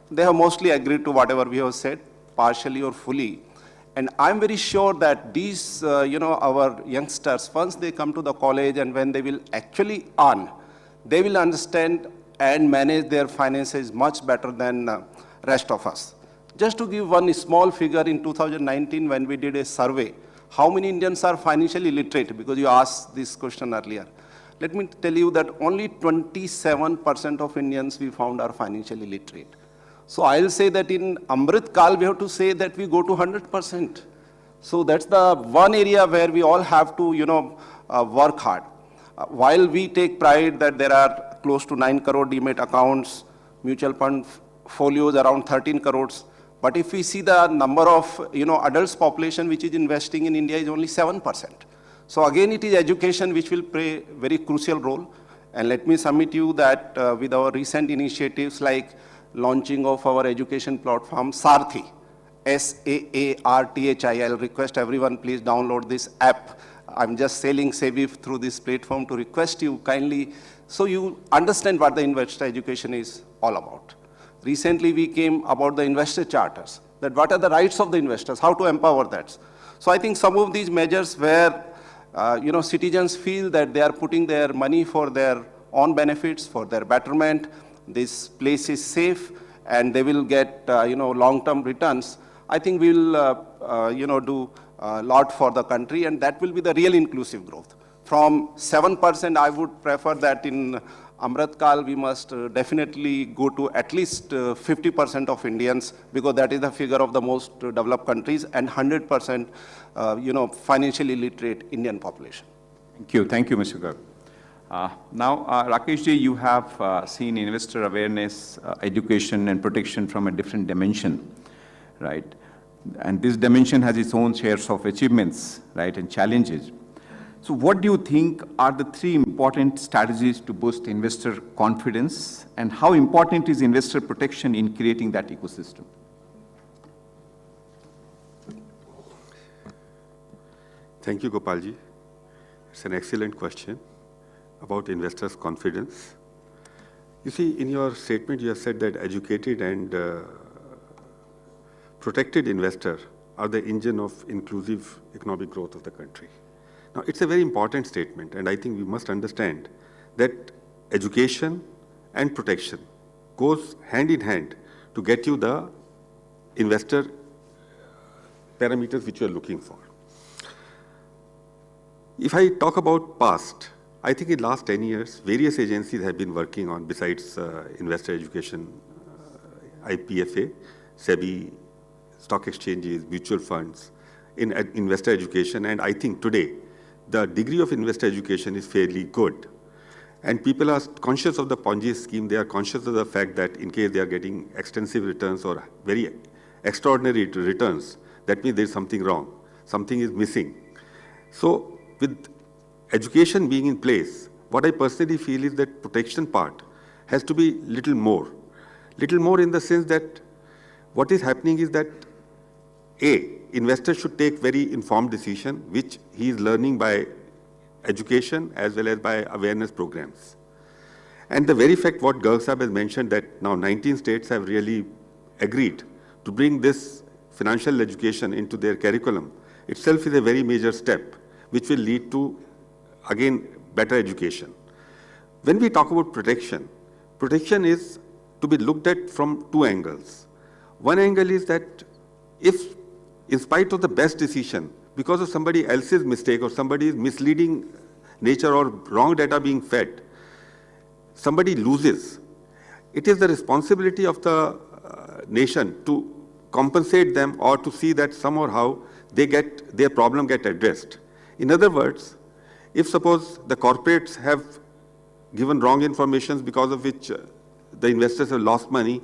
They have mostly agreed to whatever we have said, partially or fully. And I'm very sure that these, our youngsters, once they come to the college and when they will actually earn, they will understand and manage their finances much better than rest of us. Just to give one small figure, in 2019, when we did a survey, how many Indians are financially literate? Because you asked this question earlier. Let me tell you that only 27% of Indians we found are financially literate. So I'll say that in Amrit Kal, we have to say that we go to 100%. So that's the one area where we all have to, work hard. While we take pride that there are close to 9 crore demat accounts, mutual fund folios around 13 crores, but if we see the number of, adults population which is investing in India is only 7%. So again, it is education which will play a very crucial role. And let me submit you that with our recent initiatives like launching of our education platform, Sarthi, SAARTHI. I'll request everyone, please download this app. I'm just selling SEBI through this platform to request you kindly, so you understand what the investor education is all about. Recently, we came about the investor charters, that what are the rights of the investors, how to empower that. So I think some of these measures where, citizens feel that they are putting their money for their own benefits, for their betterment, this place is safe, and they will get, long-term returns. I think we will, do a lot for the country, and that will be the real inclusive growth. From 7%, I would prefer that in Amrit Kal, we must definitely go to at least 50% of Indians, because that is the figure of the most developed countries, and 100%, financially literate Indian population. Thank you, Mr. Garg. Now, Rakesh ji, you have seen investor awareness, education and protection from a different dimension, right? And this dimension has its own shares of achievements, right, and challenges. So what do you think are the 3 important strategies to boost investor confidence, and how important is investor protection in creating that ecosystem? Thank you, Gopalji. It's an excellent question about investors' confidence. You see, in your statement, you have said that educated and protected investors are the engine of inclusive economic growth of the country. Now, it's a very important statement, and I think we must understand that education and protection goes hand in hand to get you the investor parameters which you are looking for. If I talk about past, I think in the last 10 years, various agencies have been working on, besides investor education, IPFA, SEBI, stock exchanges, mutual funds, in investor education, and I think today, the degree of investor education is fairly good. And people are conscious of the Ponzi scheme. They are conscious of the fact that in case they are getting extensive returns or very extraordinary returns, that means there's something wrong. Something is missing. So with education being in place, what I personally feel is that protection part has to be little more. Little more in the sense that what is happening is that investor should take very informed decision, which he is learning by education as well as by awareness programs. And the very fact what Garg Sahab has mentioned, that now 19 states have really agreed to bring this financial education into their curriculum, itself is a very major step, which will lead to, again, better education. When we talk about protection, protection is to be looked at from 2 angles. One angle is that if, in spite of the best decision, because of somebody else's mistake or somebody's misleading nature or wrong data being fed, somebody loses, it is the responsibility of the nation to compensate them or to see that somehow their problem get addressed. In other words, if suppose the corporates have given wrong information because of which the investors have lost money,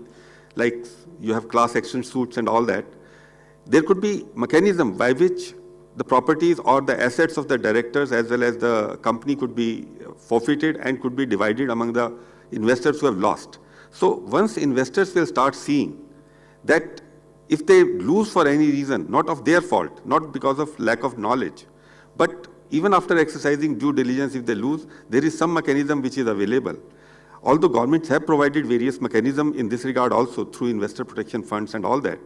like you have class action suits and all that, there could be mechanism by which the properties or the assets of the directors as well as the company could be forfeited and could be divided among the investors who have lost. So once investors will start seeing that if they lose for any reason, not of their fault, not because of lack of knowledge, but even after exercising due diligence, if they lose, there is some mechanism which is available. Although governments have provided various mechanisms in this regard also through investor protection funds and all that,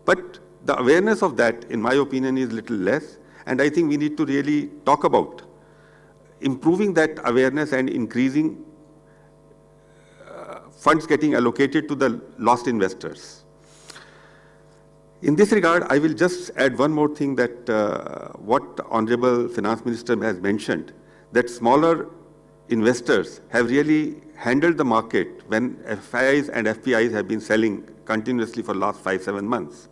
but the awareness of that, in my opinion, is little less, and I think we need to really talk about improving that awareness and increasing funds getting allocated to the lost investors. In this regard, I will just add one more thing that what Honorable Finance Minister has mentioned, that smaller investors have really handled the market when FIIs and FPIs have been selling continuously for the last 5-7 months.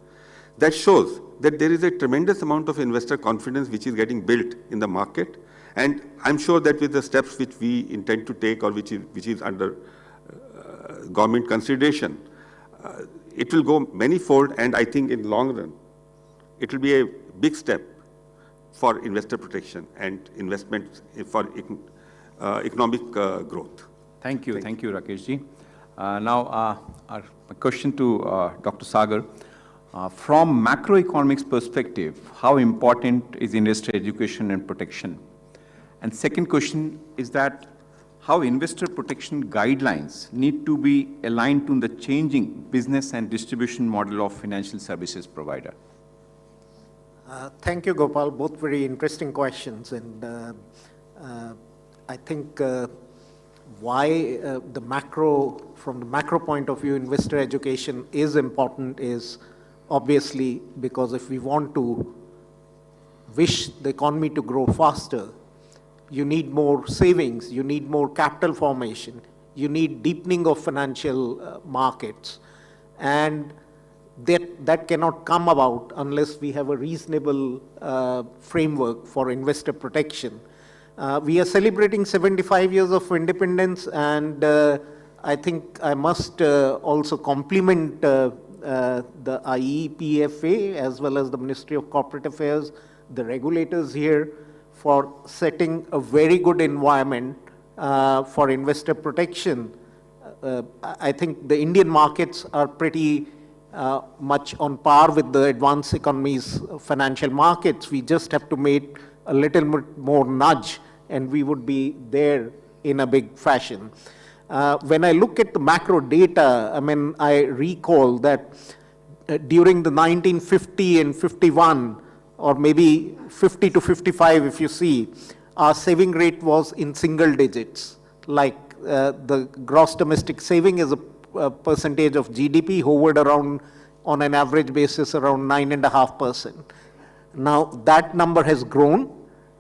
That shows that there is a tremendous amount of investor confidence which is getting built in the market, and I'm sure that with the steps which we intend to take or which is under government consideration, it will go many-fold, and I think in the long run, it will be a big step for investor protection and investments for economic growth. Thank you, Rakesh ji. Now, our question to Dr. Sagar. From macroeconomics perspective, how important is investor education and protection? And second question is that how investor protection guidelines need to be aligned to the changing business and distribution model of financial services provider? Thank you, Gopal. Both very interesting questions. And I think why from the macro point of view, investor education is important is obviously because if we want to wish the economy to grow faster, you need more savings, you need more capital formation, you need deepening of financial markets. And that cannot come about unless we have a reasonable framework for investor protection. We are celebrating 75 years of independence, and I think I must also compliment the IEPFA as well as the Ministry of Corporate Affairs, the regulators here, for setting a very good environment for investor protection. I think the Indian markets are pretty much on par with the advanced economies financial markets. We just have to make a little more nudge and we would be there in a big fashion. When I look at the macro data, I mean, I recall that during the 1950 and 51, or maybe 50 to 55 if you see, our saving rate was in single digits. Like the gross domestic saving as a percentage of GDP hovered around, on an average basis, around 9.5%. Now that number has grown.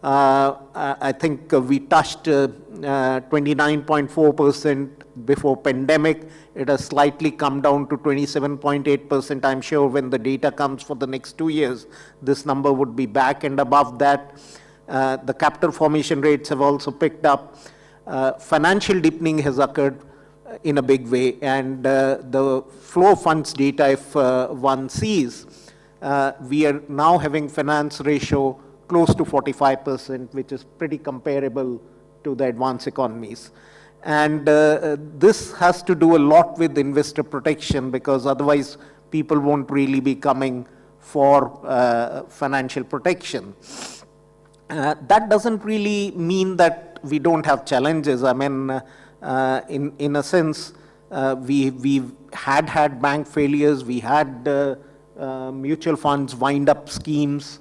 I think we touched 29.4% before pandemic. It has slightly come down to 27.8%. I'm sure when the data comes for the next 2 years, this number would be back and above that. The capital formation rates have also picked up. Financial deepening has occurred in a big way, and the flow of funds data, if one sees, we are now having finance ratio close to 45%, which is pretty comparable to the advanced economies. And this has to do a lot with investor protection, because otherwise people won't really be coming for financial protection. That doesn't really mean that we don't have challenges. I mean, in a sense, we've had bank failures, we had mutual funds wind up schemes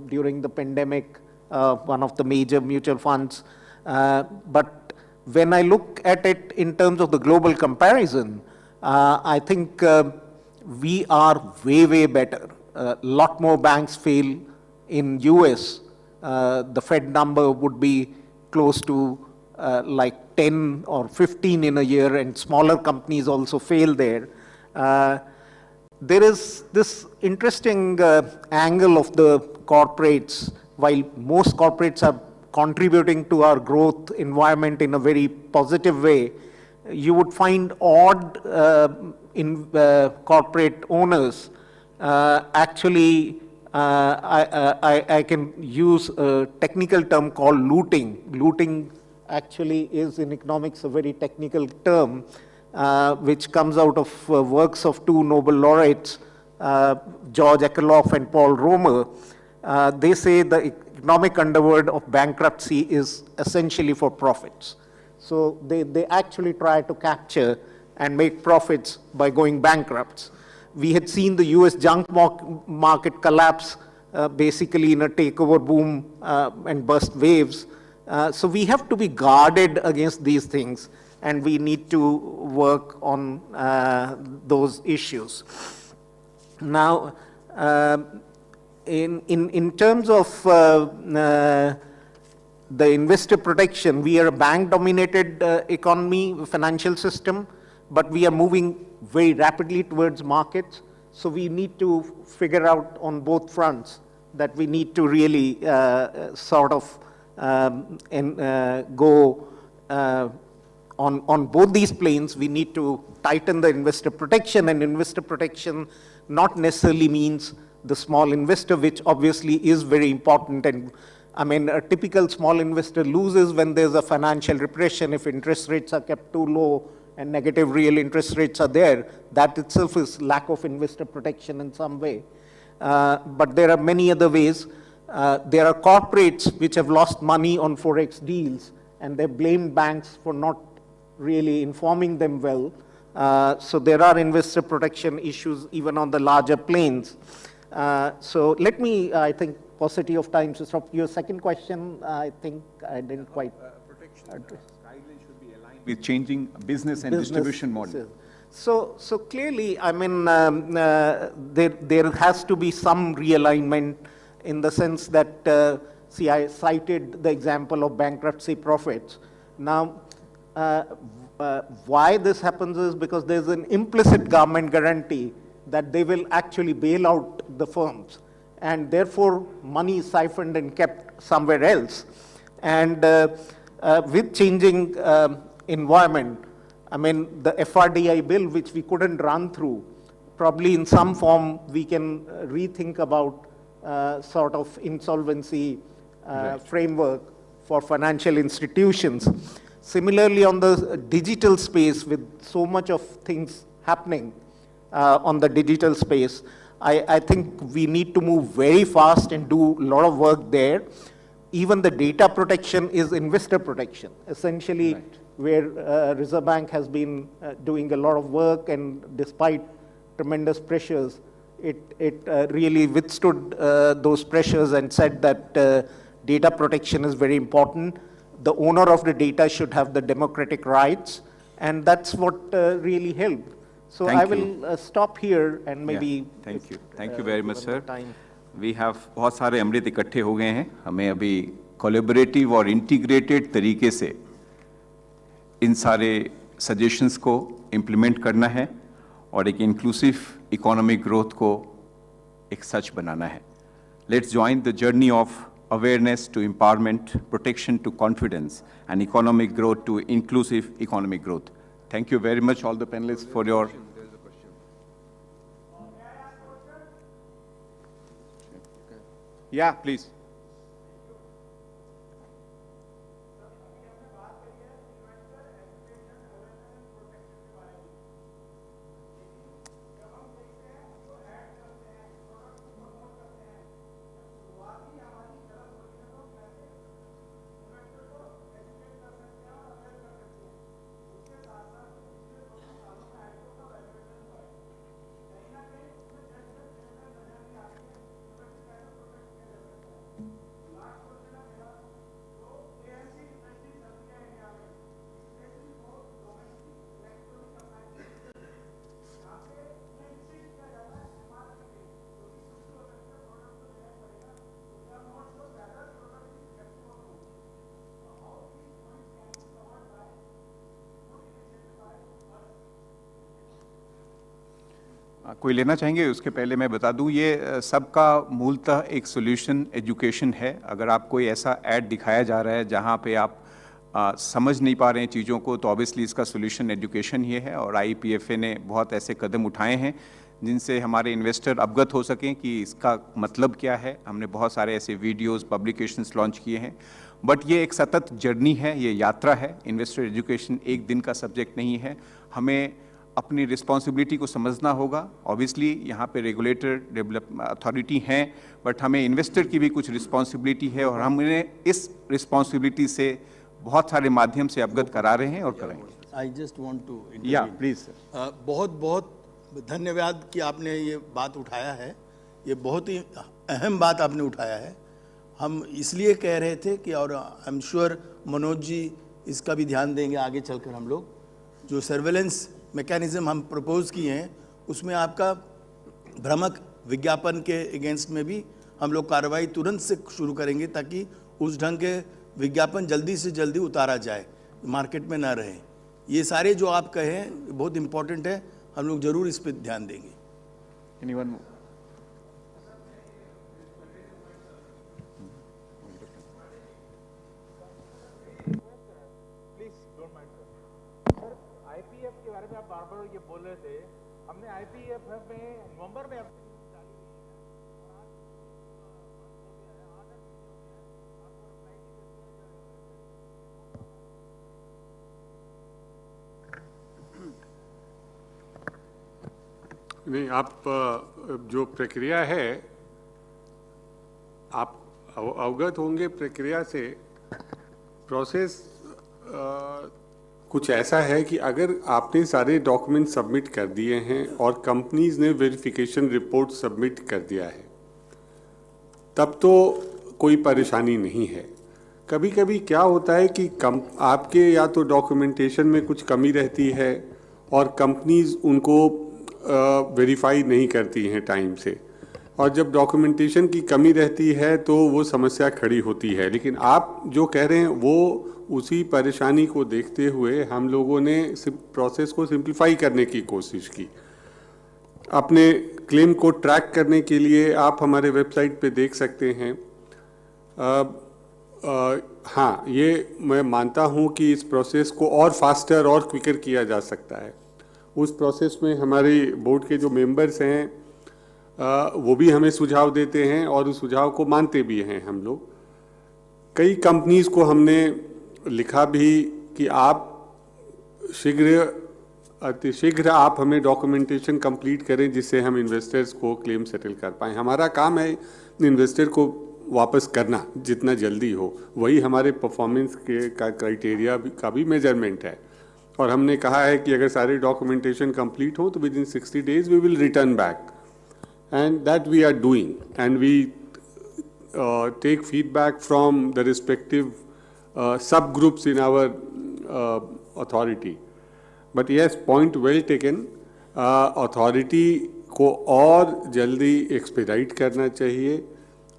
during the pandemic, one of the major mutual funds. But when I look at it in terms of the global comparison, I think we are way, way better. A lot more banks fail in US. The Fed number would be close to like 10 or 15 in a year, and smaller companies also fail there. There is this interesting angle of the corporates. While most corporates are contributing to our growth environment in a very positive way, you would find odd corporate owners actually, I can use a technical term called looting. Looting actually is in economics a very technical term, which comes out of works of two Nobel laureates, George Akerlof and Paul Romer. They say the economic underword of bankruptcy is essentially for profits. So they actually try to capture and make profits by going bankrupt. We had seen the US junk market collapse basically in a takeover boom and burst waves. So we have to be guarded against these things, and we need to work on those issues. Now, in terms of the investor protection, we are a bank-dominated economy, financial system, but we are moving very rapidly towards markets. So we need to figure out on both fronts that we need to really sort of go on both these planes. We need to tighten the investor protection, and investor protection not necessarily means the small investor, which obviously is very important. And I mean, a typical small investor loses when there's a financial repression. If interest rates are kept too low and negative real interest rates are there, that itself is lack of investor protection in some way. But there are many other ways. There are corporates which have lost money on Forex deals, and they blame banks for not really informing them well. So there are investor protection issues even on the larger planes. So let me, I think, paucity of time, so stop. Your second question, I think I didn't quite address. Guidelines should be aligned with changing business and distribution model. So clearly, I mean, there has to be some realignment in the sense that, see, I cited the example of bankruptcy profits. Now, why this happens is because there's an implicit government guarantee that they will actually bail out the firms, and therefore money is siphoned and kept somewhere else. And with changing environment, I mean, the FRDI bill, which we couldn't run through, probably in some form we can rethink about sort of insolvency framework for financial institutions. Similarly, on the digital space, with so much of things happening on the digital space, I think we need to move very fast and do a lot of work there. Even the data protection is investor protection, essentially, where Reserve Bank has been doing a lot of work, and despite tremendous pressures, it really withstood those pressures and said that data protection is very important. The owner of the data should have the democratic rights, and that's what really helped. So I will stop here and maybe. Thank you. Thank you very much, sir. We have बहुत सारे अमृत इकट्ठे हो गए हैं. हमें अभी collaborative और integrated तरीके से इन सारे सजेशंस को इम्प्लीमेंट करना है और एक इंक्लूसिव इकोनॉमिक ग्रोथ को एक सच बनाना है. Let's join the journey of awareness to empowerment, protection to confidence, and economic growth to inclusive economic growth. Thank you very much, all the panelists, for your. Yeah, please. कोई लेना चाहेंगे? उसके पहले मैं बता दूं, ये सबका मूलतः एक सोल्यूशन एजुकेशन है। अगर आप कोई ऐसा ऐड दिखाया जा रहा है जहां पे आप समझ नहीं पा रहे हैं चीज़ों को, तो ऑब्वियसली इसका सोल्यूशन एजुकेशन ही है। और IPFA ने बहुत ऐसे कदम उठाए हैं जिनसे हमारे इन्वेस्टर अवगत हो सकें कि इसका मतलब क्या है। हमने बहुत सारे ऐसे वीडियोस, पब्लिकेशंस लॉन्च किए हैं। बट ये एक सतत जर्नी है, ये यात्रा है। इन्वेस्टर एजुकेशन एक दिन का सब्जेक्ट नहीं है। हमें अपनी रिस्पॉन्सिबिलिटी को समझना होगा। ऑब्वियसली यहाँ पे रेगुलेटर, डेवलपमेंट अथॉरिटी हैं, बट हमें इन्वेस्टर की भी कुछ रिस्पॉन्सिबिलिटी है और हम इन्हें इस रिस्पॉन्सिबिलिटी से बहुत सारे माध्यम से अवगत करा रहे हैं और कराएंगे। आई जस्ट वांट टू या प्लीज। बहुत बहुत धन्यवाद कि आपने ये बात उठाया है। ये बहुत ही अहम बात आपने उठाया है। हम इसलिए कह रहे थे कि, और I am sure Manoj ji इसका भी ध्यान देंगे आगे चलकर। हम लोग जो सर्वेलेंस मैकेनिज्म हम प्रपोज किए हैं उसमें आपका भ्रामक विज्ञापन के अगेंस्ट में भी हम लोग कार्रवाई तुरंत से शुरू करेंगे, ताकि उस ढंग के विज्ञापन जल्दी से जल्दी उतारा जाए, मार्केट में ना रहे। ये सारे जो आप कहें बहुत इम्पोर्टेंट है, हम लोग जरूर इस पर ध्यान देंगे। Anyone more? IPF के बारे में आप बार बार ये बोल रहे थे। हमने IPF में नवंबर में नहीं, आप जो प्रक्रिया है, आप अवगत होंगे प्रक्रिया से। प्रोसेस कुछ ऐसा है कि अगर आपने सारे डॉक्यूमेंट सबमिट कर दिए हैं और कंपनीज ने वेरिफिकेशन रिपोर्ट सबमिट कर दिया है, तब तो कोई परेशानी नहीं है। कभी कभी क्या होता है कि आपके या तो डॉक्यूमेंटेशन में कुछ कमी रहती है और कंपनीज उनको वेरीफाई नहीं करती हैं टाइम से, और जब डॉक्यूमेंटेशन की कमी रहती है तो वो समस्या खड़ी होती है। लेकिन आप जो कह रहे हैं वो उसी परेशानी को देखते हुए हम लोगों ने प्रोसेस को सिंप्लीफाई करने की कोशिश की। अपने क्लेम को ट्रैक करने के लिए आप हमारे वेबसाइट पे देख सकते हैं। हाँ, ये मैं मानता हूँ कि इस प्रोसेस को और फास्टर और क्विकर किया जा सकता है। उस प्रोसेस में हमारे बोर्ड के जो मेंबर्स हैं वो भी हमें सुझाव देते हैं और उस सुझाव को मानते भी हैं हम लोग। कई कंपनीज को हमने लिखा भी कि आप अतिशीघ्र आप हमें डॉक्यूमेंटेशन कंप्लीट करें जिससे हम इन्वेस्टर्स को क्लेम सेटल कर पाएँ। हमारा काम है इन्वेस्टर को वापस करना जितना जल्दी हो, वही हमारे परफॉर्मेंस के का क्राइटेरिया का भी मेजरमेंट है। और हमने कहा है कि अगर सारे डॉक्यूमेंटेशन कंप्लीट हो तो within 60 days we will return back, and that we are doing, and we take feedback from the respective sub groups in our authority. But yes, point well taken. Authority को और जल्दी expedite करना चाहिए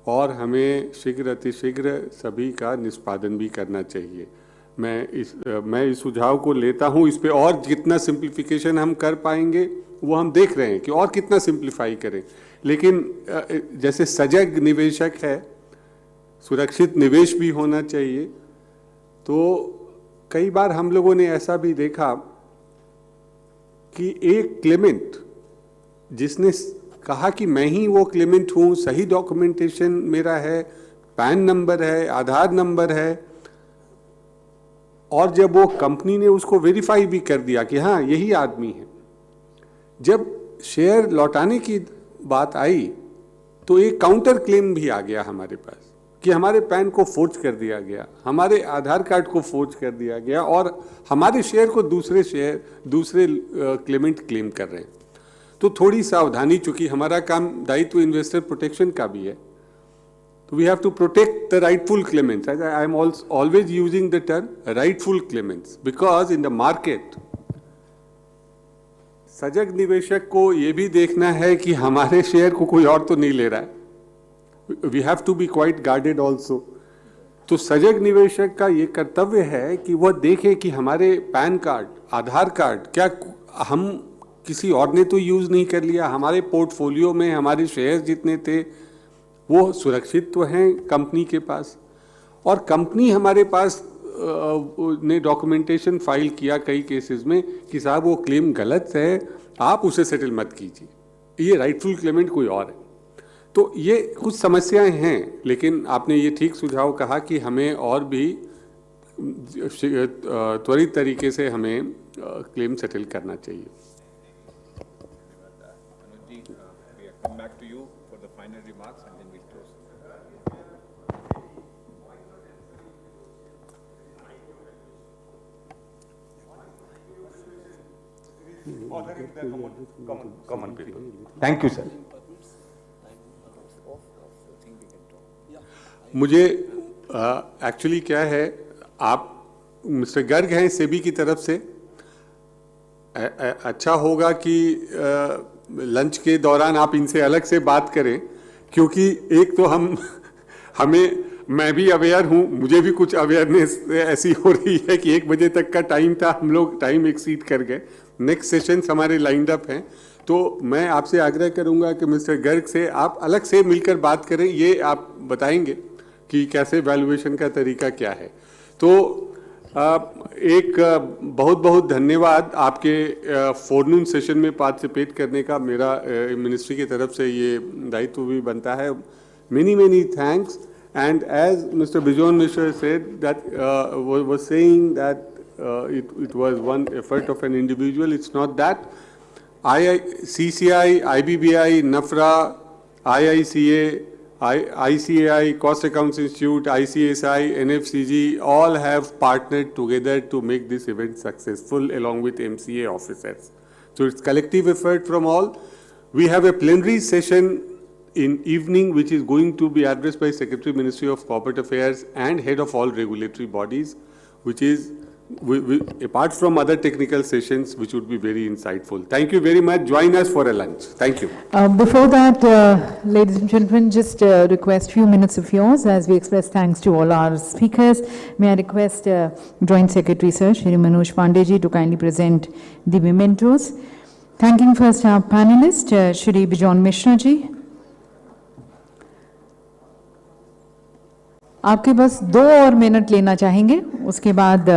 और हमें शीघ्र अतिशीघ्र सभी का निष्पादन भी करना चाहिए। मैं इस सुझाव को लेता हूँ। इस पे और जितना सिंप्लीफिकेशन हम कर पाएंगे वो हम देख रहे हैं कि और कितना सिंप्लीफाई करें। लेकिन जैसे सजग निवेशक है, सुरक्षित निवेश भी होना चाहिए। तो कई बार हम लोगों ने ऐसा भी देखा कि एक क्लेमेंट जिसने कहा कि मैं ही वो क्लेमेंट हूँ, सही डॉक्यूमेंटेशन मेरा है, पैन नंबर है, आधार नंबर है, और जब वो कंपनी ने उसको वेरीफाई भी कर दिया कि हाँ यही आदमी है, जब शेयर लौटाने की बात आई तो एक काउंटर क्लेम भी आ गया हमारे पास कि हमारे पैन को फोर्ज कर दिया गया, हमारे आधार कार्ड को फोर्ज कर दिया गया और हमारे शेयर को दूसरे क्लेमेंट क्लेम कर रहे हैं। तो थोड़ी सावधानी, चूंकि हमारा काम दायित्व इन्वेस्टर प्रोटेक्शन का भी है, तो we have to protect the rightful claimants. I am always using the term rightful claimants because in the market, सजग निवेशक को ये भी देखना है कि हमारे शेयर को कोई और तो नहीं ले रहा है। We have to be quite guarded also. तो सजग निवेशक का ये कर्तव्य है कि वह देखे कि हमारे पैन कार्ड, आधार कार्ड क्या हम किसी और ने तो यूज़ नहीं कर लिया। हमारे पोर्टफोलियो में हमारे शेयर जितने थे वो सुरक्षित तो हैं कंपनी के पास, और कंपनी हमारे पास ने डॉक्यूमेंटेशन फाइल किया कई केसेस में कि साहब वो क्लेम गलत है, आप उसे सेटल मत कीजिए, ये राइटफुल क्लेमेंट कोई और है। तो ये कुछ समस्याएं हैं, लेकिन आपने ये ठीक सुझाव कहा कि हमें और भी त्वरित तरीके से हमें क्लेम सेटल करना चाहिए। Thank you sir. मुझे एक्चुअली क्या है, आप मिस्टर गर्ग हैं सेबी की तरफ से, अच्छा होगा कि लंच के दौरान आप इनसे अलग से बात करें, क्योंकि एक तो मैं भी अवेयर हूँ, मुझे भी कुछ अवेयरनेस ऐसी हो रही है कि 1 बजे तक का टाइम था, हम लोग टाइम एक्सीड कर गए। नेक्स्ट सेशंस हमारे लाइंड अप हैं, तो मैं आपसे आग्रह करूंगा कि मिस्टर गर्ग से आप अलग से मिलकर बात करें, ये आप बताएंगे कि कैसे वैल्यूएशन का तरीका क्या है। तो एक बहुत बहुत धन्यवाद आपके फोरनून सेशन में पार्टिसिपेट करने का, मेरा मिनिस्ट्री की तरफ से ये दायित्व भी बनता है। many thanks, and as Mr. Bijon Mishra said that was saying that it was one effort of an individual. It's not that. CCI, IBBI, NAFRA, IICA, ICAI, Cost Accounts Institute, ICSI, NFCG, all have partnered together to make this event successful along with MCA officers. So it's collective effort from all. We have a plenary session in evening which is going to be addressed by Secretary Ministry of Corporate Affairs and Head of all regulatory bodies, which is apart from other technical sessions which would be very insightful. Thank you very much. Join us for a lunch. Thank you. Before that, ladies and gentlemen, just request few minutes of yours as we express thanks to all our speakers. May I request Joint Secretary Sir Shri Manoj Pandey to kindly present the mementos. Thanking first our panelist Shri Bijon Mishra ji. आपके बस 2 और minute लेना चाहेंगे, उसके बाद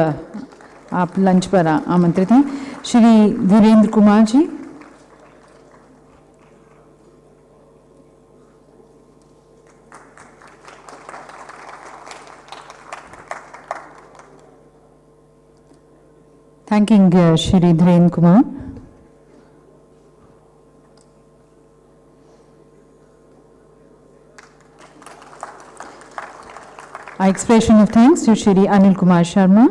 आप lunch पर आमंत्रित हैं। Shri Dhirendra Kumar ji. Thanking Shri Dhirendra Kumar. Our expression of thanks to Shri Anil Kumar Sharma.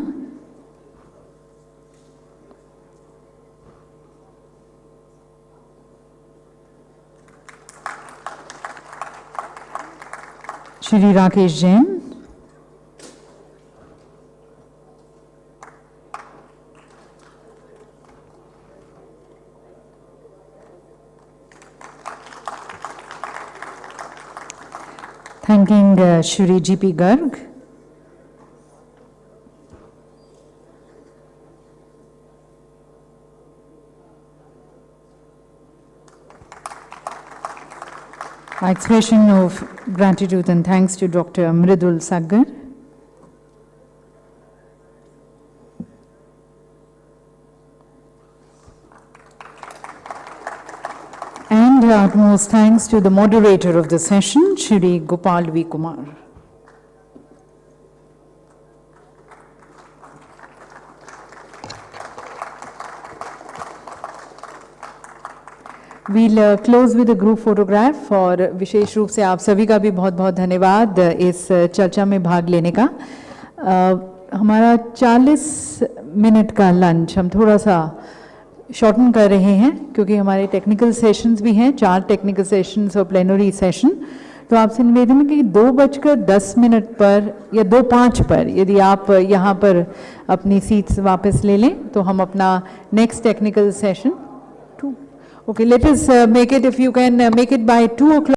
Shri Rakesh Jain. Thanking Shri G.P. Garg. Our expression of gratitude and thanks to Dr. Mridul Saggar. And our utmost thanks to the moderator of the session, Shri Gopal V. Kumar. We'll close with a group photograph और विशेष रूप से आप सभी का भी बहुत बहुत धन्यवाद इस चर्चा में भाग लेने का। हमारा 40 मिनट का लंच हम थोड़ा सा शॉर्टन कर रहे हैं क्योंकि हमारे टेक्निकल सेशंस भी हैं, 4 टेक्निकल सेशंस और प्लेनरी सेशन। तो आपसे निवेदन है कि 2:10 पर या 2:05 पर यदि आप यहाँ पर अपनी सीट्स वापस ले लें तो हम अपना next technical session Okay, let us make it, if you can make it by 2 o'clock.